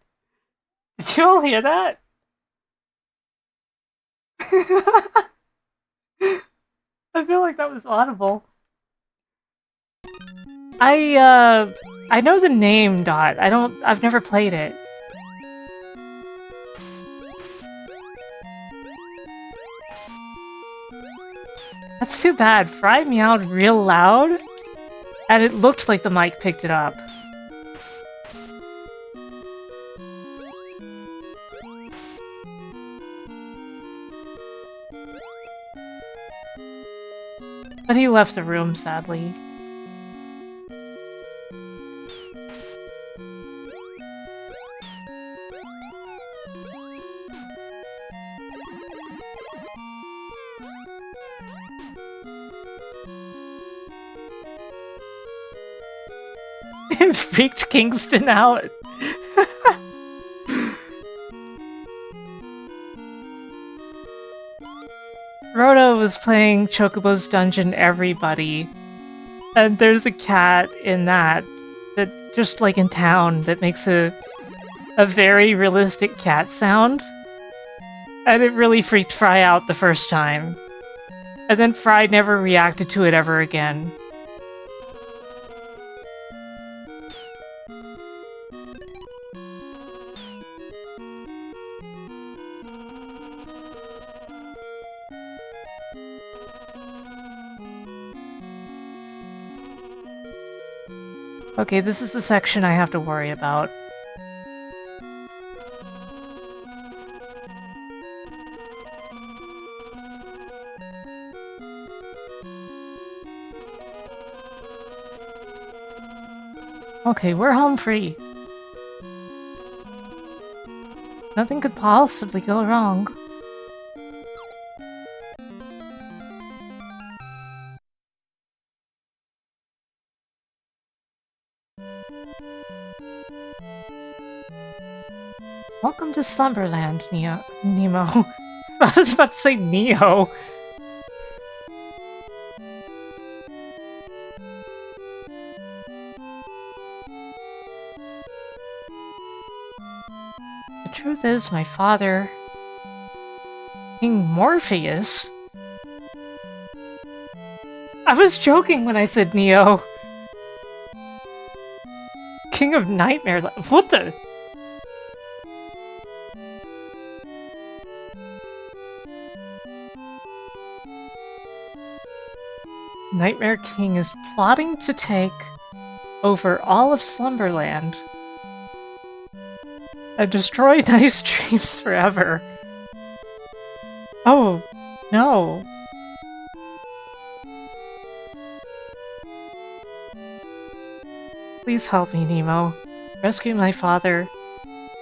Did you all hear that? I feel like that was audible. I know the name, Dot. I've never played it. That's too bad. Fry meowed real loud, and it looked like the mic picked it up. But he left the room, sadly. It freaked Kingston out. Rhoda was playing Chocobo's Dungeon Everybody, and there's a cat in that just like in town, that makes a very realistic cat sound. And it really freaked Fry out the first time. And then Fry never reacted to it ever again. Okay, this is the section I have to worry about. Okay, we're home free. Nothing could possibly go wrong. Welcome to Slumberland, Nemo. I was about to say Neo. The truth is, my father, King Morpheus. I was joking when I said Neo. King of Nightmare. What the? Nightmare King is plotting to take over all of Slumberland and destroy nice dreams forever. Oh, no. Please help me, Nemo. Rescue my father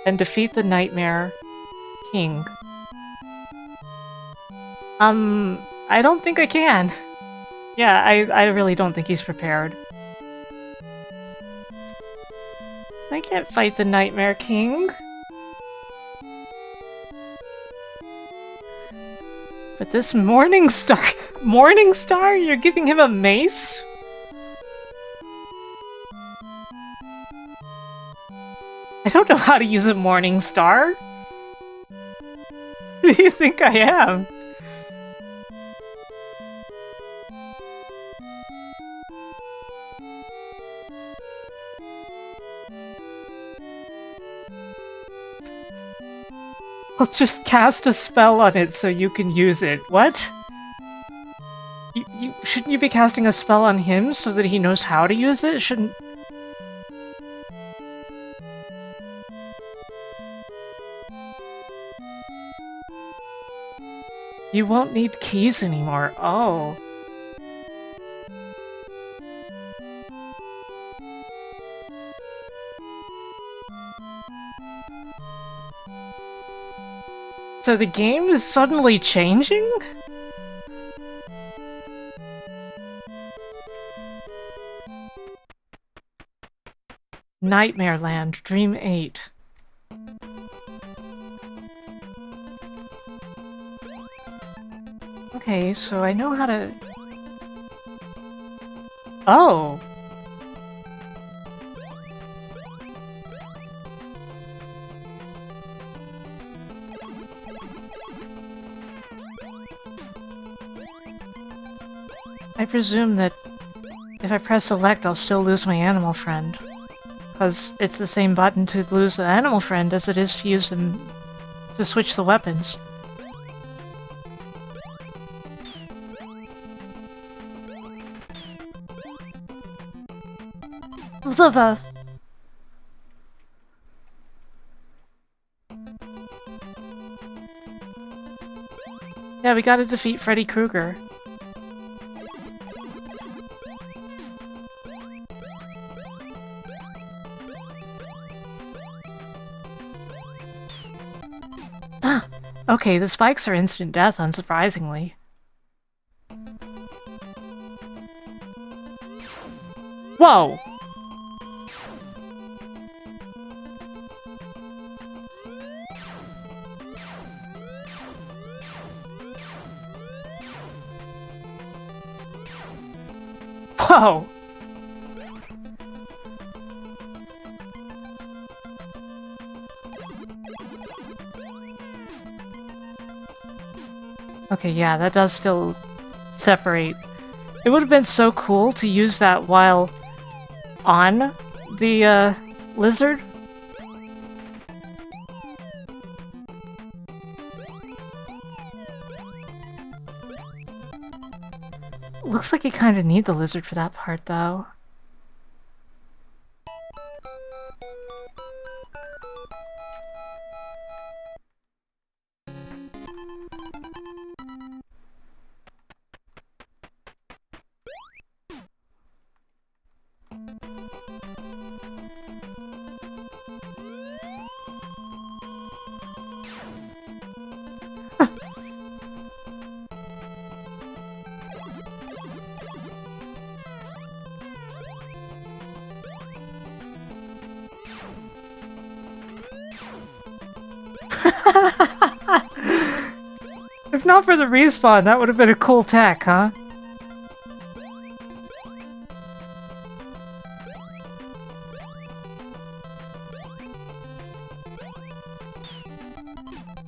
and defeat the Nightmare King. I don't think I can. Yeah, I really don't think he's prepared. I can't fight the Nightmare King. But this Morning Star... Morning Star? You're giving him a mace? I don't know how to use a Morning Star. Who do you think I am? I'll just cast a spell on it so you can use it. What? Shouldn't you be casting a spell on him so that he knows how to use it? Shouldn't... You won't need keys anymore. Oh. So the game is suddenly changing? Nightmare Land, Dream 8. Okay, so I know how to... Oh! I presume that if I press select, I'll still lose my animal friend. Because it's the same button to lose the animal friend as it is to use them to switch the weapons. Lava. Yeah, we gotta defeat Freddy Krueger. Okay, the spikes are instant death, unsurprisingly. Whoa! Whoa! Okay, yeah, that does still separate. It would have been so cool to use that while on the, lizard. Looks like you kind of need the lizard for that part, though. If not for the respawn, that would have been a cool tech, huh?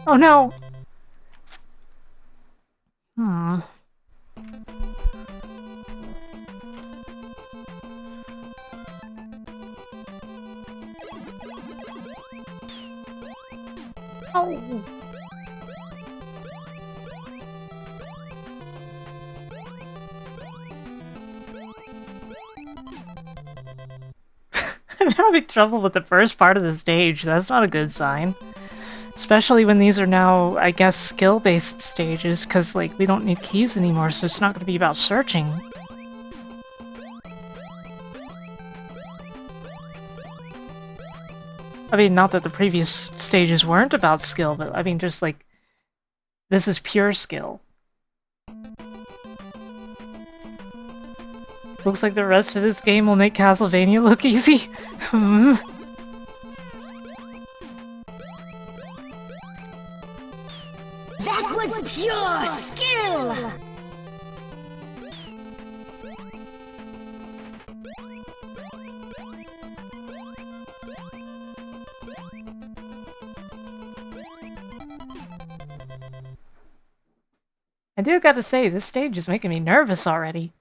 Oh no! Hmm. Oh! I'm having trouble with the first part of the stage. That's not a good sign. Especially when these are now, I guess, skill-based stages, because, like, we don't need keys anymore, so it's not going to be about searching. I mean, not that the previous stages weren't about skill, but I mean, just like, this is pure skill. Looks like the rest of this game will make Castlevania look easy. That was pure skill! I do gotta say, this stage is making me nervous already.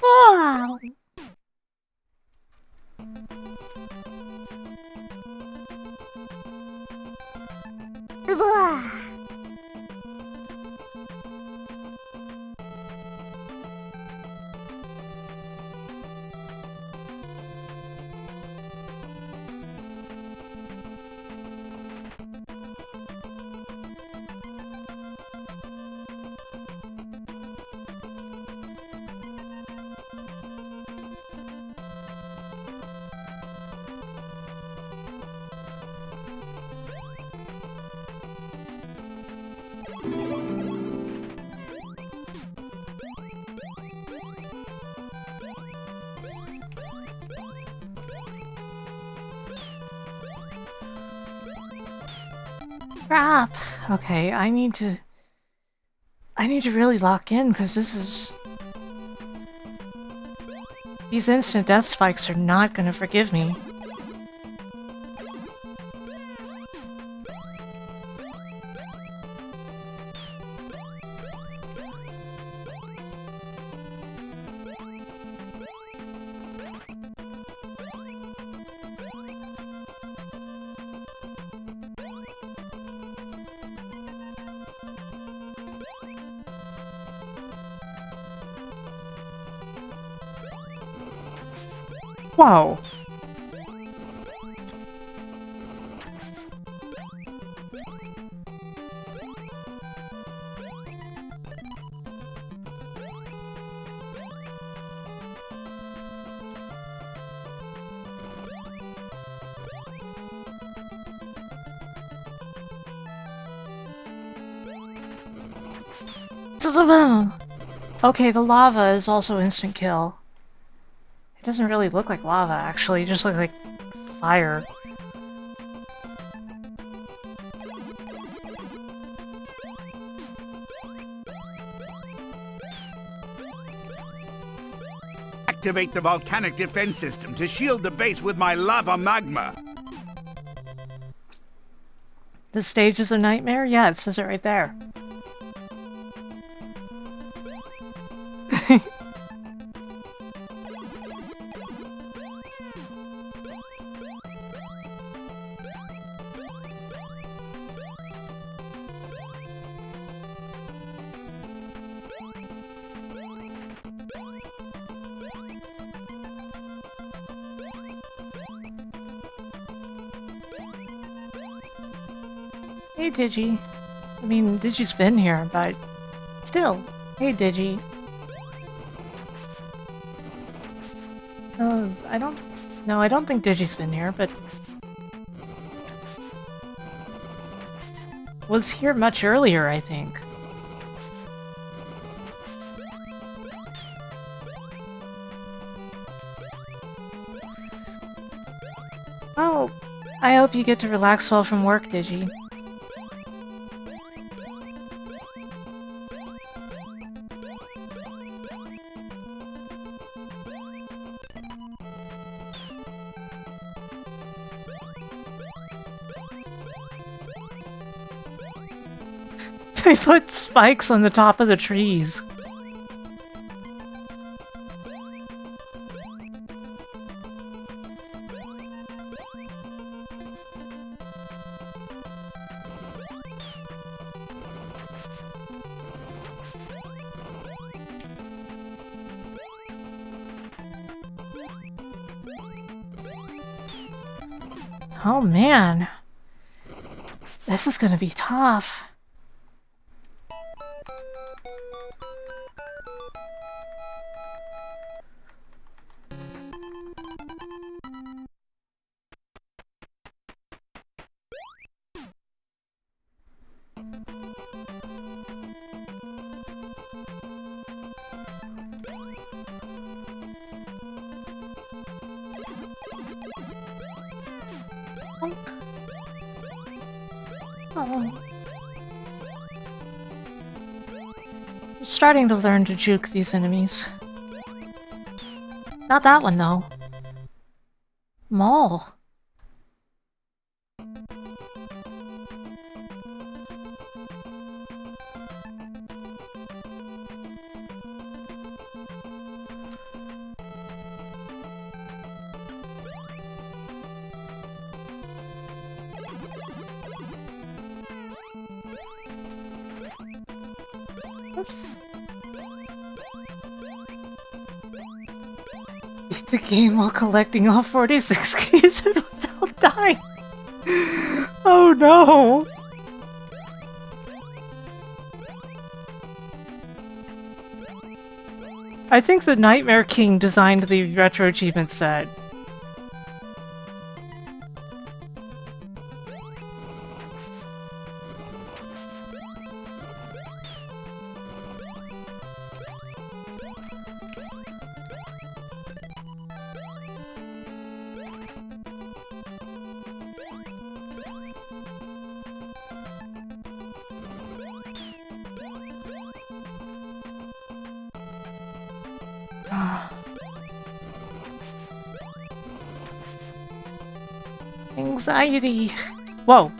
Wow! Crap. Okay, I need to really lock in, because this is... These instant death spikes are not gonna forgive me. Whoa. Okay, the lava is also instant kill. It doesn't really look like lava, actually. It just looks like fire. Activate the volcanic defense system to shield the base with my lava magma. This stage is a nightmare? Yeah, it says it right there. Hey, Digi. I mean, Digi's been here, but still. Hey, Digi. I don't... No, I don't think Digi's been here, but... Was here much earlier, I think. Oh, I hope you get to relax well from work, Digi. They put spikes on the top of the trees. Oh man. This is gonna be tough. Oh. I'm starting to learn to juke these enemies. Not that one, though. Mole. Oops. Beat the game while collecting all 46 keys without dying. Oh no! I think the Nightmare King designed the retro achievement set. Anxiety. Whoa.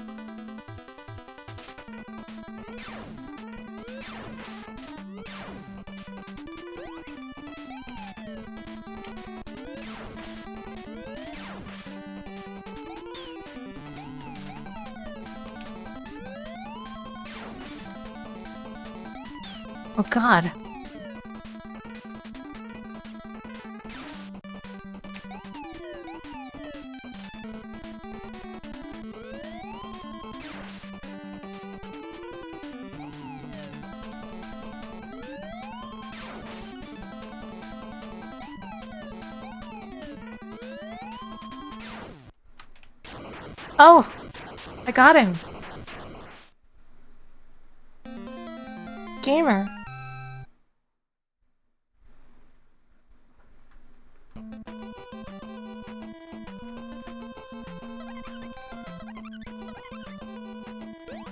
Oh God. Oh! I got him! Gamer.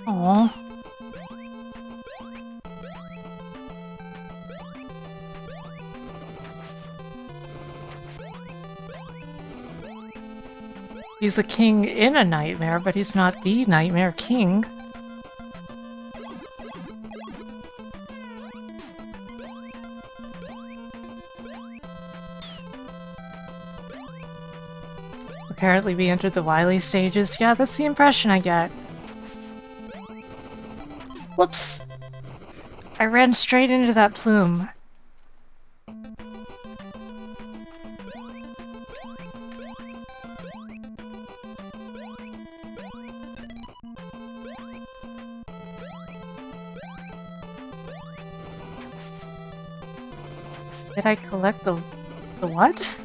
Aww. He's a king in a nightmare, but he's not the Nightmare King. Apparently we entered the Wily stages. Yeah, that's the impression I get. Whoops! I ran straight into that plume. Did I collect the what?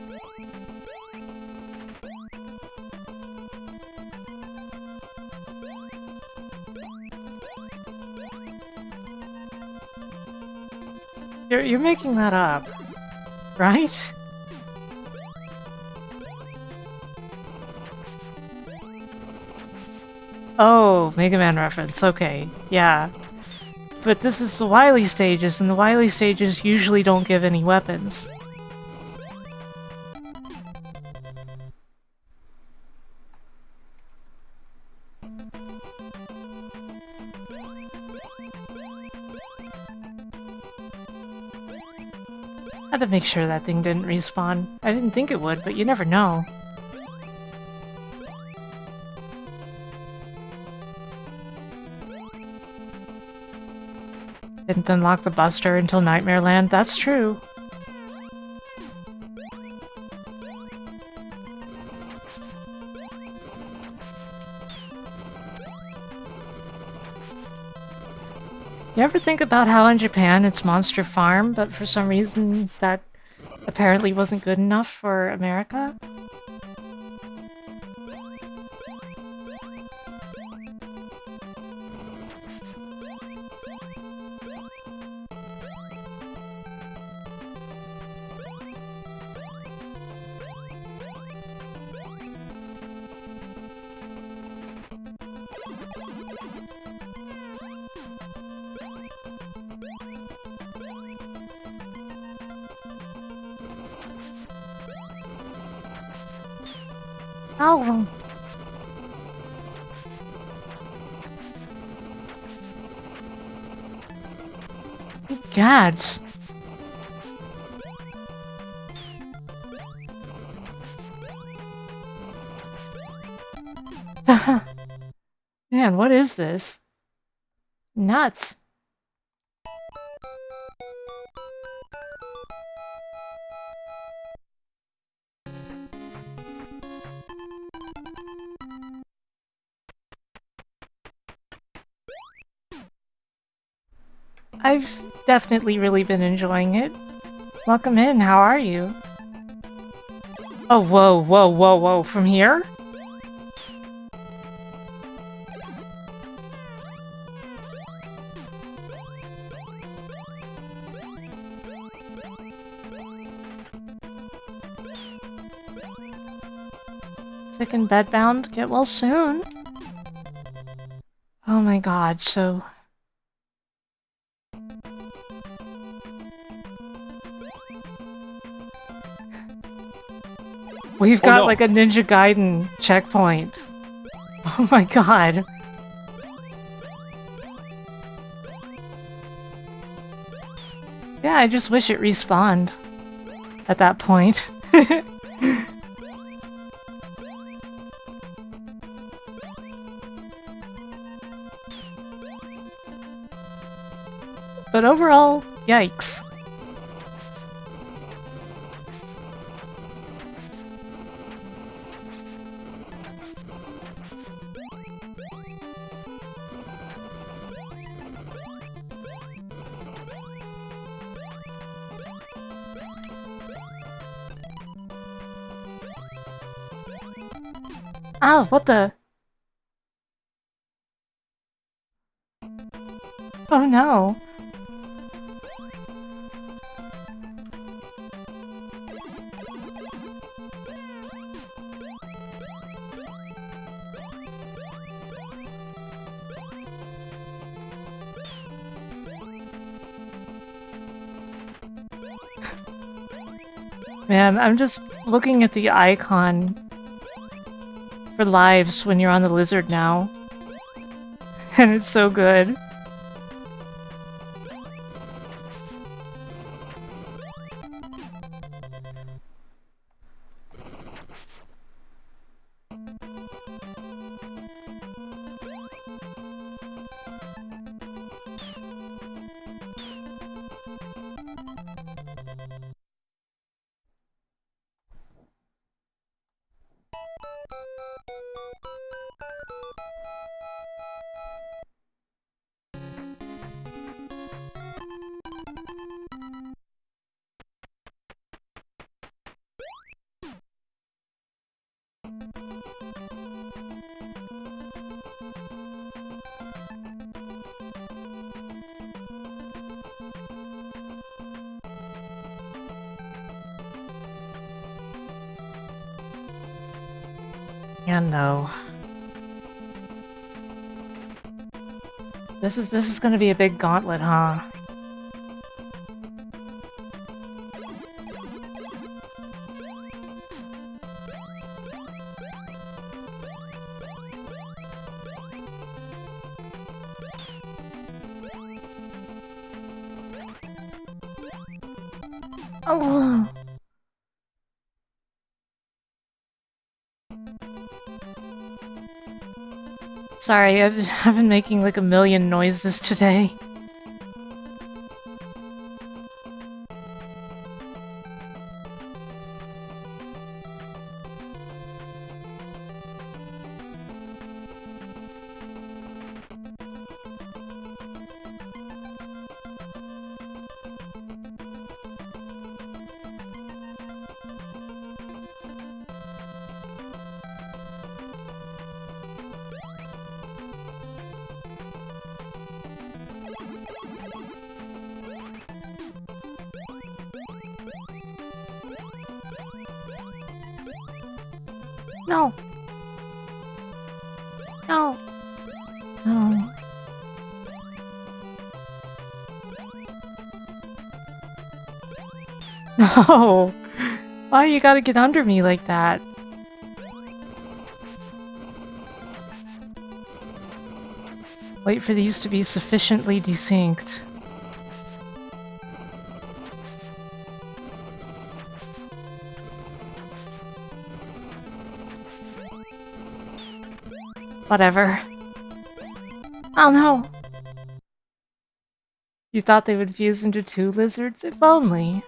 You're making that up, right? Oh, Mega Man reference, okay, yeah. But this is the Wily stages, and the Wily stages usually don't give any weapons. Had to make sure that thing didn't respawn. I didn't think it would, but you never know. Didn't unlock the Buster until Nightmare Land, that's true. You ever think about how in Japan it's Monster Farm, but for some reason that apparently wasn't good enough for America? Oh. Gads. Man, what is this? Nuts. I've definitely really been enjoying it. Welcome in, how are you? Oh, whoa, whoa, whoa, whoa, from here? Sick and bedbound, get well soon. Oh my god, so... We've got like a Ninja Gaiden checkpoint. Oh my god. Yeah, I just wish it respawned at that point. But overall, yikes. Oh, what the? Oh no. Man, I'm just looking at the icon for lives when you're on the lizard now. And it's so good. And no. This is gonna be a big gauntlet, huh? Oh. Sorry, I've been making like a million noises today. No. No. No. No. Why you gotta get under me like that? Wait for these to be sufficiently desynced. Whatever. Oh no! You thought they would fuse into 2 lizards? If only.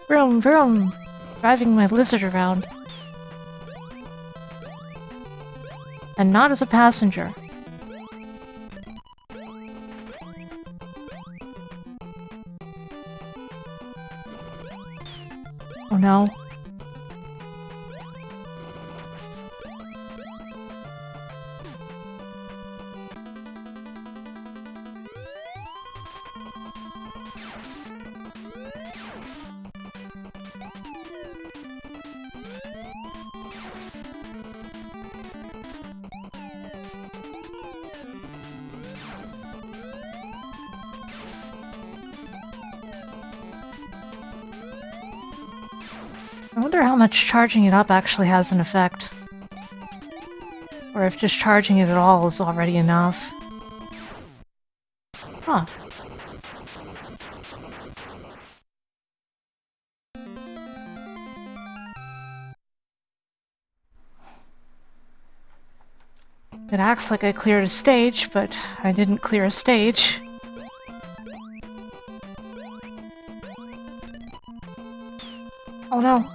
Vroom, vroom! Driving my lizard around. And not as a passenger. Oh no. I wonder how much charging it up actually has an effect. Or if just charging it at all is already enough. Huh. It acts like I cleared a stage, but I didn't clear a stage. Oh no.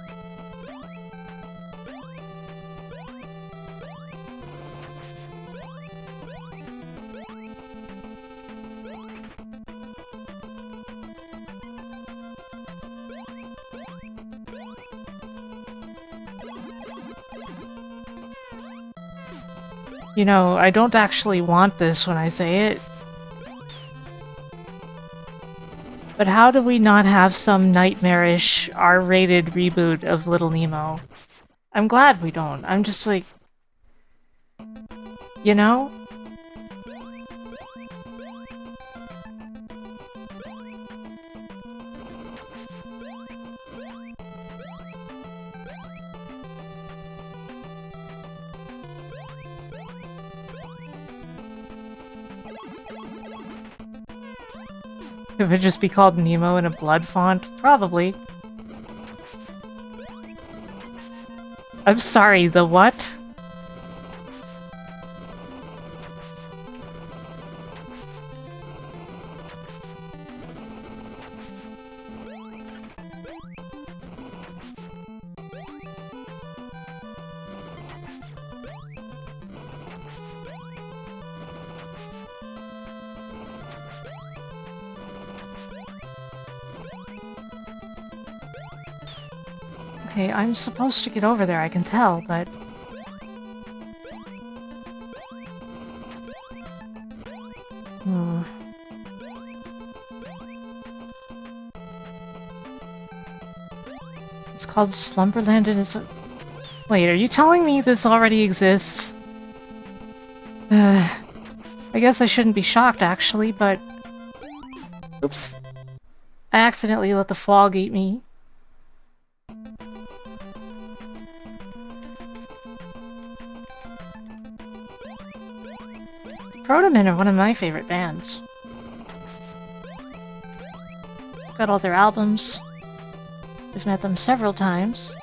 You know, I don't actually want this when I say it. But how do we not have some nightmarish, R-rated reboot of Little Nemo? I'm glad we don't. I'm just like... You know? Could it just be called Nemo in a blood font? Probably. I'm sorry, the what? Okay, I'm supposed to get over there, I can tell, but... It's called Slumberland and is a... Wait, are you telling me this already exists? I guess I shouldn't be shocked, actually, but... Oops. I accidentally let the fog eat me. Protomen are one of my favorite bands. Got all their albums. I've met them several times.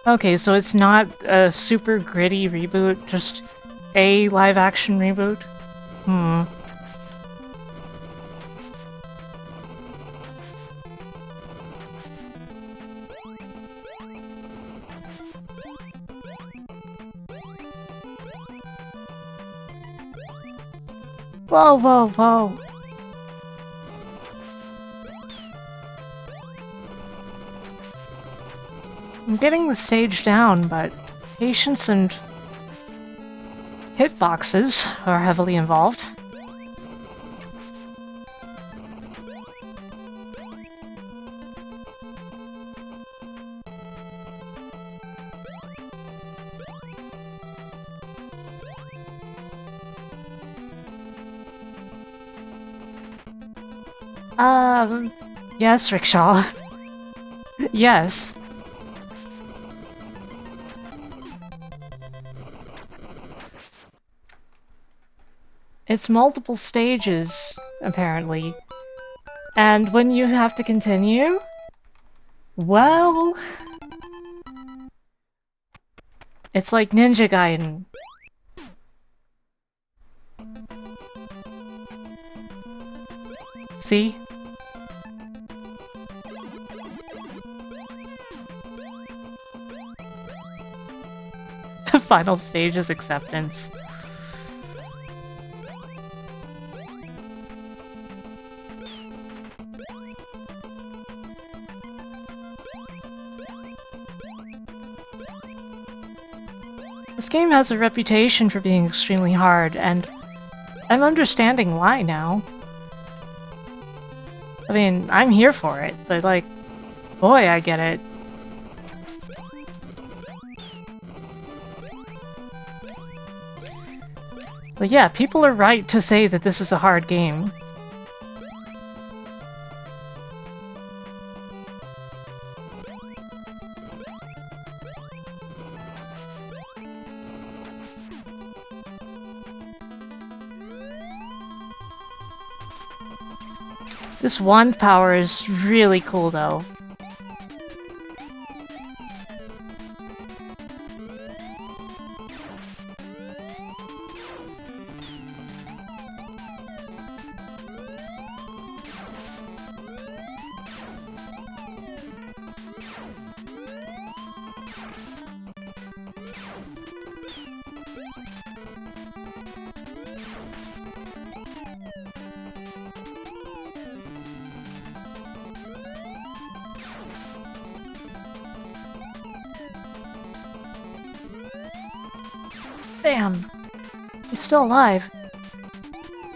Okay, so it's not a super gritty reboot, just a live-action reboot? Whoa, whoa, whoa. I'm getting the stage down, but patience and hitboxes are heavily involved. Yes, Rickshaw. Yes. It's multiple stages, apparently. And when you have to continue, well... it's like Ninja Gaiden. See? The final stage is acceptance. This game has a reputation for being extremely hard, and I'm understanding why now. I mean, I'm here for it, but like, boy, I get it. But yeah, people are right to say that this is a hard game. This wand power is really cool, though. Damn. He's still alive.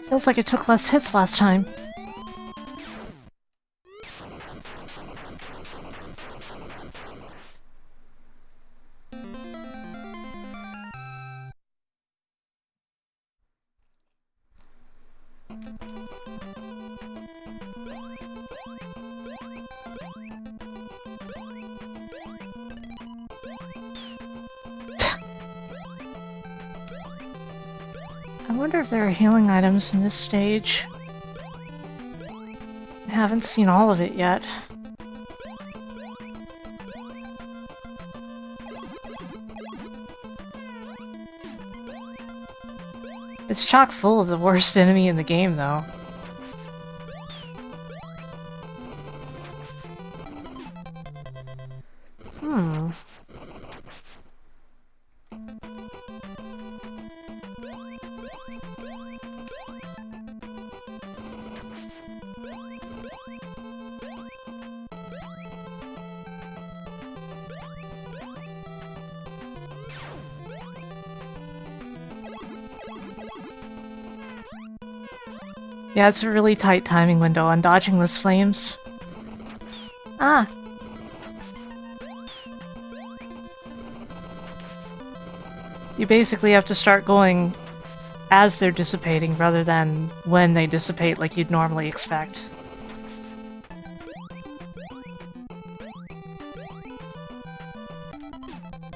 Feels like it took less hits last time. I wonder if there are healing items in this stage. I haven't seen all of it yet. It's chock full of the worst enemy in the game, though. Yeah, it's a really tight timing window on dodging those flames. Ah! You basically have to start going as they're dissipating rather than when they dissipate like you'd normally expect.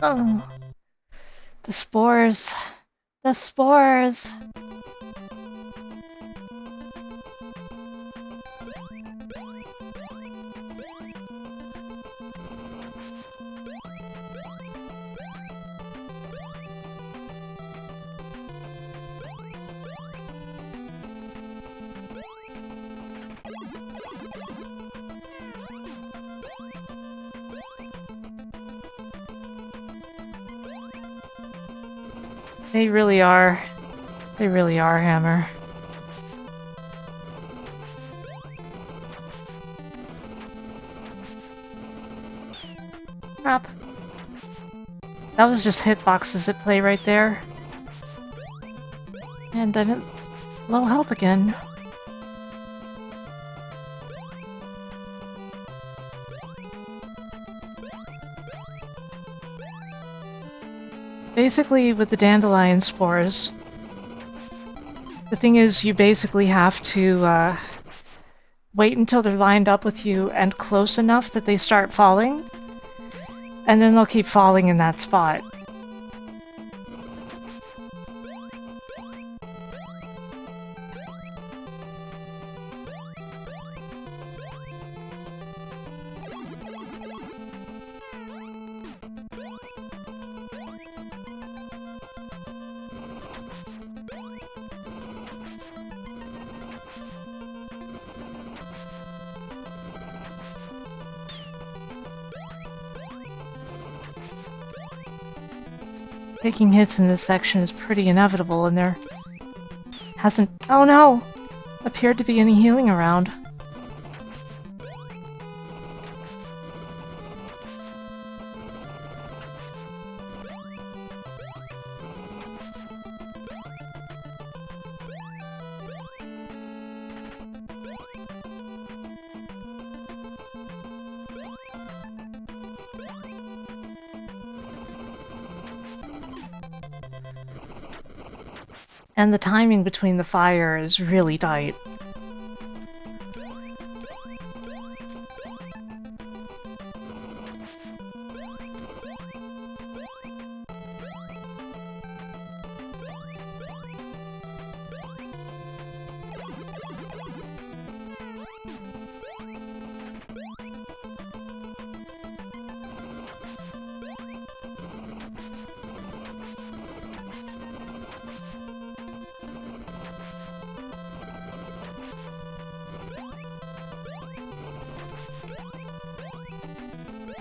Oh. The spores. The spores! They really are. They really are, Hammer. Crap. That was just hitboxes at play right there. And I'm at low health again. Basically, with the dandelion spores, the thing is you basically have to wait until they're lined up with you and close enough that they start falling, and then they'll keep falling in that spot. Taking hits in this section is pretty inevitable, and there hasn't, oh no, appeared to be any healing around. And the timing between the fire is really tight.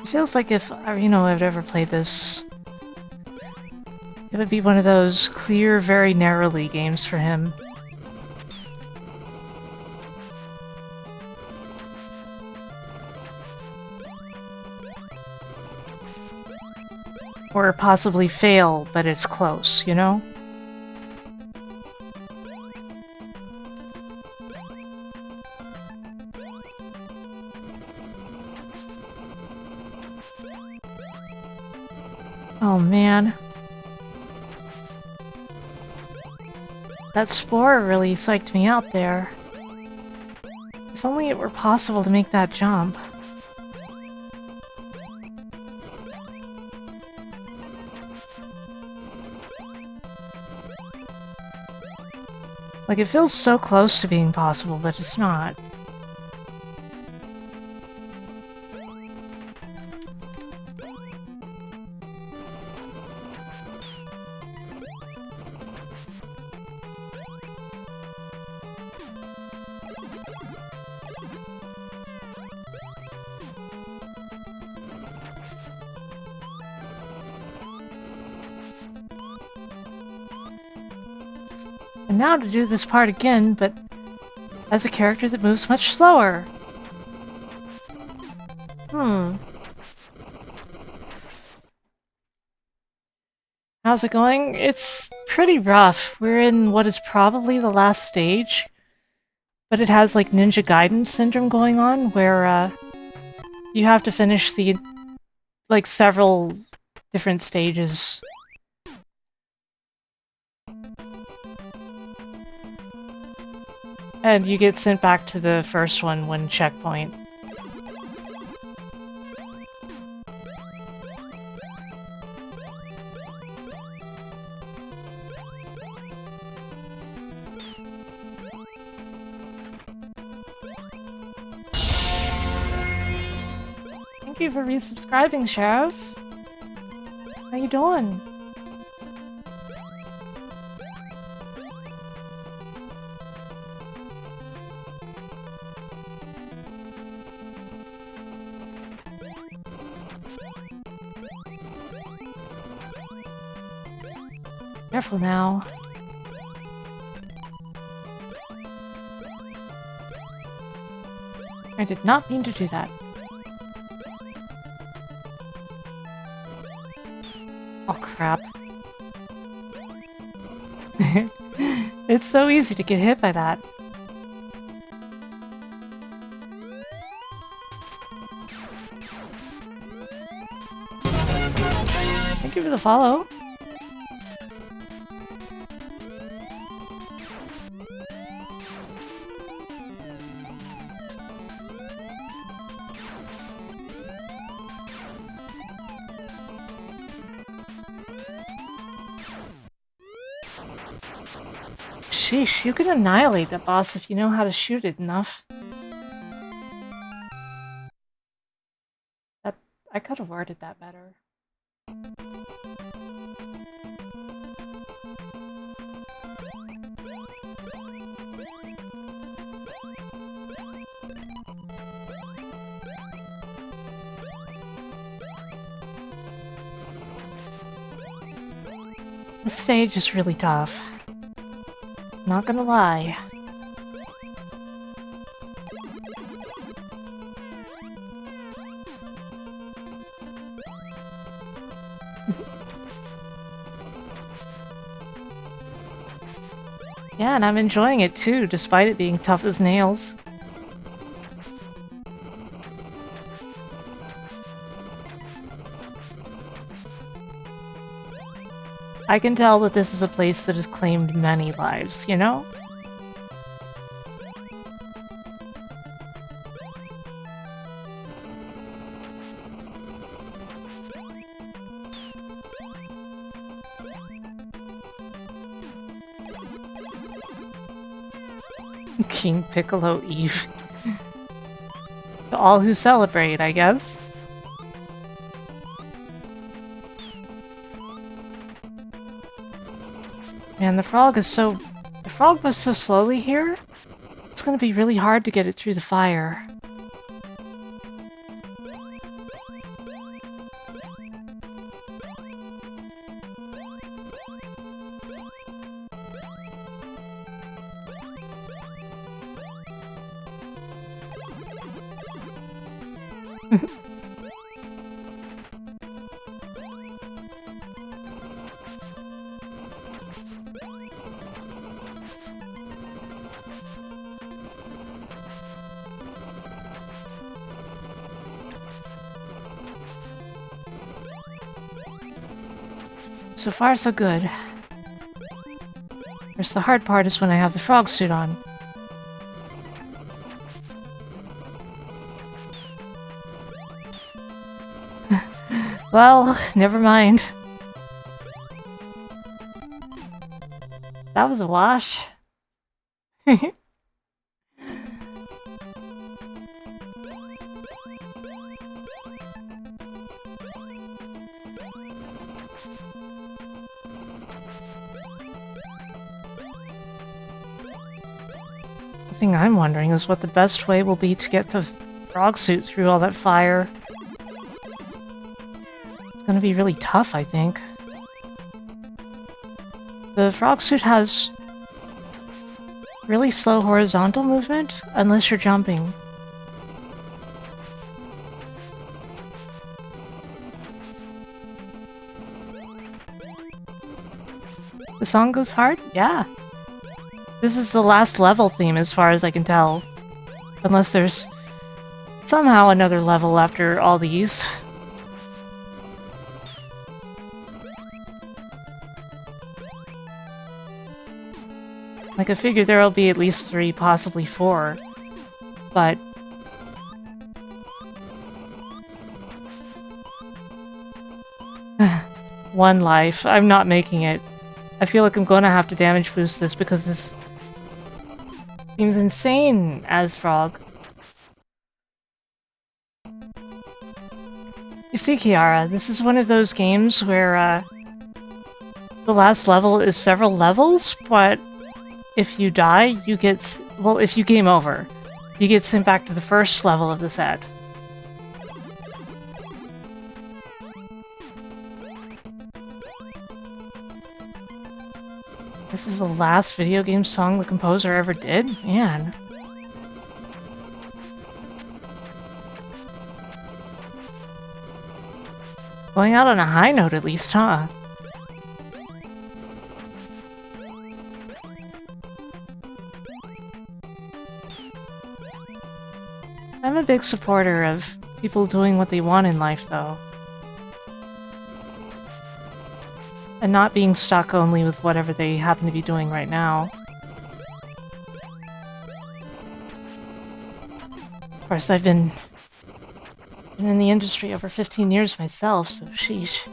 It feels like if, I've ever played this, it would be one of those clear, very narrowly games for him. Or possibly fail, but it's close, you know? Oh man. That spore really psyched me out there. If only it were possible to make that jump. Like, it feels so close to being possible, but it's not. And now to do this part again, but as a character that moves much slower. How's it going? It's pretty rough. We're in what is probably the last stage, but it has like Ninja Gaiden syndrome going on, where you have to finish the several different stages. And you get sent back to the first one when checkpoint. Thank you for resubscribing, Sheriff. How you doing? Careful now. I did not mean to do that. Oh crap. It's so easy to get hit by that. Thank you for the follow. Sheesh, you can annihilate that boss if you know how to shoot it enough. I could have worded that better. This stage is really tough. Not gonna lie. Yeah, and I'm enjoying it too, despite it being tough as nails. I can tell that this is a place that has claimed many lives, you know? King Piccolo Eve. To all who celebrate, I guess. Man, the frog moves so slowly here. It's gonna be really hard to get it through the fire. So far, so good. Of course, the hard part is when I have the frog suit on. Well, never mind. That was a wash. The thing I'm wondering is what the best way will be to get the frog suit through all that fire. It's gonna be really tough, I think. The frog suit has really slow horizontal movement, unless you're jumping. The song goes hard? Yeah. This is the last level theme as far as I can tell. Unless there's somehow another level after all these. Like, I figure there'll be at least 3, possibly 4. But... one life. I'm not making it. I feel like I'm gonna have to damage boost this because this seems insane as frog. You see, Kiara, this is one of those games where the last level is several levels, but if you die, you get... well, if you game over, you get sent back to the first level of the set. This is the last video game song the composer ever did? Man. Going out on a high note at least, huh? a big supporter of people doing what they want in life, though. And not being stuck only with whatever they happen to be doing right now. Of course, I've been in the industry over 15 years myself, so sheesh.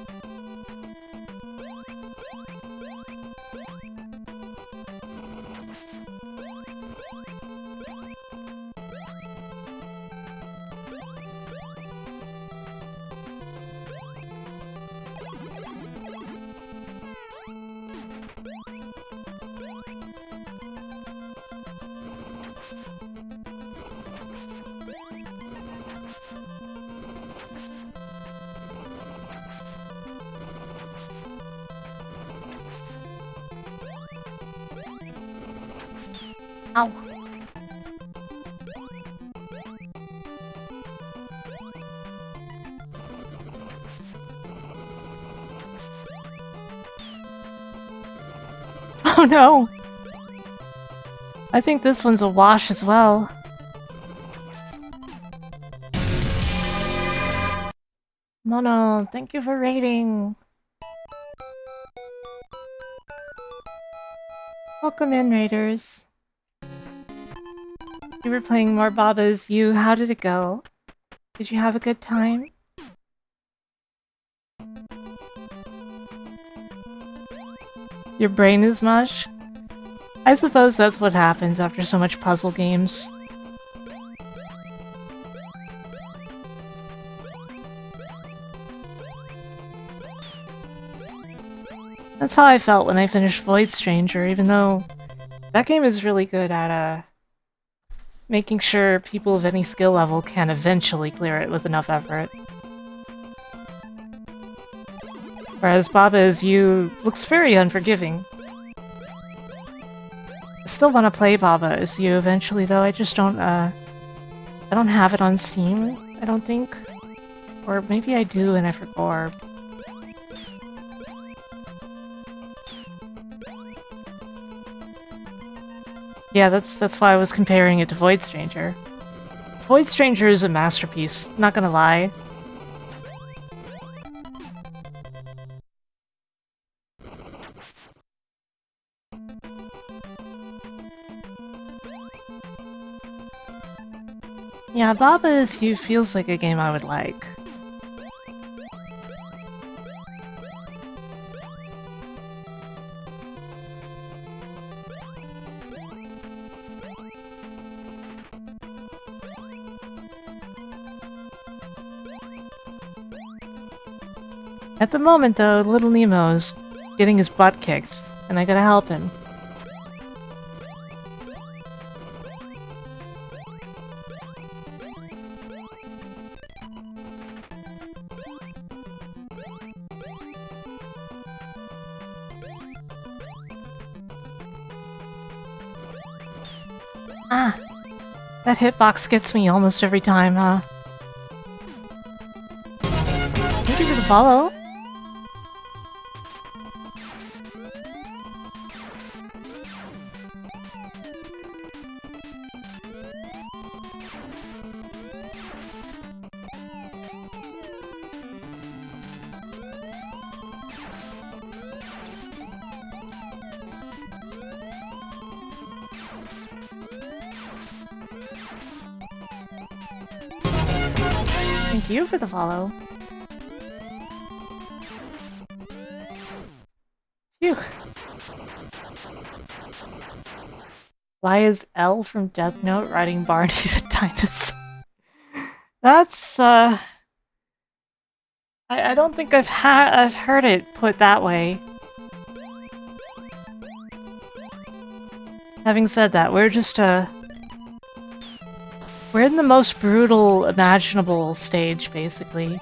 Ow. Oh no! I think this one's a wash as well. Mono, thank you for raiding! Welcome in, raiders. You were playing more Baba Is You. How did it go? Did you have a good time? Your brain is mush? I suppose that's what happens after so much puzzle games. That's how I felt when I finished Void Stranger, even though that game is really good at, making sure people of any skill level can eventually clear it with enough effort. Whereas Baba Is You looks very unforgiving. I still want to play Baba Is You eventually, though. I just don't, I don't have it on Steam, I don't think. Or maybe I do and I forgot. Yeah, that's why I was comparing it to Void Stranger. Void Stranger is a masterpiece, not gonna lie. Yeah, Baba Is You feels like a game I would like. At the moment, though, little Nemo's getting his butt kicked, and I gotta help him. Ah! That hitbox gets me almost every time, huh? Thank you for the follow. Thank you for the follow. Phew. Why is L from Death Note riding Barney the dinosaur? That's, I don't think I've heard it put that way. Having said that, we're just, we're in the most brutal imaginable stage, basically.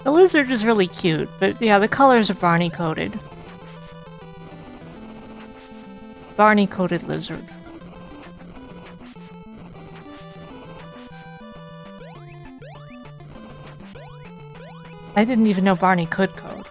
The lizard is really cute, but yeah, the colors are Barney-coated. Barney-coated lizard. I didn't even know Barney could code.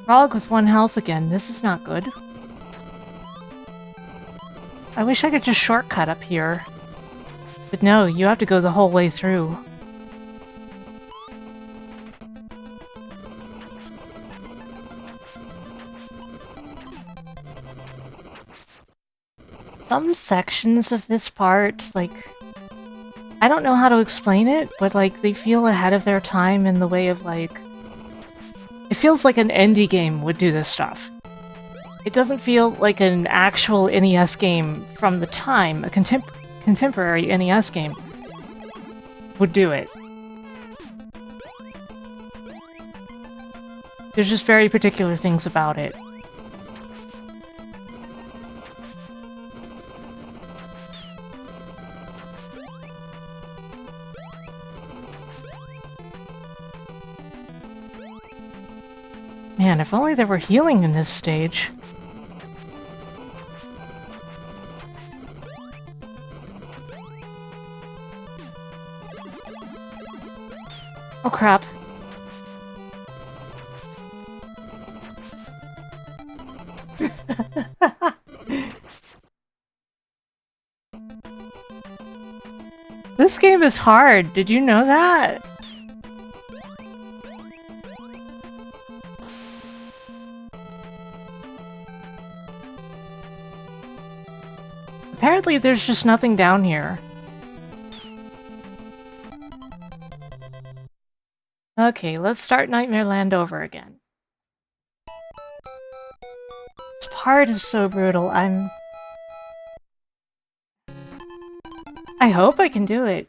Frog with 1 health again. This is not good. I wish I could just shortcut up here. But no, you have to go the whole way through. Some sections of this part, like... I don't know how to explain it, but like, they feel ahead of their time in the way of like... It feels like an indie game would do this stuff. It doesn't feel like an actual NES game from the time, a contemporary NES game would do it. There's just very particular things about it. Man, if only there were healing in this stage. Oh crap. This game is hard, did you know that? Apparently there's just nothing down here. Okay, let's start Nightmare Land over again. This part is so brutal, I hope I can do it.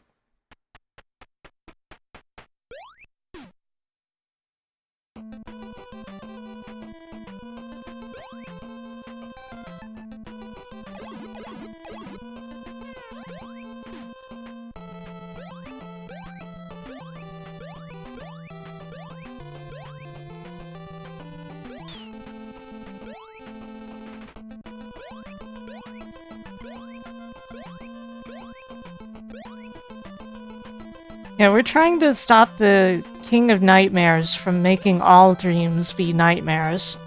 Yeah, we're trying to stop the King of Nightmares from making all dreams be nightmares.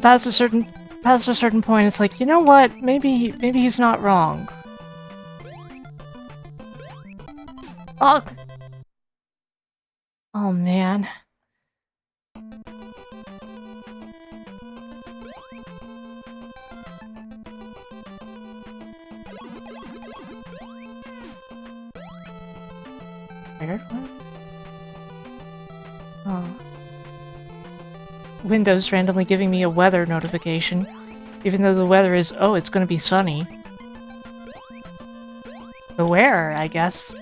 Past a certain point, it's like, you know what? Maybe he's not wrong. Fuck. Oh man. Weird one? Oh. Windows randomly giving me a weather notification, even though the weather is, oh, it's gonna be sunny. Beware, I guess.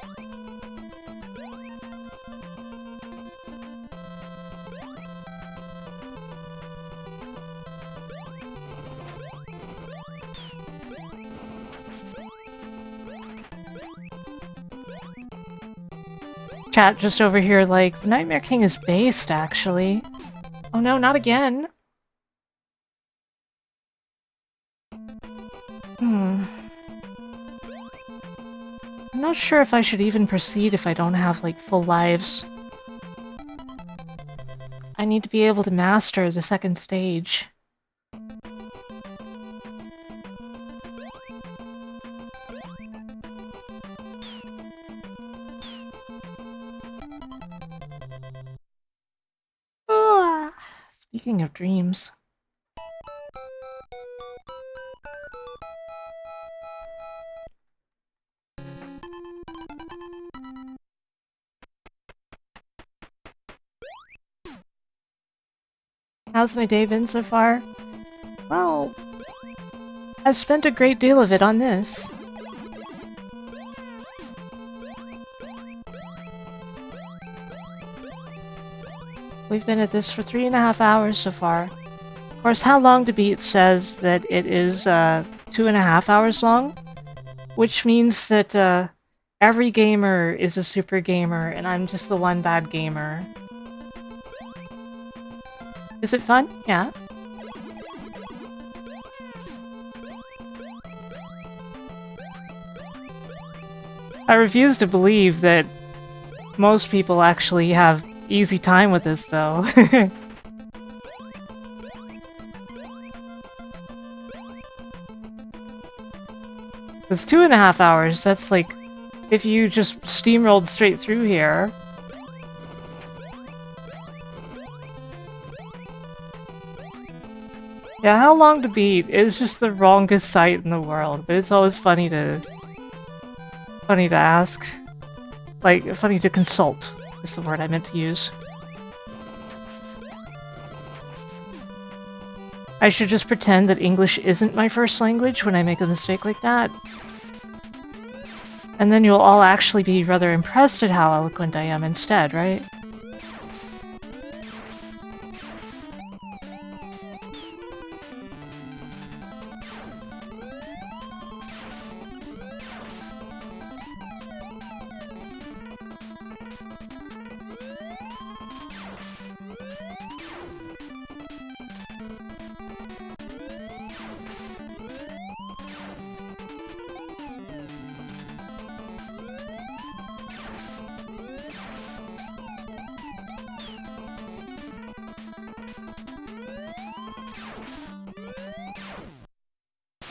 Chat just over here like, the Nightmare King is based, actually. Oh no, not again. I'm not sure if I should even proceed if I don't have, like, full lives. I need to be able to master the second stage. Speaking of dreams. How's my day been so far? Well, I've spent a great deal of it on this. We've been at this for 3.5 hours so far. Of course, How Long to Beat says that it is 2.5 hours long. which means that every gamer is a super gamer, and I'm just the one bad gamer. Is it fun? Yeah. I refuse to believe that most people actually have easy time with this, though. It's 2.5 hours. That's like, if you just steamrolled straight through here. Yeah, how long to beat is just the wrongest site in the world, but it's always funny to ask. Like, funny to consult is the word I meant to use. I should just pretend that English isn't my first language when I make a mistake like that. And then you'll all actually be rather impressed at how eloquent I am instead, right?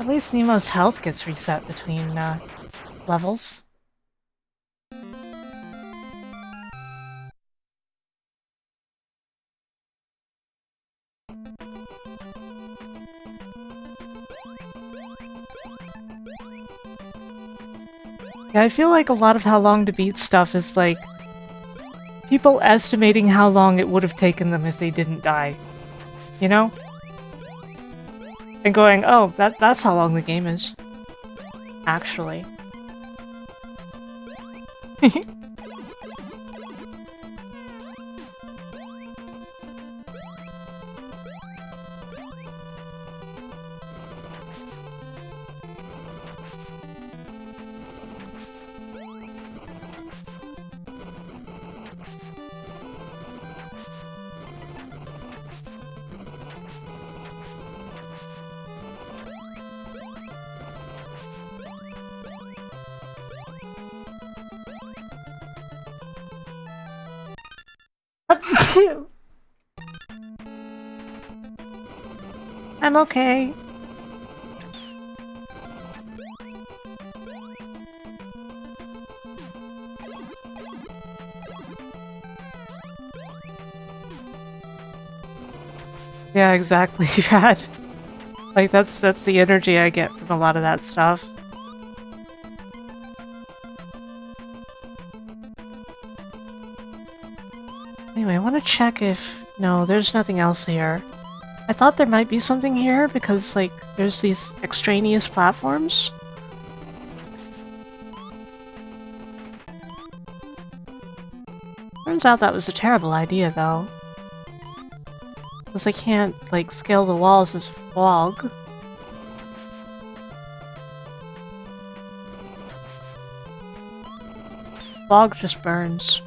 At least Nemo's health gets reset between levels. Yeah, I feel like a lot of how long to beat stuff is like people estimating how long it would have taken them if they didn't die. You know? And going, oh, that's how long the game is. Actually. I'm okay. Yeah, exactly, Rad. Like that's the energy I get from a lot of that stuff. Anyway, I want to check if... No, there's nothing else here. I thought there might be something here because, like, there's these extraneous platforms. Turns out that was a terrible idea, though. Because I can't, like, scale the walls as fog. Fog just burns.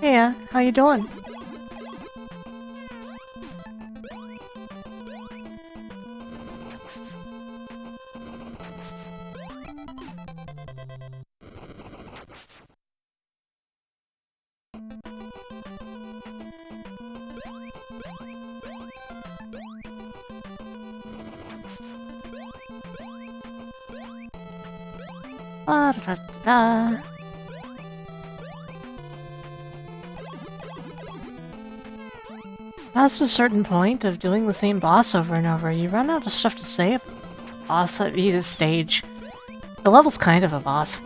Hey, how you doing? Ba-da-da-da. Past a certain point of doing the same boss over and over, you run out of stuff to say about the boss that beat this stage. The level's kind of a boss.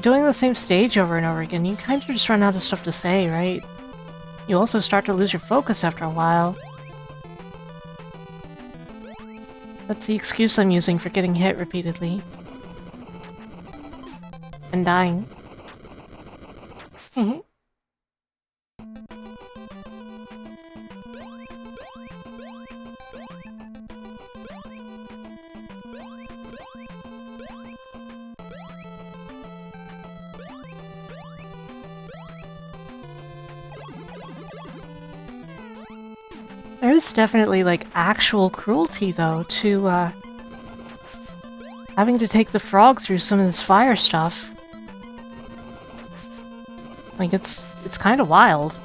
Doing the same stage over and over again, you kind of just run out of stuff to say, right? You also start to lose your focus after a while. That's the excuse I'm using for getting hit repeatedly. And dying. is definitely, like, actual cruelty, though, to, having to take the frog through some of this fire stuff. Like, it's kind of wild.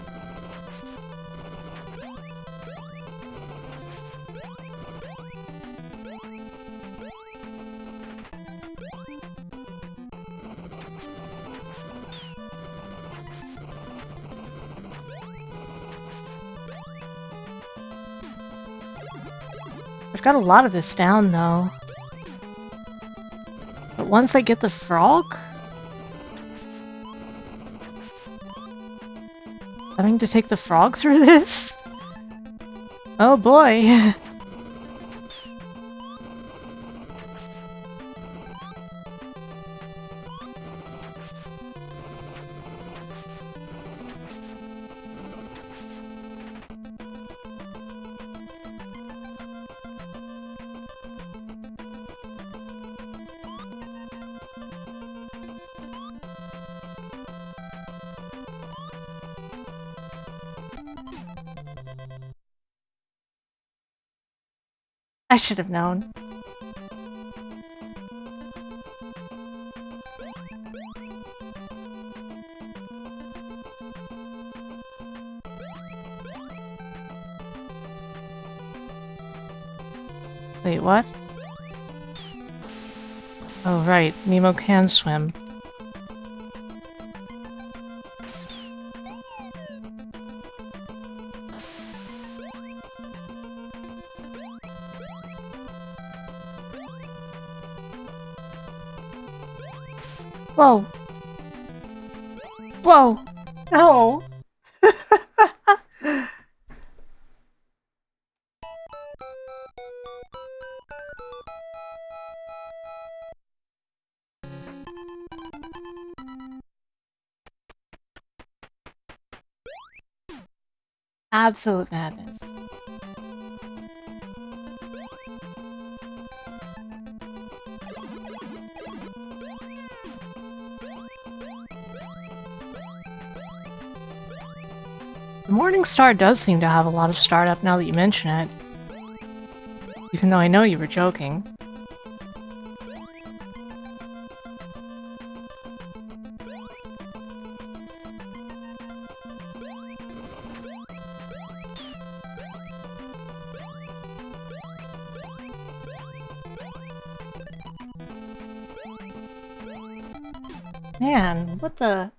I've got a lot of this down, though. But once I get the frog... Having to take the frog through this? Oh boy. I should have known. Wait, what? Oh, right. Nemo can swim. Whoa. Whoa. No. Absolute madness. The Morning Star does seem to have a lot of startup now that you mention it. Even though I know you were joking. Man, what the...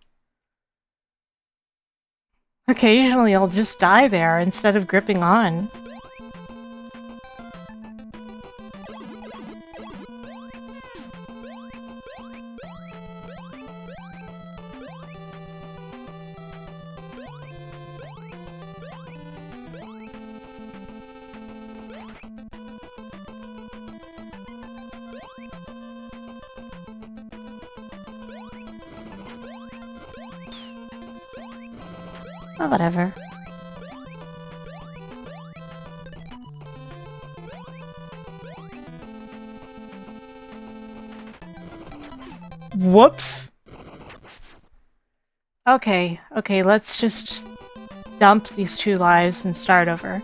Occasionally I'll just die there instead of gripping on. Oh, whatever. Whoops. Okay, let's just dump these 2 lives and start over.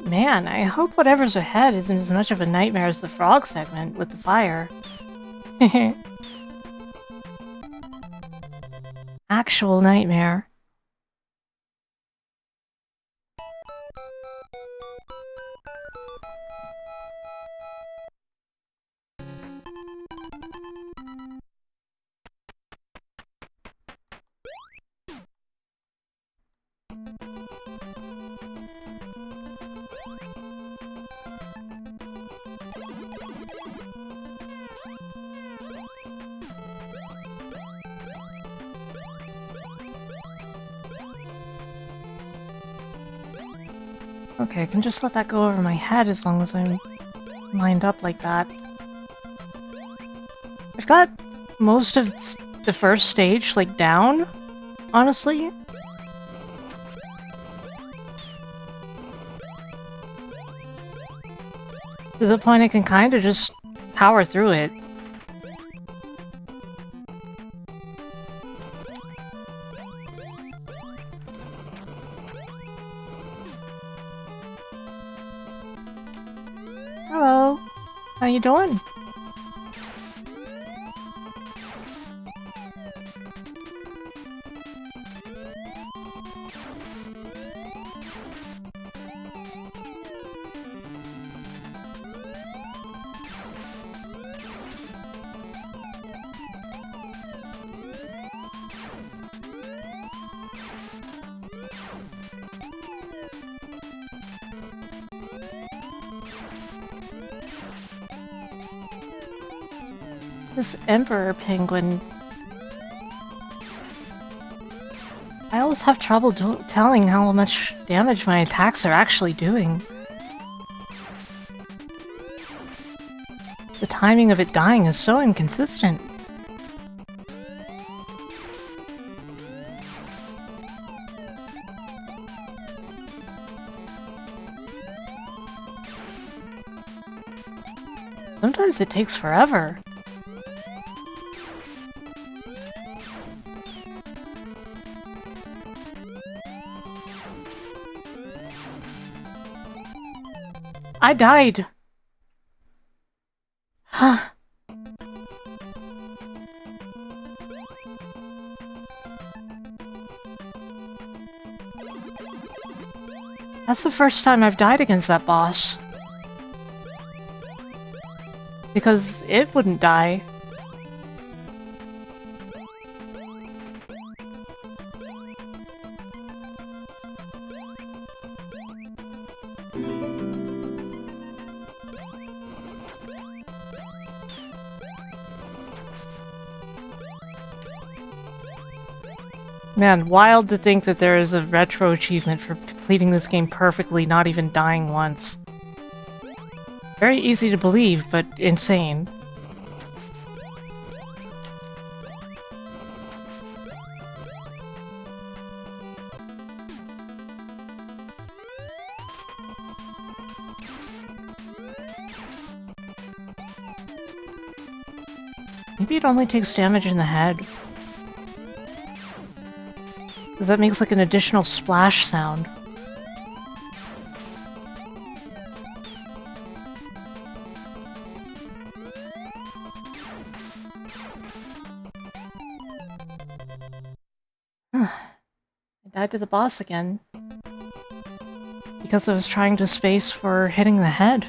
Man, I hope whatever's ahead isn't as much of a nightmare as the frog segment with the fire. Actual nightmare. Okay, I can just let that go over my head as long as I'm lined up like that. I've got most of the first stage, like, down, honestly. To the point I can kind of just power through it. Hello. How you doing? This Emperor Penguin... I always have trouble telling how much damage my attacks are actually doing. The timing of it dying is so inconsistent. Sometimes it takes forever. I died. Huh. That's the first time I've died against that boss. Because it wouldn't die. Man, wild to think that there is a retro achievement for completing this game perfectly, not even dying once. Very easy to believe, but insane. Maybe it only takes damage in the head. Because that makes like an additional splash sound. I died to the boss again. Because I was trying to space for hitting the head.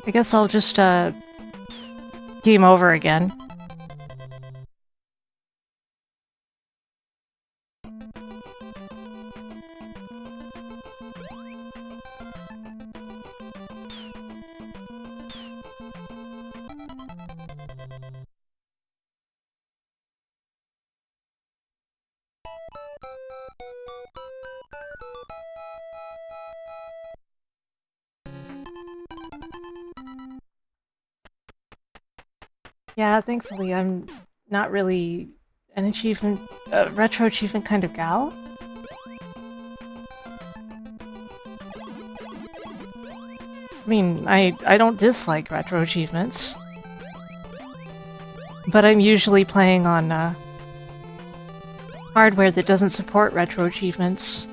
I guess I'll just, game over again. Yeah, thankfully I'm not really an achievement, retro achievement kind of gal. I mean, I don't dislike retro achievements. But I'm usually playing on, hardware that doesn't support retro achievements.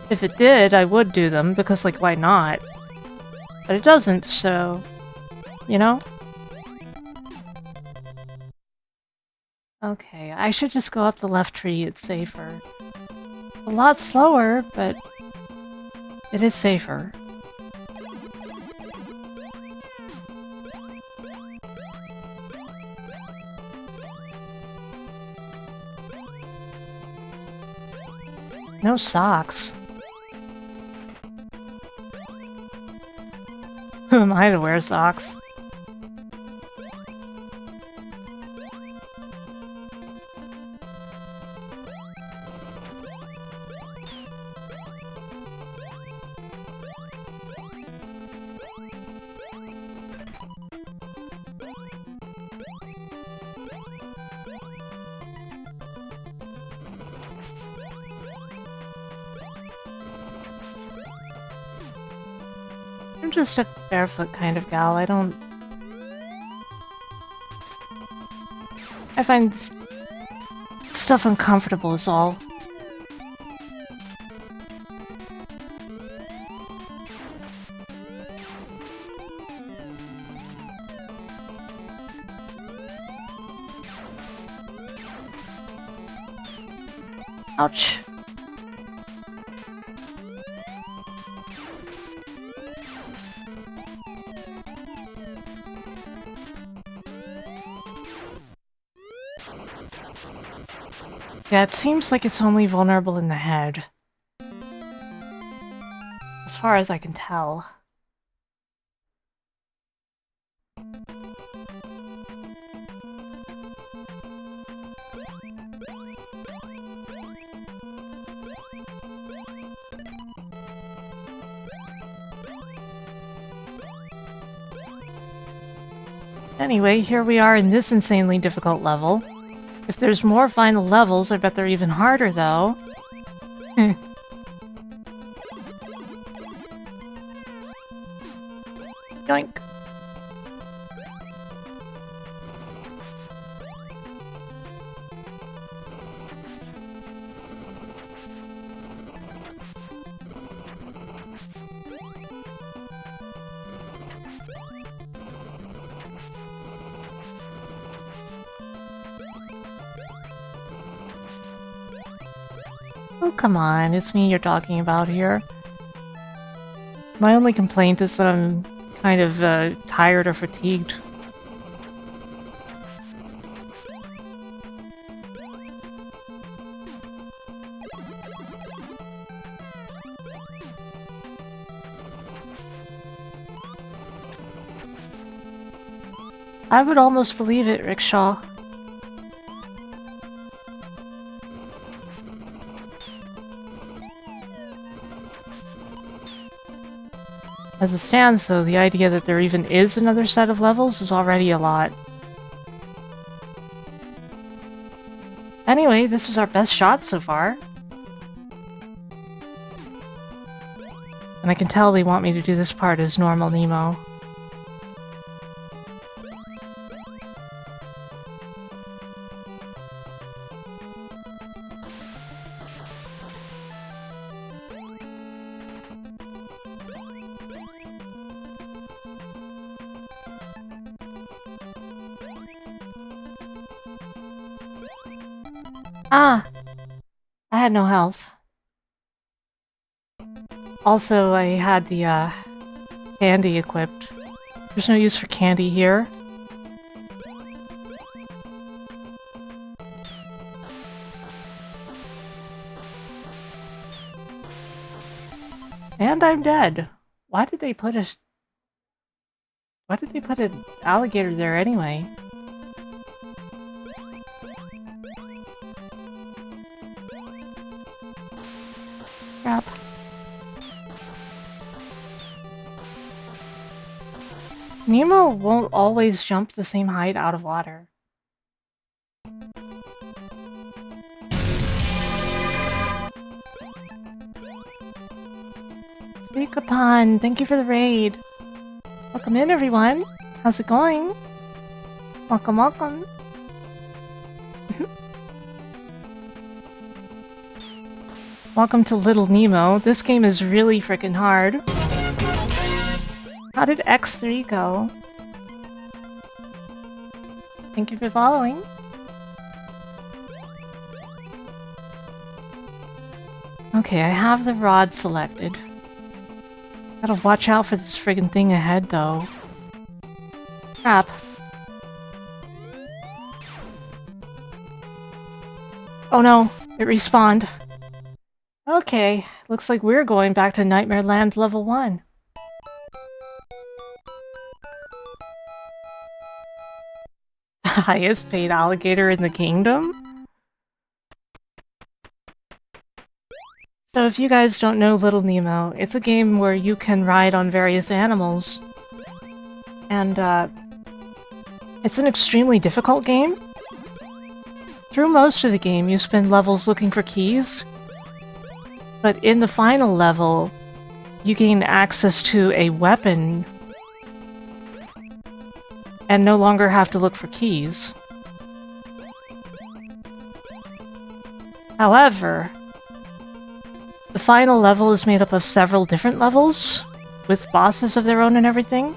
If it did, I would do them, because, like, why not? But it doesn't, so... you know? Okay, I should just go up the left tree, it's safer. A lot slower, but... it is safer. No socks. Who am I to wear socks? I'm just a barefoot kind of gal. I find stuff uncomfortable is all. Ouch. Yeah, it seems like it's only vulnerable in the head. As far as I can tell. Anyway, here we are in this insanely difficult level. If there's more final levels, I bet they're even harder, though. Yoink. Oh, come on, it's me you're talking about here. My only complaint is that I'm kind of tired or fatigued. I would almost believe it, Rickshaw. As it stands, though, the idea that there even is another set of levels is already a lot. Anyway, this is our best shot so far. And I can tell they want me to do this part as normal Nemo. Ah! I had no health. Also, I had the, candy equipped. There's no use for candy here. And I'm dead. Why did they put an alligator there anyway? Crap. Nemo won't always jump the same height out of water. Speak upon, thank you for the raid. Welcome in, everyone. How's it going? Welcome, welcome. Welcome to Little Nemo. This game is really freaking hard. How did X3 go? Thank you for following. Okay, I have the rod selected. Gotta watch out for this friggin' thing ahead, though. Crap. Oh no, it respawned. Okay, looks like we're going back to Nightmare Land level 1. Highest paid alligator in the kingdom? So if you guys don't know Little Nemo, it's a game where you can ride on various animals. And, it's an extremely difficult game. Through most of the game, you spend levels looking for keys. But in the final level, you gain access to a weapon and no longer have to look for keys. However, the final level is made up of several different levels, with bosses of their own and everything.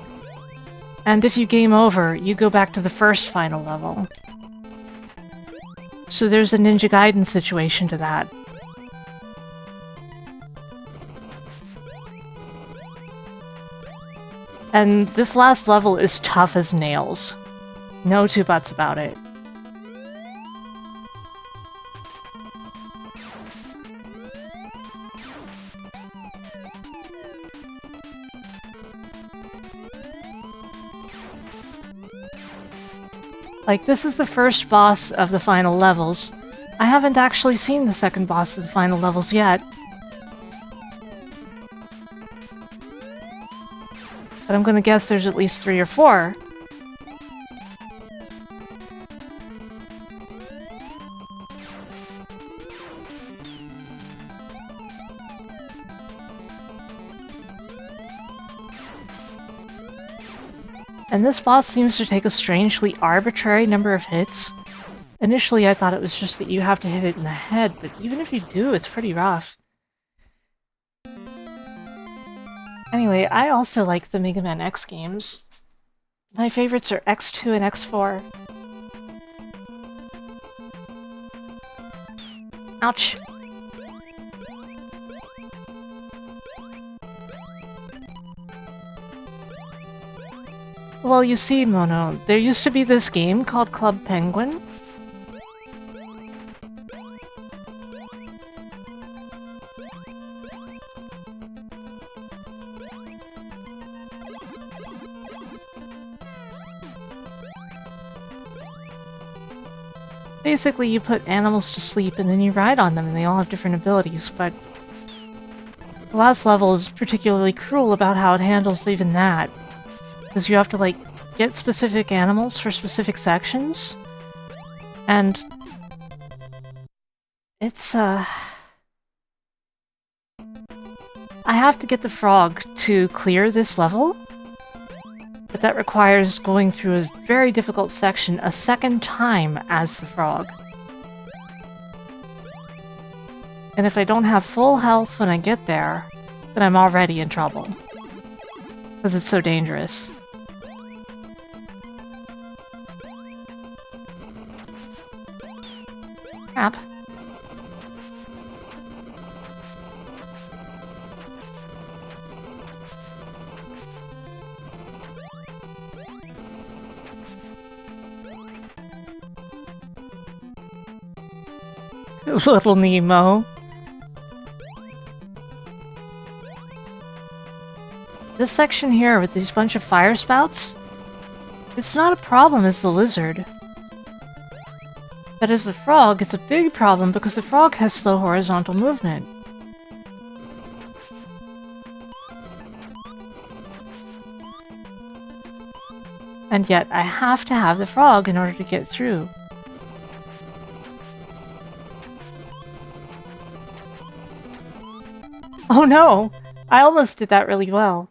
And if you game over, you go back to the first final level. So there's a Ninja Gaiden situation to that. And this last level is tough as nails. No two buts about it. Like, this is the first boss of the final levels. I haven't actually seen the second boss of the final levels yet. But I'm gonna guess there's at least 3 or 4. And this boss seems to take a strangely arbitrary number of hits. Initially I thought it was just that you have to hit it in the head, but even if you do, it's pretty rough. Anyway, I also like the Mega Man X games. My favorites are X2 and X4. Ouch. Well, you see, Mono, there used to be this game called Club Penguin. Basically, you put animals to sleep and then you ride on them and they all have different abilities, but the last level is particularly cruel about how it handles even that. Because you have to, like, get specific animals for specific sections. And it's, I have to get the frog to clear this level, but that requires going through a very difficult section a second time as the frog. And if I don't have full health when I get there, then I'm already in trouble. Because it's so dangerous. Crap. Little Nemo. This section here with these bunch of fire spouts, it's not a problem as the lizard. But as the frog, it's a big problem because the frog has slow horizontal movement. And yet, I have to have the frog in order to get through. Oh no! I almost did that really well.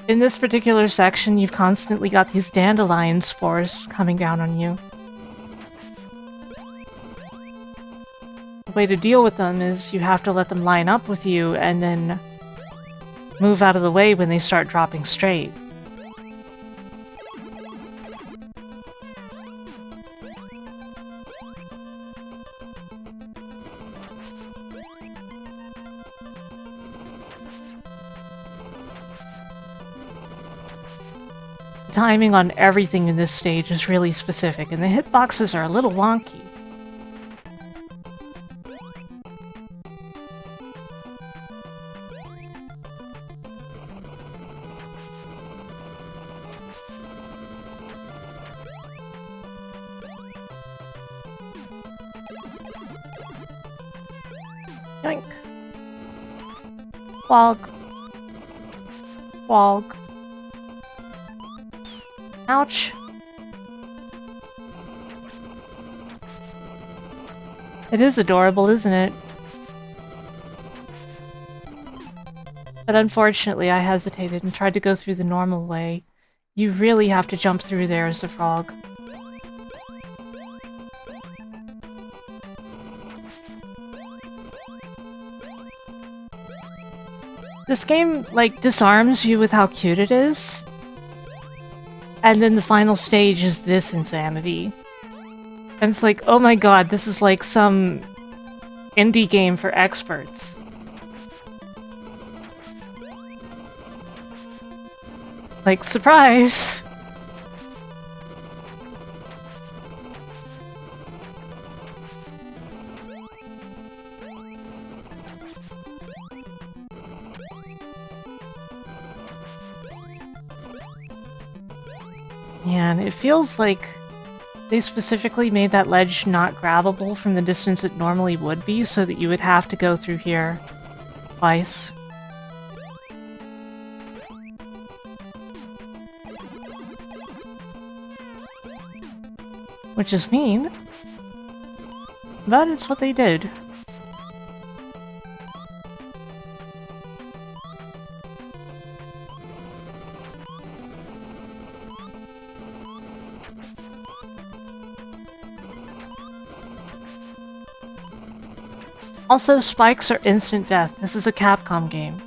In this particular section, you've constantly got these dandelion spores coming down on you. The way to deal with them is you have to let them line up with you and then move out of the way when they start dropping straight. The timing on everything in this stage is really specific, and the hitboxes are a little wonky. Yoink. Wog. Wog. Ouch. It is adorable, isn't it? But unfortunately, I hesitated and tried to go through the normal way. You really have to jump through there as the frog. This game, like, disarms you with how cute it is. And then the final stage is this insanity. And it's like, oh my god, this is like some indie game for experts. Like, surprise! Man, it feels like they specifically made that ledge not grabbable from the distance it normally would be, so that you would have to go through here twice. Which is mean, but it's what they did. Also, spikes are instant death. This is a Capcom game.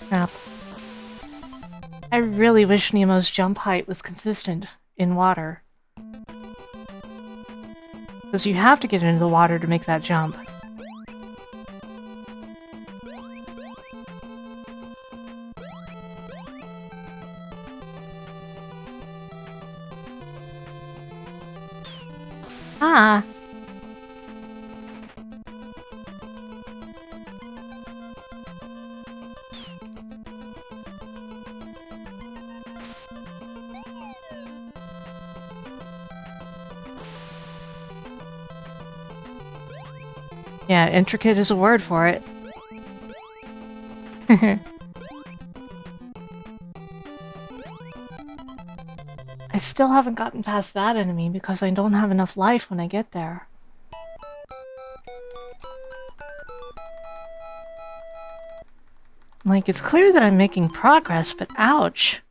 Crap. I really wish Nemo's jump height was consistent in water. Because you have to get into the water to make that jump. Ah! Yeah, intricate is a word for it. I still haven't gotten past that enemy because I don't have enough life when I get there. Like, it's clear that I'm making progress, but ouch.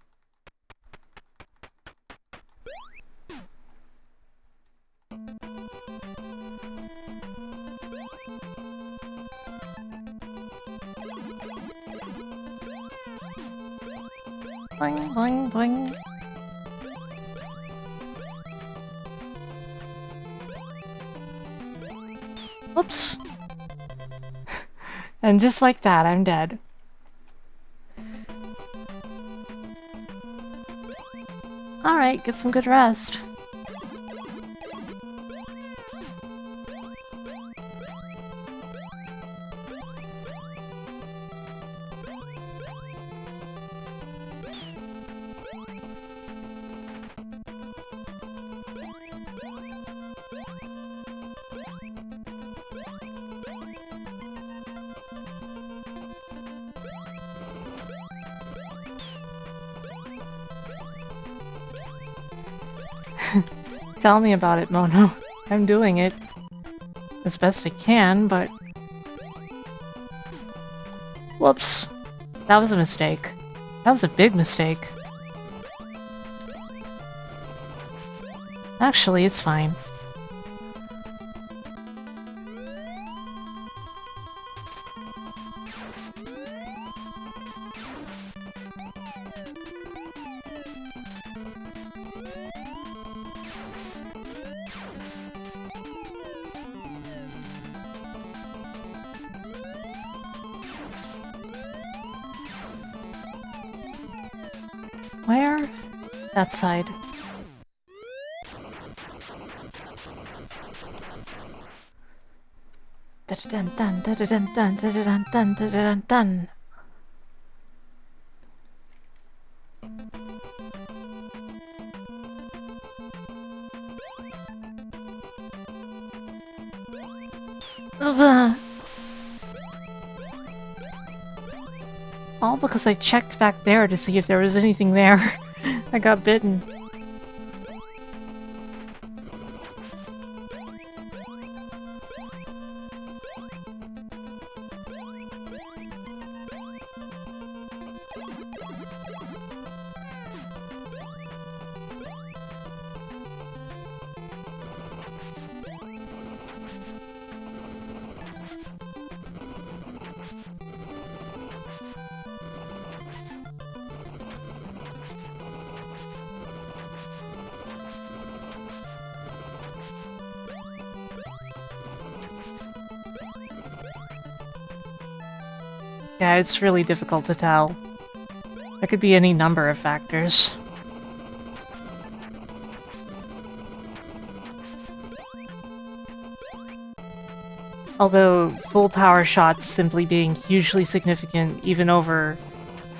Boing, boing, boing. Whoops. And just like that, I'm dead. Alright, get some good rest. Tell me about it, Mono. I'm doing it as best I can, but... Whoops. That was a mistake. That was a big mistake. Actually, it's fine. Where? That side. Dun dun dun dun dun dun dun dun dun dun. All because I checked back there to see if there was anything there. I got bitten. Yeah, it's really difficult to tell. There could be any number of factors. Although full power shots simply being hugely significant, even over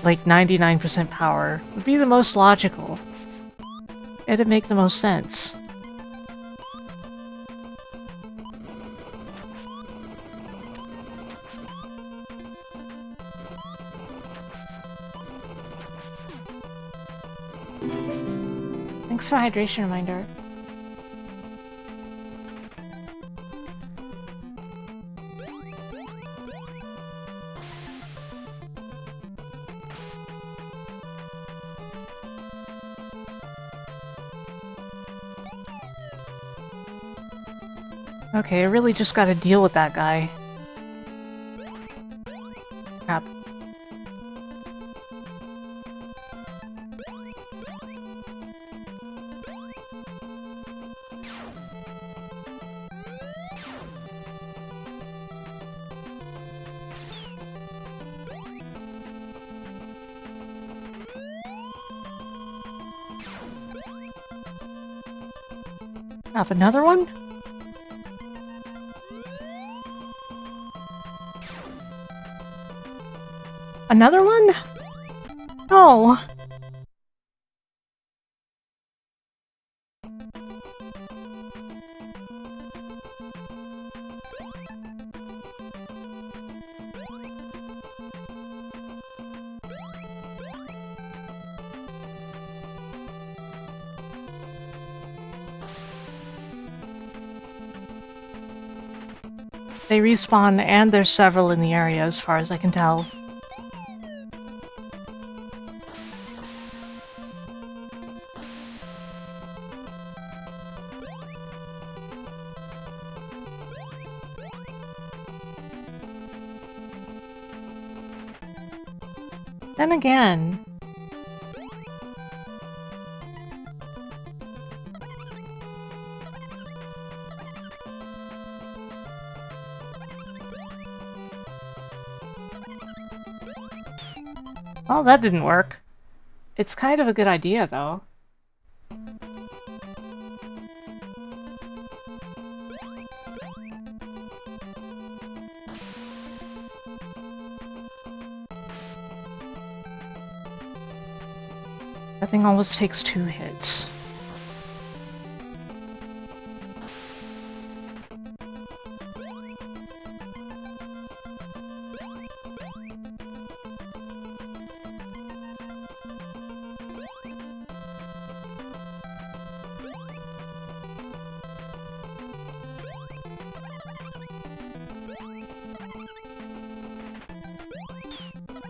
like 99% power, would be the most logical. It'd make the most sense. Thanks for hydration reminder. Okay, I really just gotta deal with that guy. Crap. Crap, another one? Another one? No! They respawn, and there's several in the area as far as I can tell. Then again... Well, that didn't work. It's kind of a good idea, though. That thing almost takes 2 hits.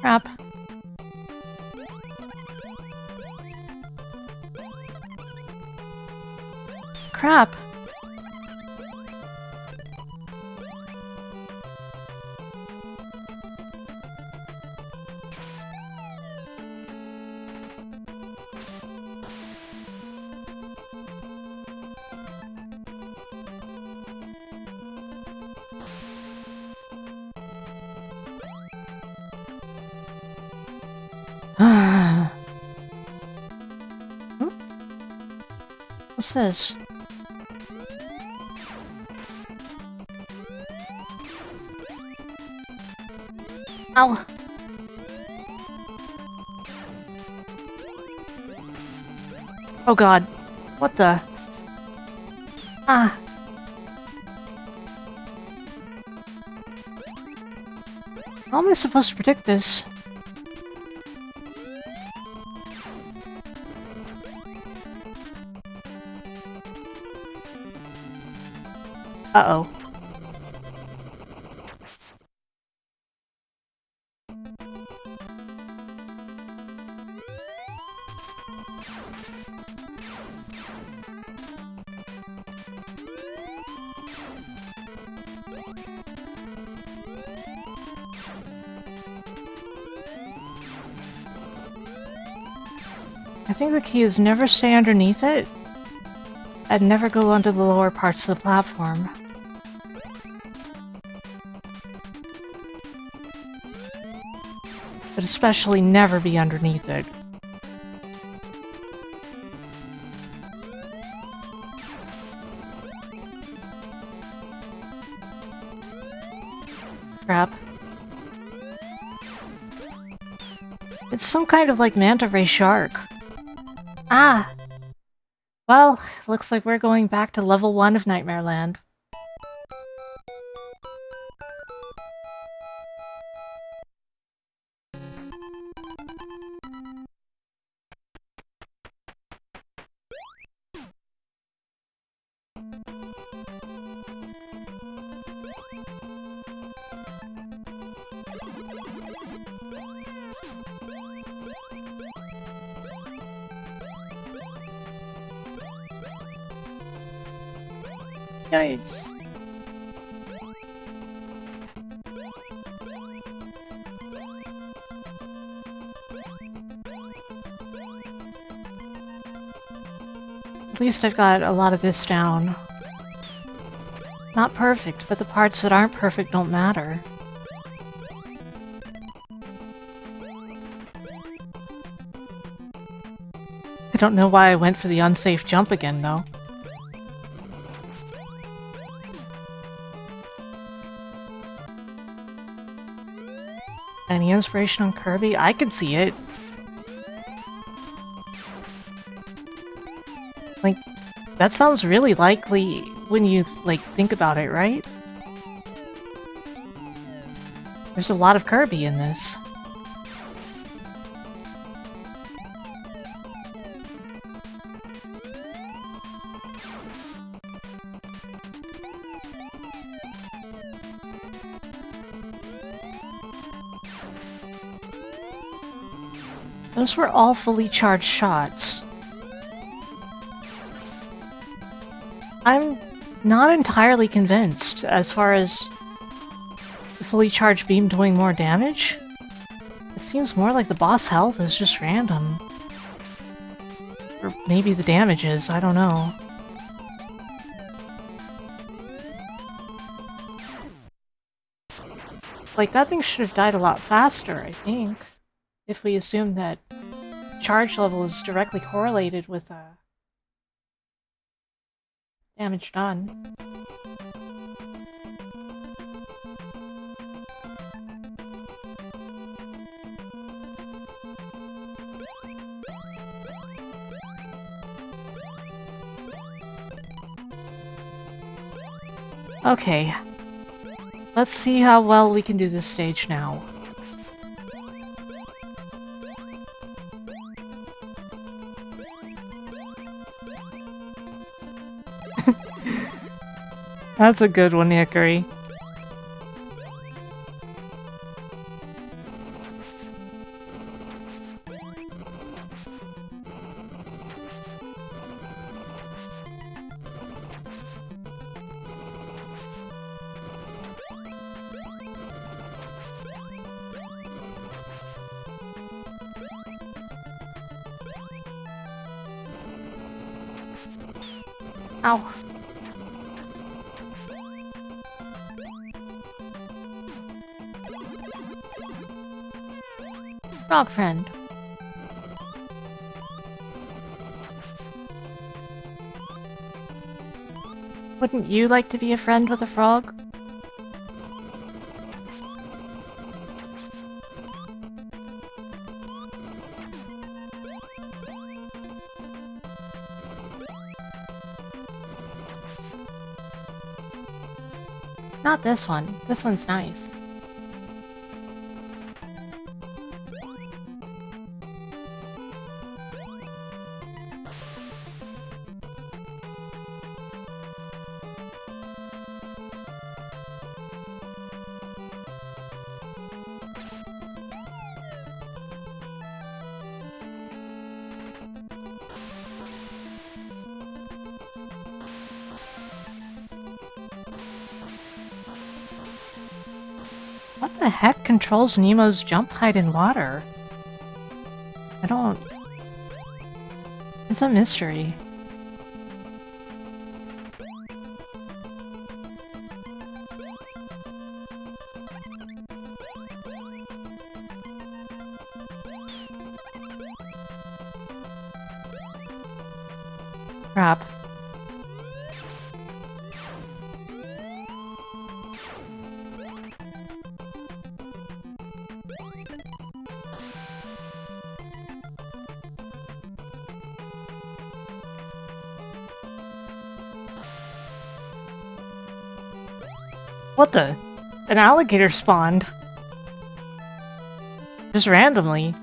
Crap. Crap. Hmm? What's this? Ow! Oh god. What the? Ah. How am I supposed to predict this? Uh-oh. I think the key is never stay underneath it, and never go under the lower parts of the platform. But especially never be underneath it. Crap. It's some kind of like manta ray shark. Ah! Well, looks like we're going back to level 1 of Nightmare Land. Yikes. At least I've got a lot of this down. Not perfect, but the parts that aren't perfect don't matter. I don't know why I went for the unsafe jump again, though. Any inspiration on Kirby? I can see it. Like, that sounds really likely when you, like, think about it, right? There's a lot of Kirby in this. Those were all fully charged shots. I'm not entirely convinced as far as the fully charged beam doing more damage. It seems more like the boss health is just random. Or maybe the damage is, I don't know. Like, that thing should have died a lot faster, I think. If we assume that charge level is directly correlated with damage done. Okay. Let's see how well we can do this stage now. That's a good one, Hickory. Ow. Frog friend. Wouldn't you like to be a friend with a frog? Not this one. This one's nice. What the heck controls Nemo's jump height in water? I don't... It's a mystery. Crap. What the? An alligator spawned. Just randomly.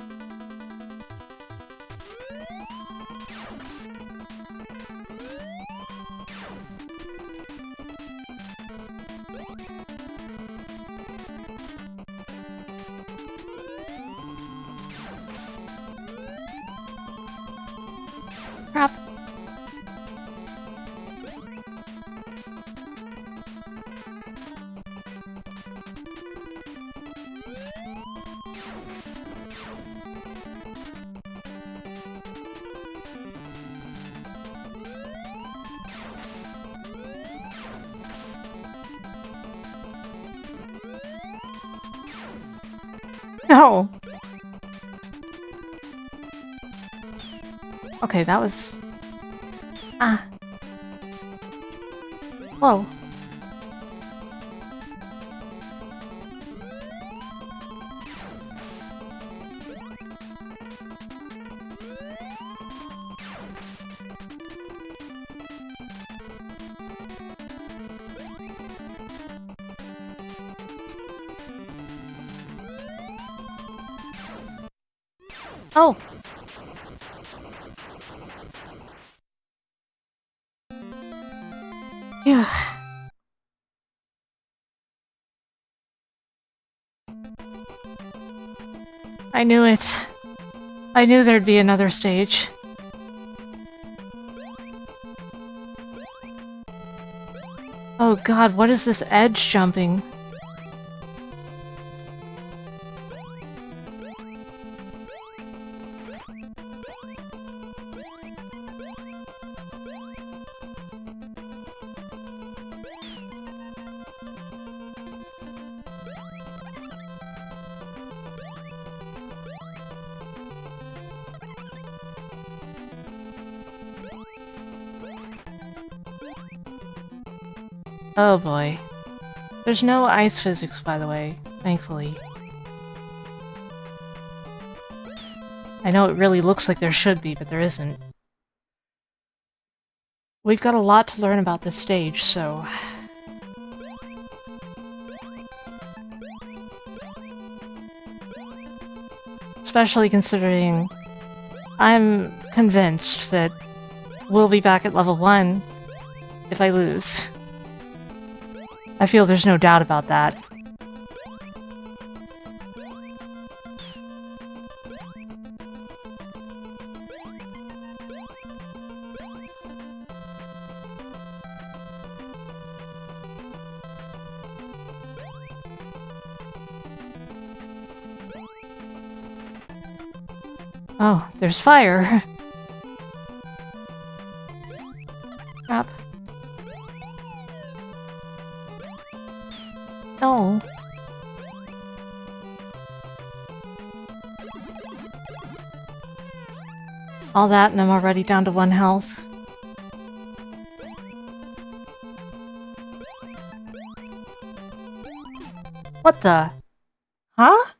Crap. No! Okay, that was... Ah. Whoa. Oh! Yeah. I knew it. I knew there'd be another stage. Oh god, what is this edge jumping? Oh boy. There's no ice physics, by the way, thankfully. I know it really looks like there should be, but there isn't. We've got a lot to learn about this stage, so... Especially considering I'm convinced that we'll be back at level 1 if I lose. I feel there's no doubt about that. Oh, there's fire. Crap. No. All that and I'm already down to 1 health. What the? Huh?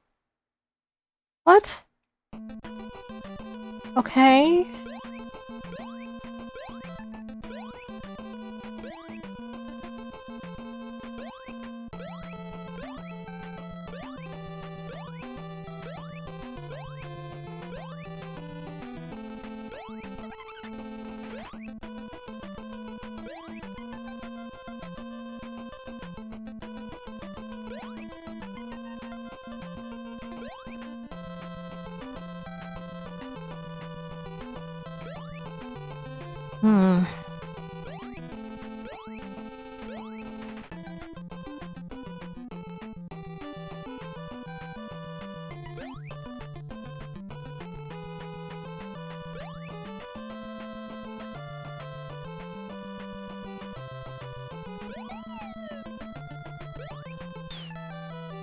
What? Okay. Hmm.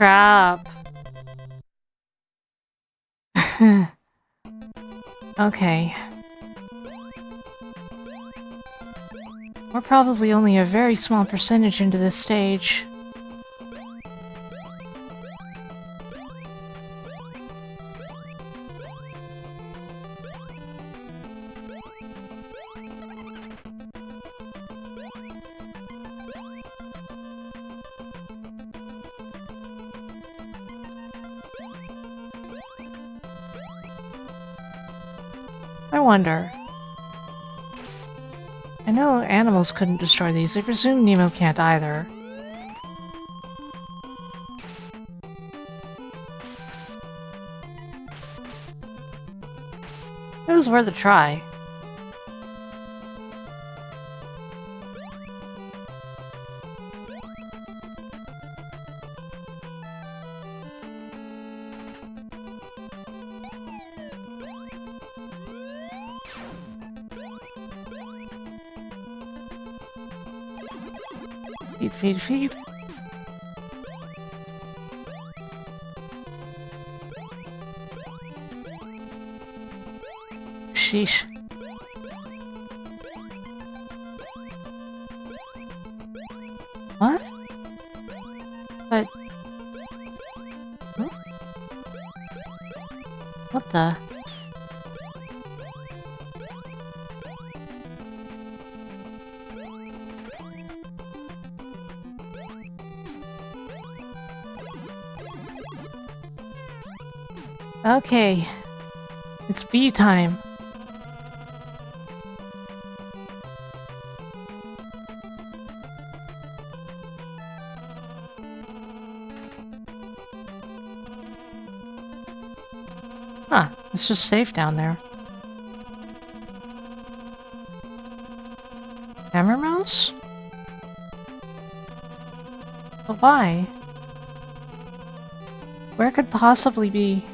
Crap. Okay. We're probably only a very small percentage into this stage. I wonder. I know animals couldn't destroy these. I presume Nemo can't either. It was worth a try. Feed, feed, feed. Sheesh. What? But... Huh? What the? Okay. It's bee time. Huh, it's just safe down there. Hammer mouse? But why? Where could possibly be...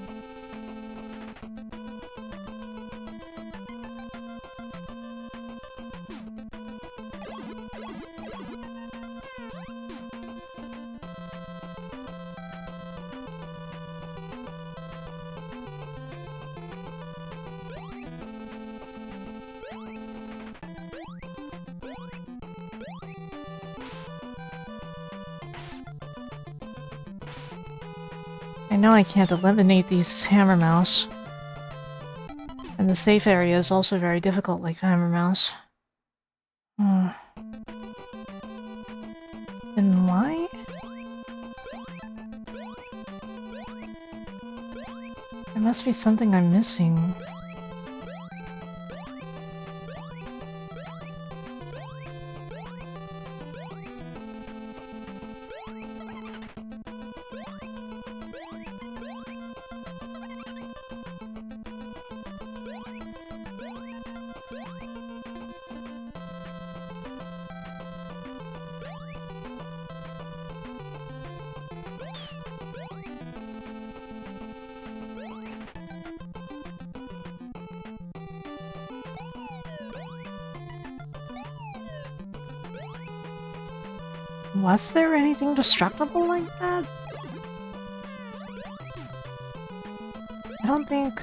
I know I can't eliminate these hammer mouse. And the safe area is also very difficult like hammer mouse. Hmm. Then why? There must be something I'm missing. Was there anything destructible like that? I don't think...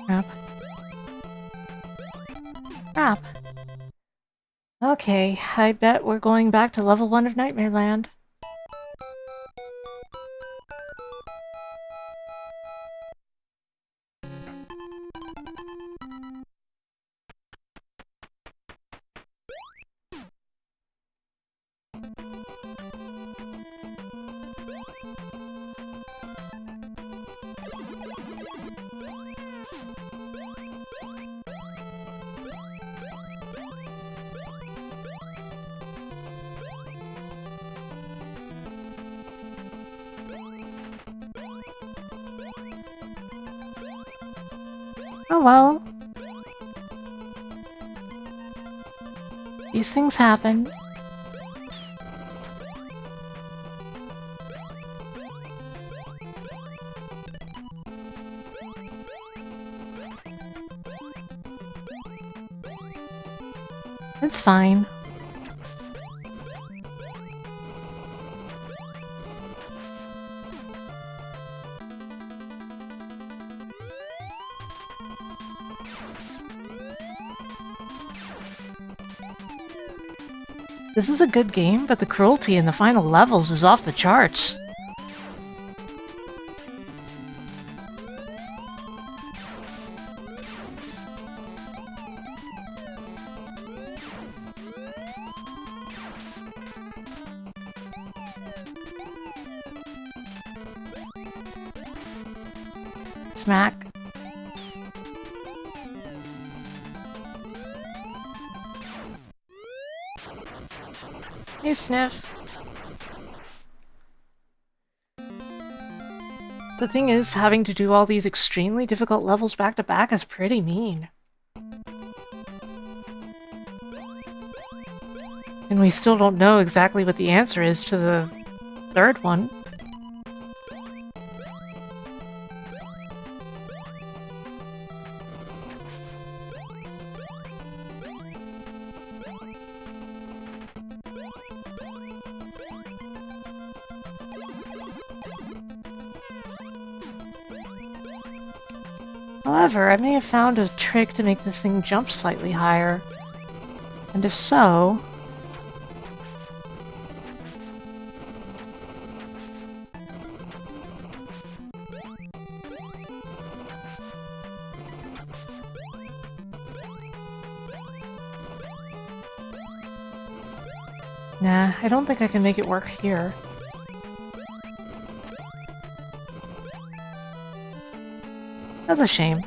Crap. Crap. Okay, I bet we're going back to level 1 of Nightmare Land. Oh well. These things happen. It's fine. This is a good game, but the cruelty in the final levels is off the charts. Smack. Hey, Sniff. The thing is, having to do all these extremely difficult levels back to back is pretty mean. And we still don't know exactly what the answer is to the third one. However, I may have found a trick to make this thing jump slightly higher. And if so... Nah, I don't think I can make it work here. That's a shame.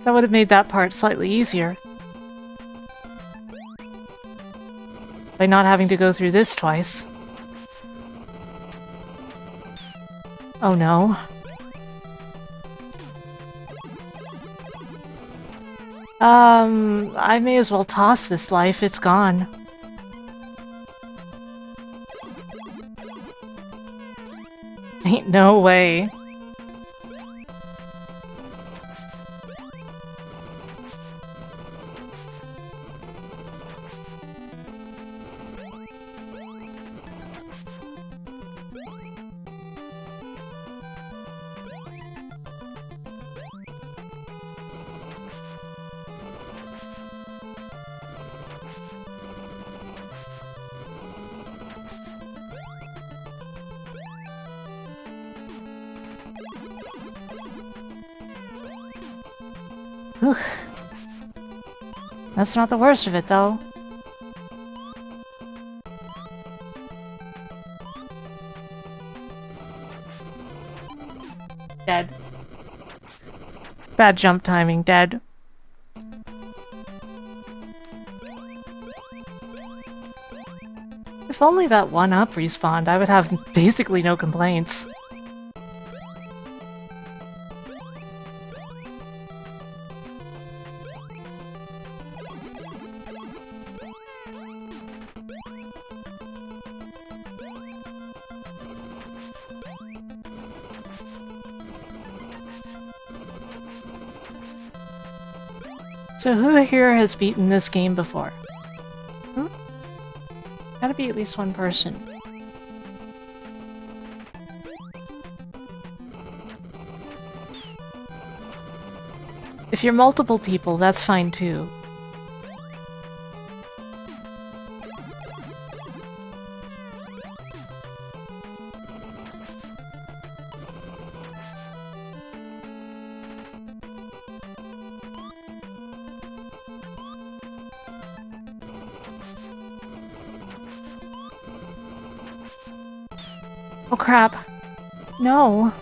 That would have made that part slightly easier. By not having to go through this twice. Oh no. I may as well toss this life, it's gone. Ain't no way. Whew. That's not the worst of it, though. Dead. Bad jump timing, dead. If only that 1-up respawned, I would have basically no complaints. So who here has beaten this game before? Gotta be at least one person. If you're multiple people, that's fine too. Oh crap. No.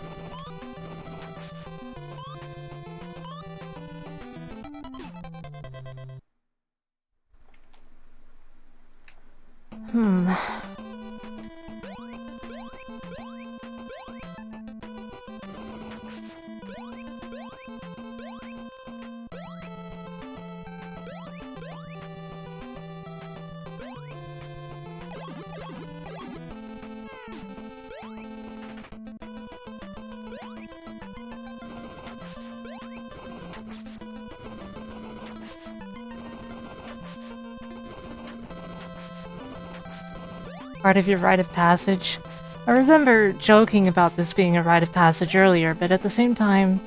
part of your rite of passage. I remember joking about this being a rite of passage earlier, but at the same time,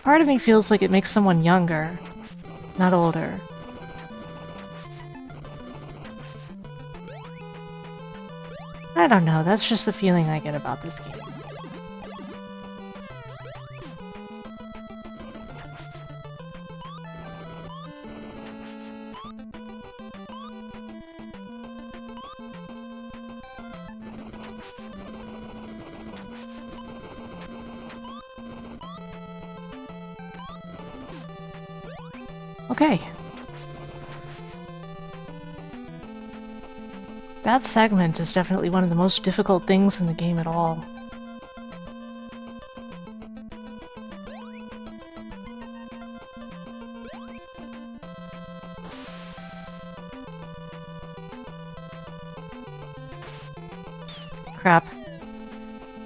part of me feels like it makes someone younger, not older. I don't know, that's just the feeling I get about this game. Okay. That segment is definitely one of the most difficult things in the game at all. Crap.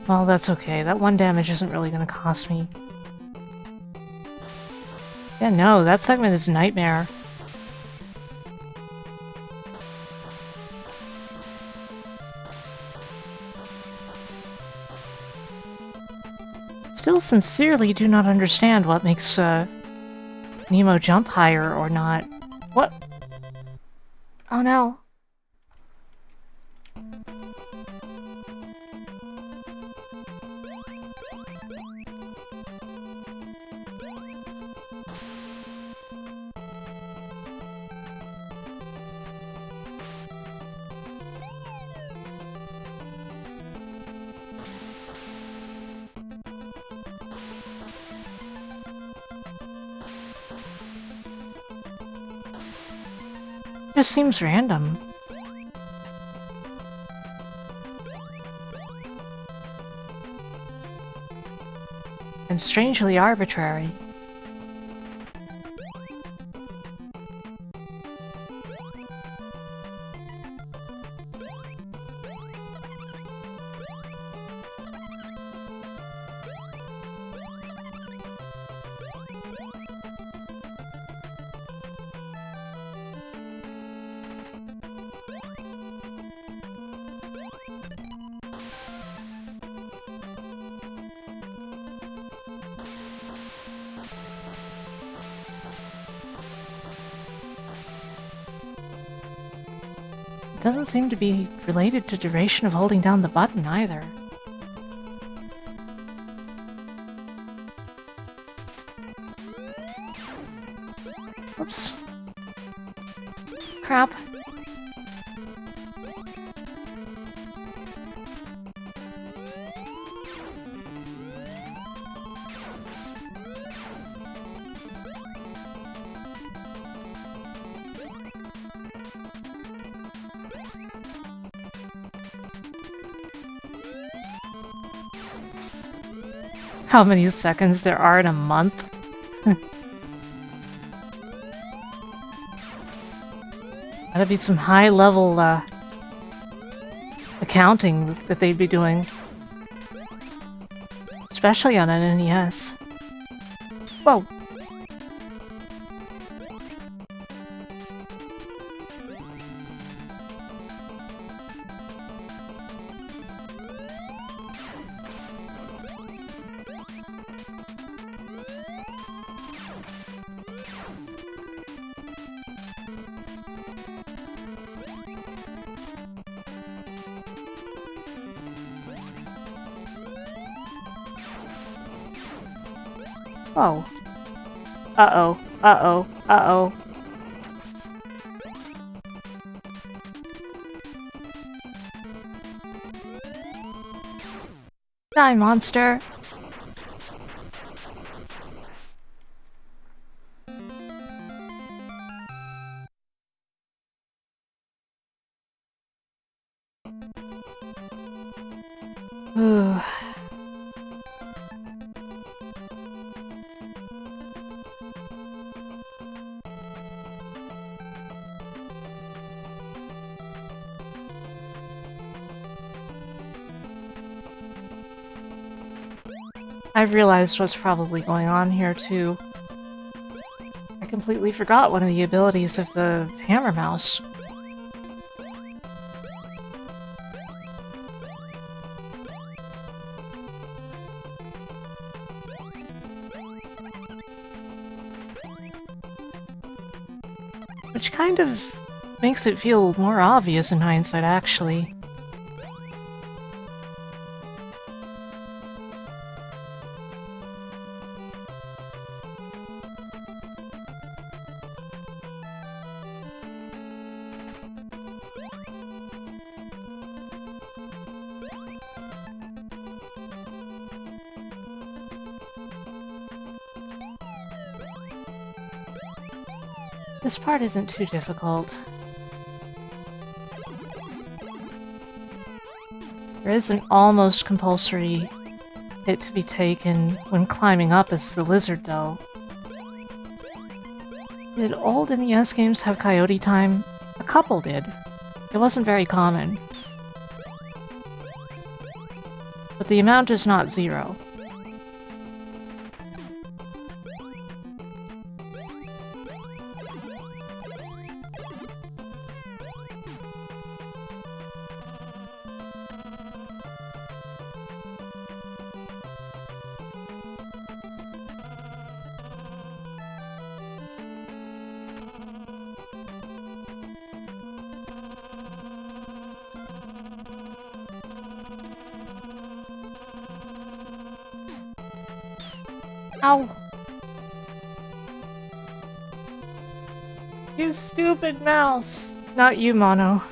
Well, that's okay. That one damage isn't really gonna cost me. Yeah, no, that segment is nightmare. Still sincerely do not understand what makes, Nemo jump higher or not. What? Oh no. Just seems random. And strangely arbitrary. Doesn't seem to be related to duration of holding down the button either. Oops. Crap. How many seconds there are in a month? That'd be some high-level, accounting that they'd be doing. Especially on an NES. Whoa! Oh. Uh-oh. Uh-oh. Uh-oh. Die, monster! Ooh. I've realized what's probably going on here, too. I completely forgot one of the abilities of the hammer mouse. Which kind of makes it feel more obvious in hindsight, actually. This part isn't too difficult. There is an almost compulsory hit to be taken when climbing up as the lizard, though. Did old NES games have coyote time? A couple did. It wasn't very common. But the amount is not zero. Ow! You stupid mouse! Not you, Mono.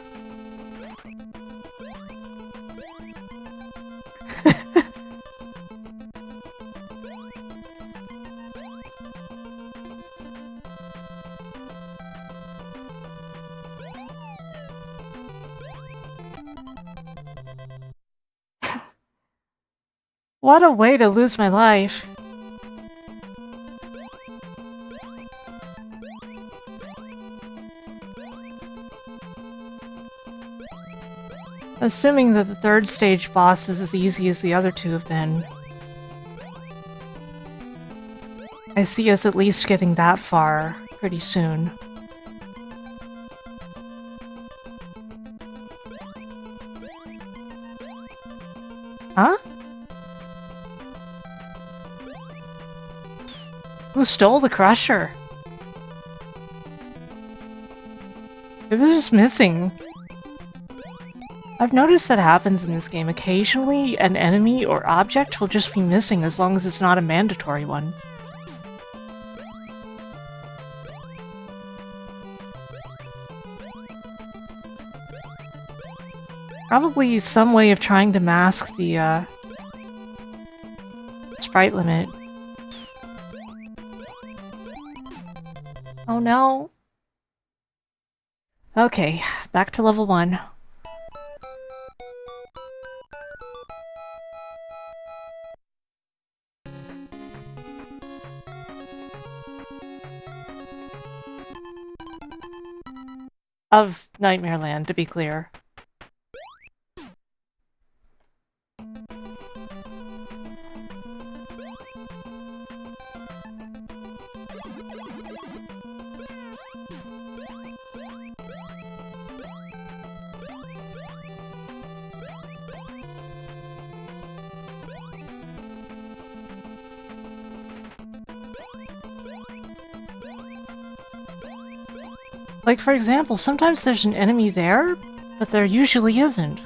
What a way to lose my life. Assuming that the third stage boss is as easy as the other two have been. I see us at least getting that far pretty soon. Huh? Who stole the crusher? It was just missing. I've noticed that happens in this game. Occasionally, an enemy or object will just be missing as long as it's not a mandatory one. Probably some way of trying to mask the, sprite limit. Oh no. Okay, back to level 1. Of Nightmare Land, to be clear. Like, for example, sometimes there's an enemy there, but there usually isn't.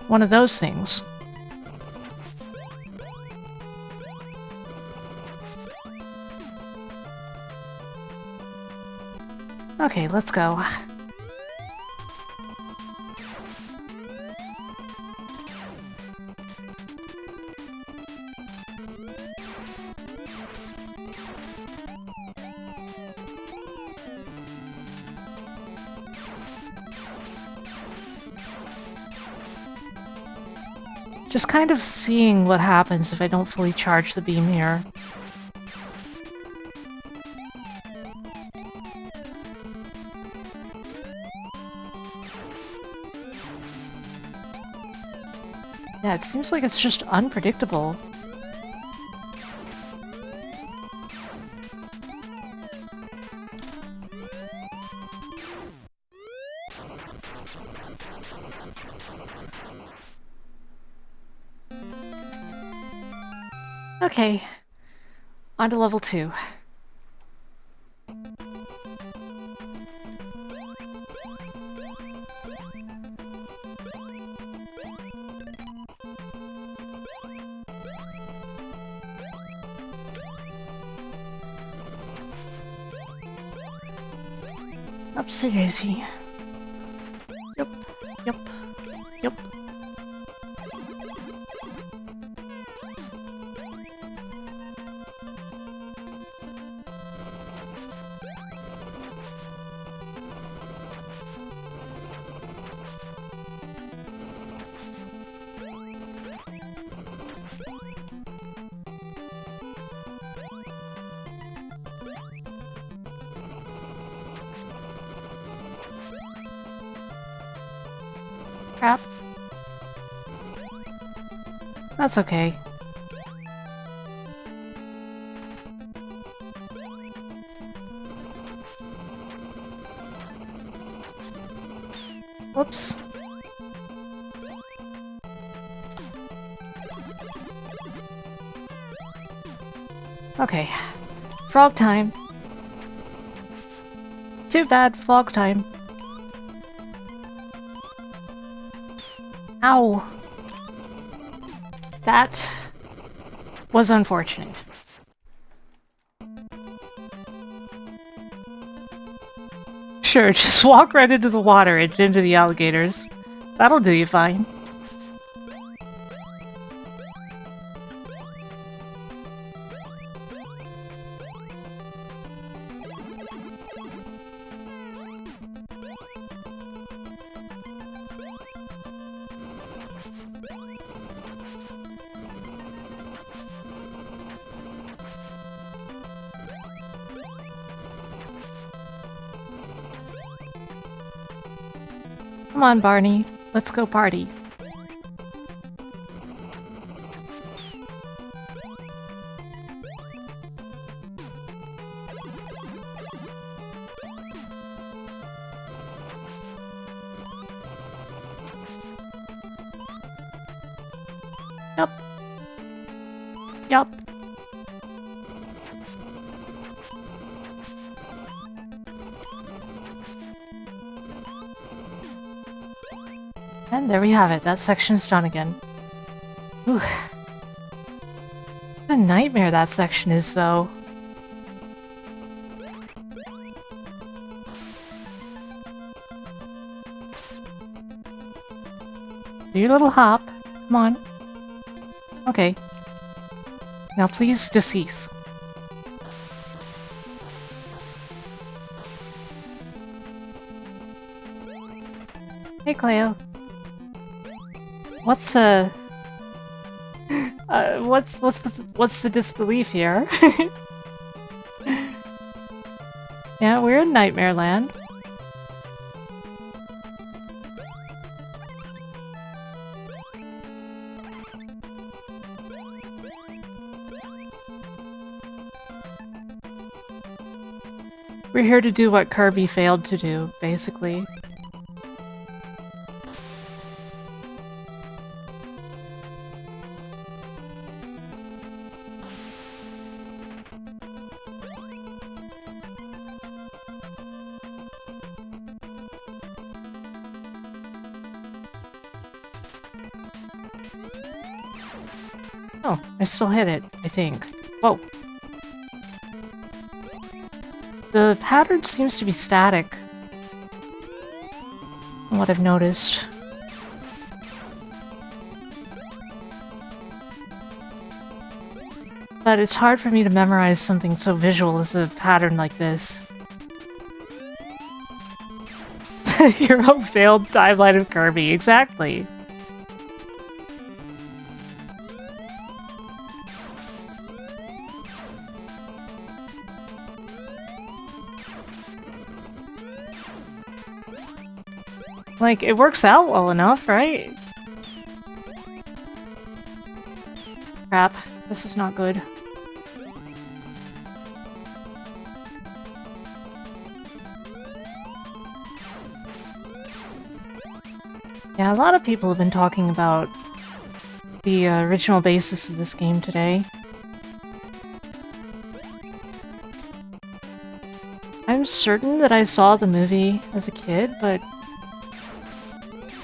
One of those things. Okay, let's go. Just kind of seeing what happens if I don't fully charge the beam here. Yeah, it seems like it's just unpredictable. Okay. On to level 2. Upsy daisy. Yep. Yep. Yep. Crap. That's okay. Whoops. Okay. Frog time. Too bad, frog time. Ow. That was unfortunate. Sure, just walk right into the water and into the alligators. That'll do you fine. Come on, Barney. Let's go party. Yup. Yup. And there we have it. That section's done again. Ooh. What a nightmare that section is, though. Do your little hop. Come on. Okay. Now please decease. Hey, Cleo. What's what's the disbelief here? Yeah, we're in Nightmare Land. We're here to do what Kirby failed to do, basically. Oh, I still hit it, I think. Whoa. The pattern seems to be static, from what I've noticed. But it's hard for me to memorize something so visual as a pattern like this. Hero failed timeline of Kirby, exactly. Like, it works out well enough, right? Crap. This is not good. Yeah, a lot of people have been talking about the original basis of this game today. I'm certain that I saw the movie as a kid, but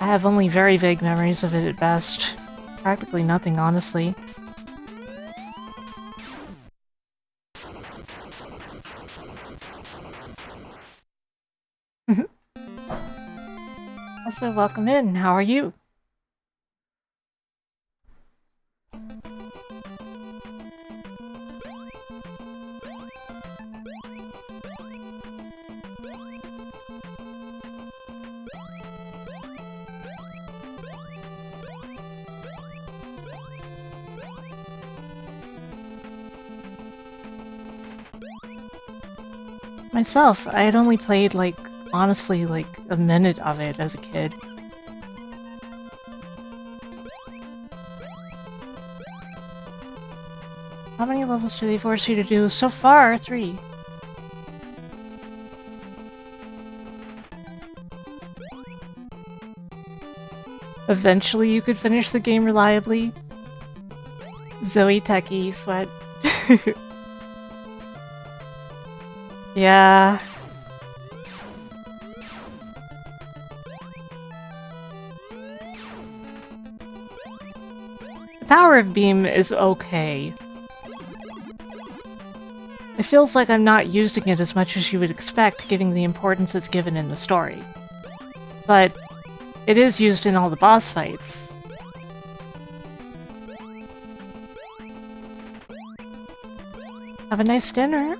I have only very vague memories of it at best. Practically nothing, honestly. Also, welcome in. How are you? Myself, I had only played, like, honestly, like, a minute of it as a kid. How many levels do they force you to do? So far, 3. Eventually you could finish the game reliably. Zoe Techie Sweat. Yeah. The power of beam is okay. It feels like I'm not using it as much as you would expect, given the importance it's given in the story. But it is used in all the boss fights. Have a nice dinner.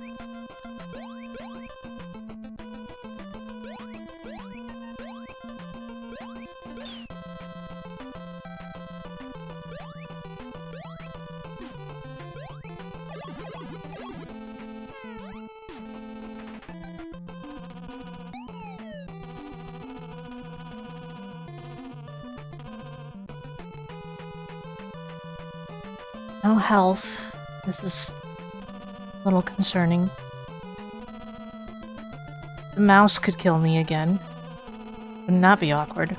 No health. This is a little concerning. The mouse could kill me again. Wouldn't that be awkward?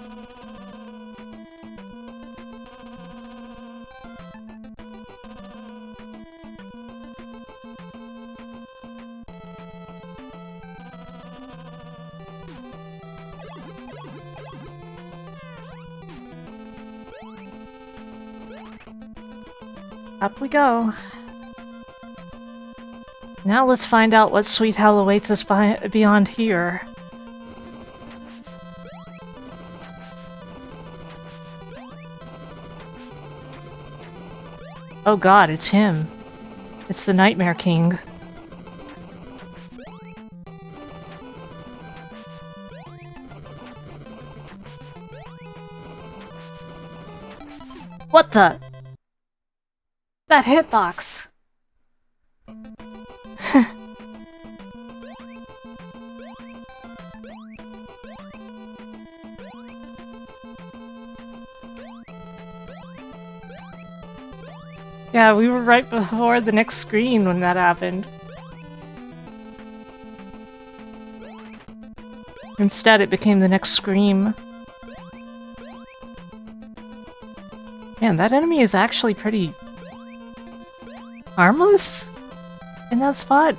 Up we go. Now let's find out what sweet hell awaits us beyond here. Oh god, it's him. It's the Nightmare King. What the? That hitbox! Yeah, we were right before the next screen when that happened. Instead, it became the next scream. Man, that enemy is actually pretty harmless in that spot.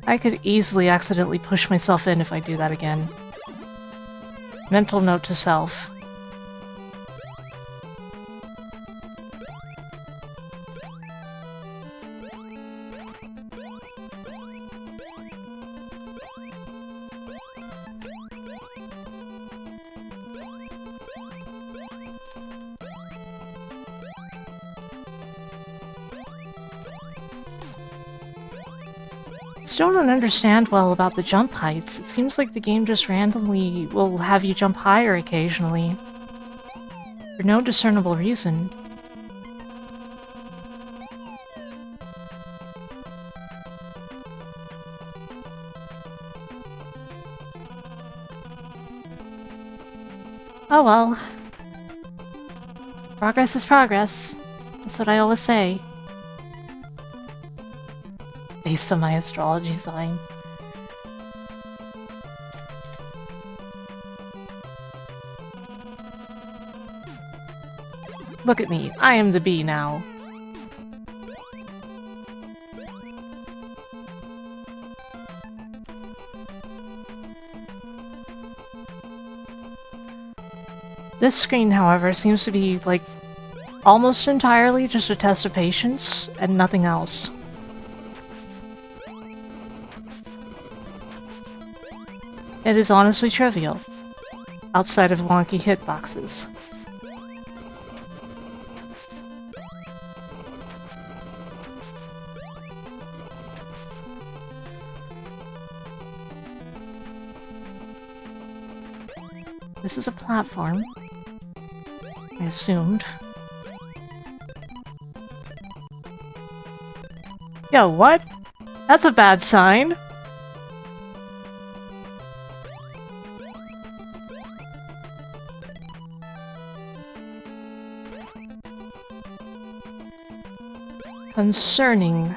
I could easily accidentally push myself in if I do that again. Mental note to self. Still don't understand well about the jump heights. It seems like the game just randomly will have you jump higher occasionally. For no discernible reason. Oh well. Progress is progress. That's what I always say. Based on my astrology sign. Look at me, I am the bee now. This screen, however, seems to be, like, almost entirely just a test of patience and nothing else. It is honestly trivial, outside of wonky hitboxes. This is a platform. I assumed. Yo, what? That's a bad sign. Concerning.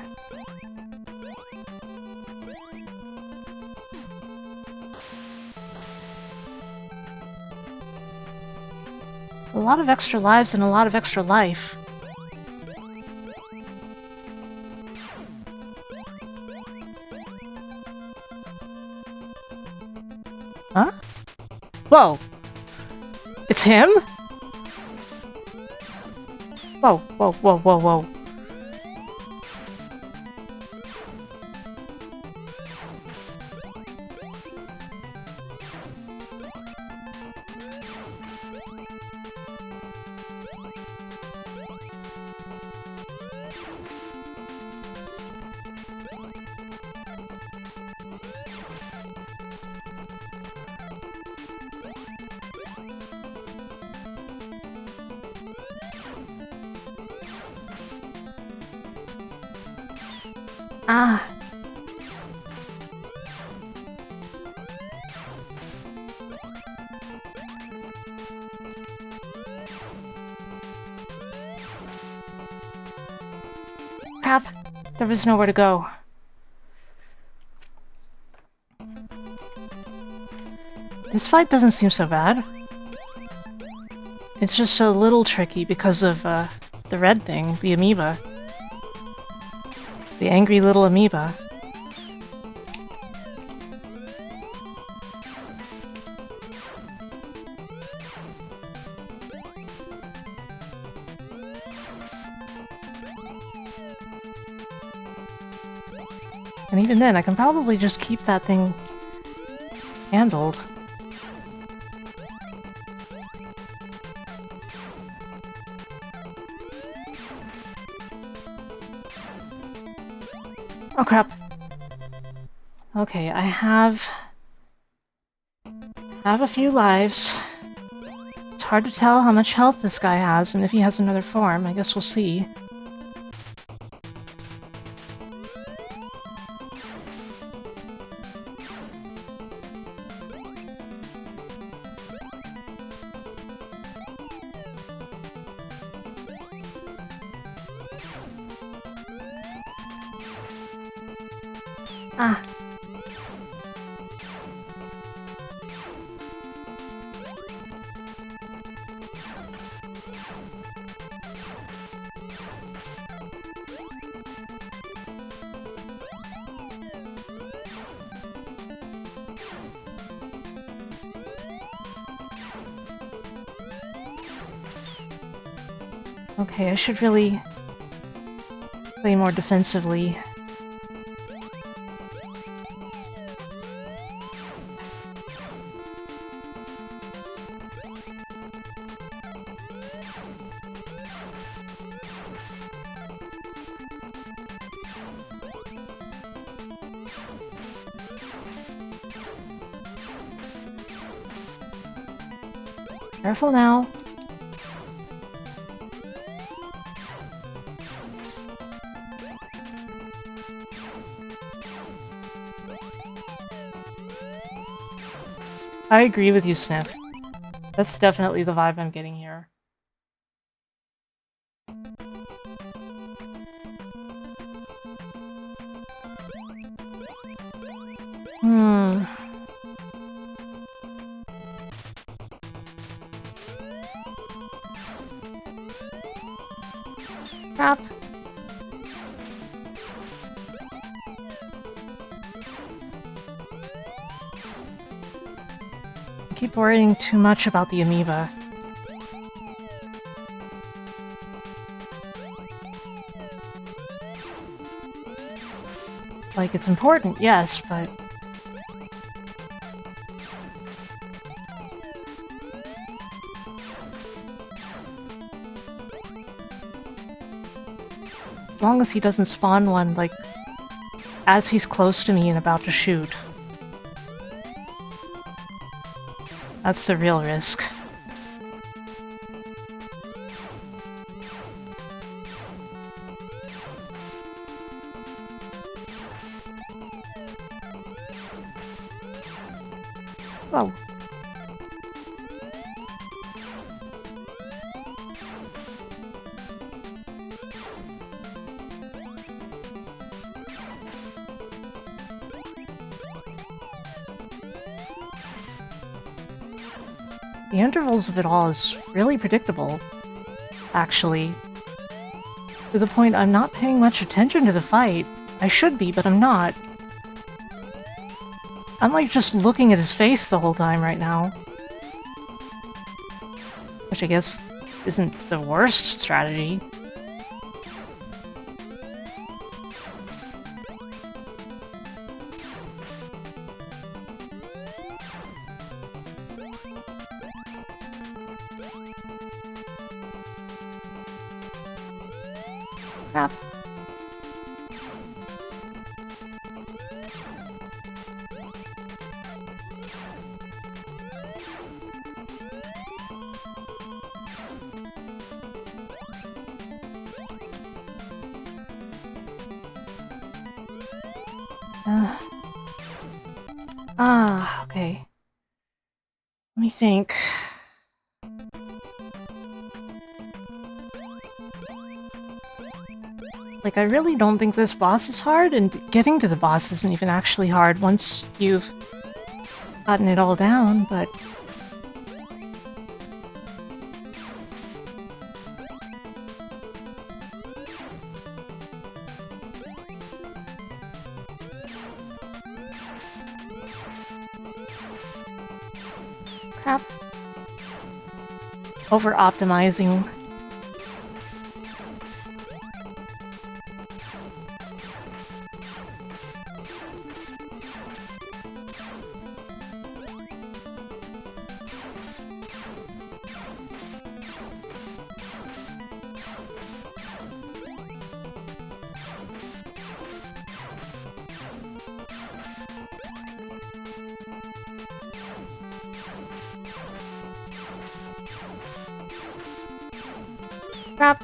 A lot of extra lives and a lot of extra life. Huh? Whoa! It's him? Whoa, whoa, whoa, whoa, whoa. Ah. Crap. There was nowhere to go. This fight doesn't seem so bad. It's just a little tricky because of, the red thing, the amoeba. The angry little amoeba. And even then, I can probably just keep that thing handled. Oh crap. Okay, I have a few lives. It's hard to tell how much health this guy has, and if he has another form, I guess we'll see. Ah. Okay, I should really play more defensively. Careful now. I agree with you, Sniff. That's definitely the vibe I'm getting here. Hmm. Crap. I keep worrying too much about the amoeba. Like, it's important, yes, but... as long as he doesn't spawn one, like, as he's close to me and about to shoot. That's the real risk. Whoa. The intervals of it all is really predictable, actually. To the point I'm not paying much attention to the fight. I should be, but I'm not. I'm like just looking at his face the whole time right now. Which I guess isn't the worst strategy. Crap. Okay. Let me think. Like, I really don't think this boss is hard, and getting to the boss isn't even actually hard once you've gotten it all down, but... crap. Over-optimizing. Crap.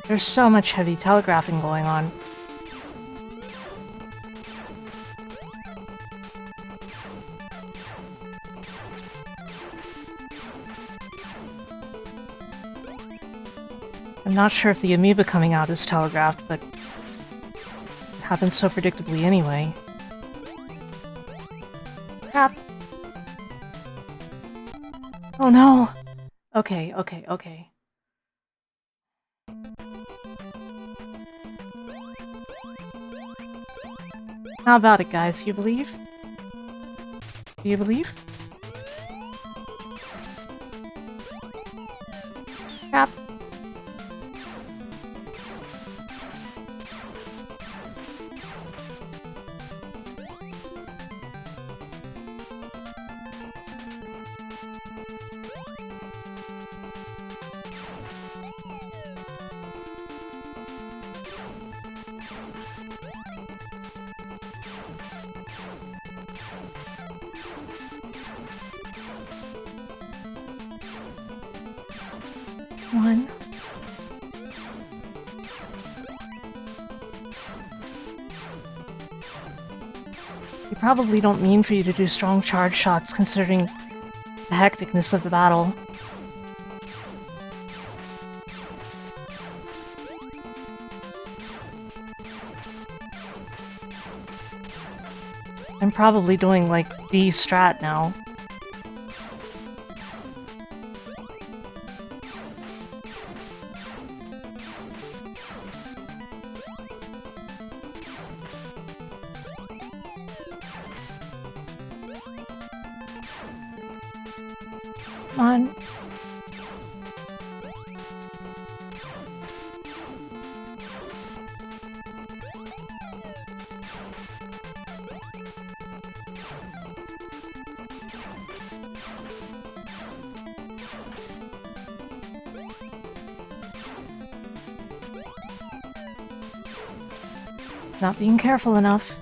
There's so much heavy telegraphing going on. I'm not sure if the amoeba coming out is telegraphed, but it happens so predictably anyway. Crap. Oh no! Okay. How about it, guys? You believe? Do you believe? Crap. Come on. They probably don't mean for you to do strong charge shots considering the hecticness of the battle. I'm probably doing like the strat now. Come on. Not being careful enough.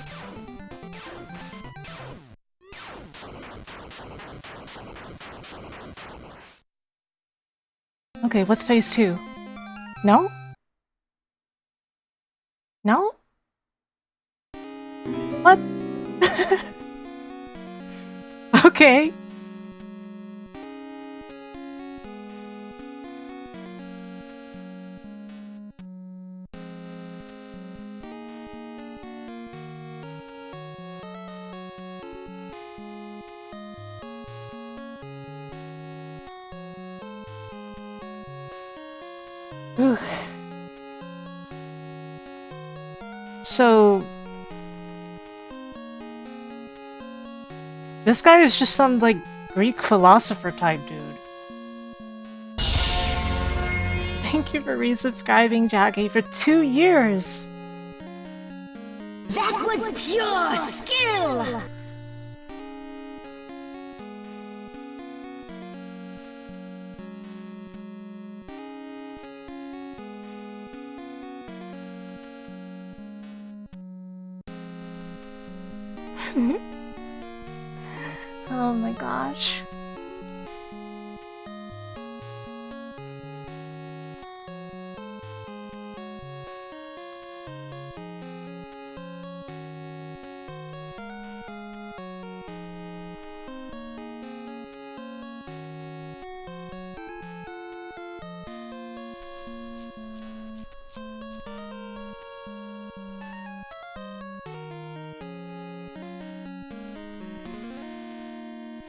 Okay, what's phase 2? No? No? What? Okay. Ugh. So... this guy is just some, like, Greek philosopher type dude. Thank you for resubscribing, Jackie, for 2 years! That was pure skill! Oh my gosh.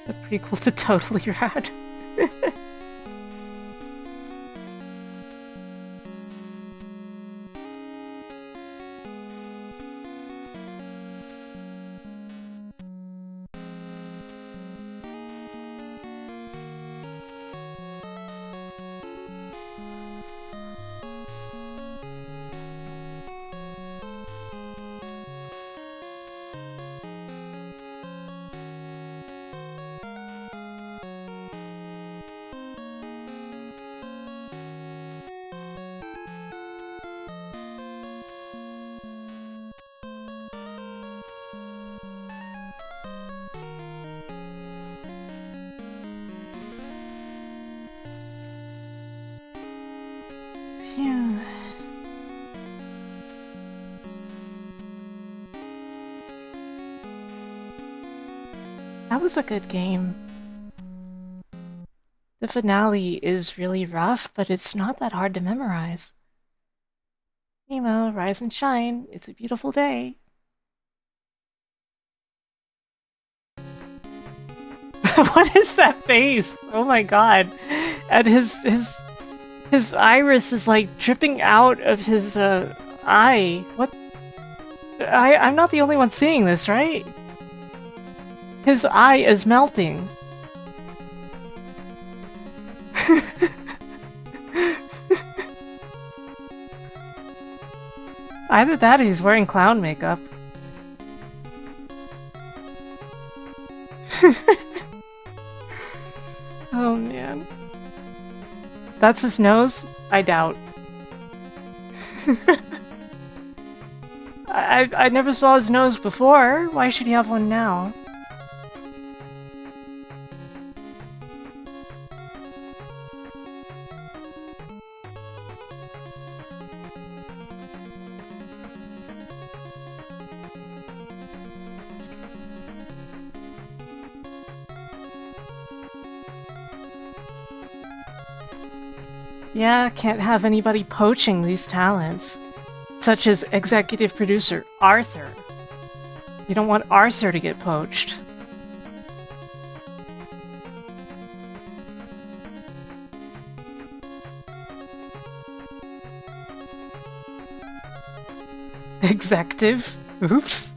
The prequel to Totally Rad. Phew. That was a good game. The finale is really rough, but it's not that hard to memorize. Nemo, rise and shine. It's a beautiful day. What is that face? Oh my god. And his iris is like dripping out of his eye. What? I'm not the only one seeing this, right? His eye is melting. Either that or he's wearing clown makeup. Oh man. That's his nose? I doubt. I never saw his nose before. Why should he have one now? Yeah, can't have anybody poaching these talents. Such as executive producer Arthur. You don't want Arthur to get poached. Executive? Oops.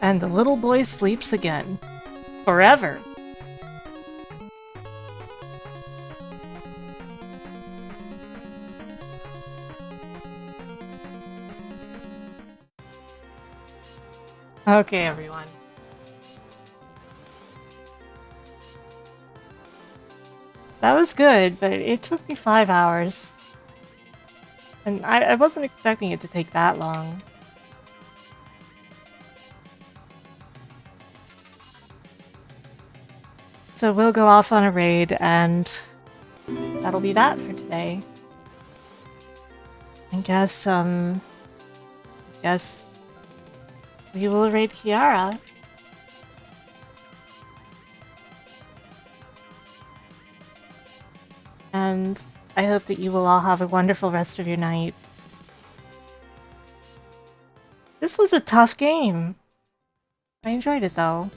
And the little boy sleeps again. Forever. Okay, everyone. That was good, but it took me 5 hours. And I wasn't expecting it to take that long. So we'll go off on a raid, and that'll be that for today. I guess we will raid Kiara. And I hope that you will all have a wonderful rest of your night. This was a tough game. I enjoyed it though.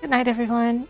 Good night, everyone.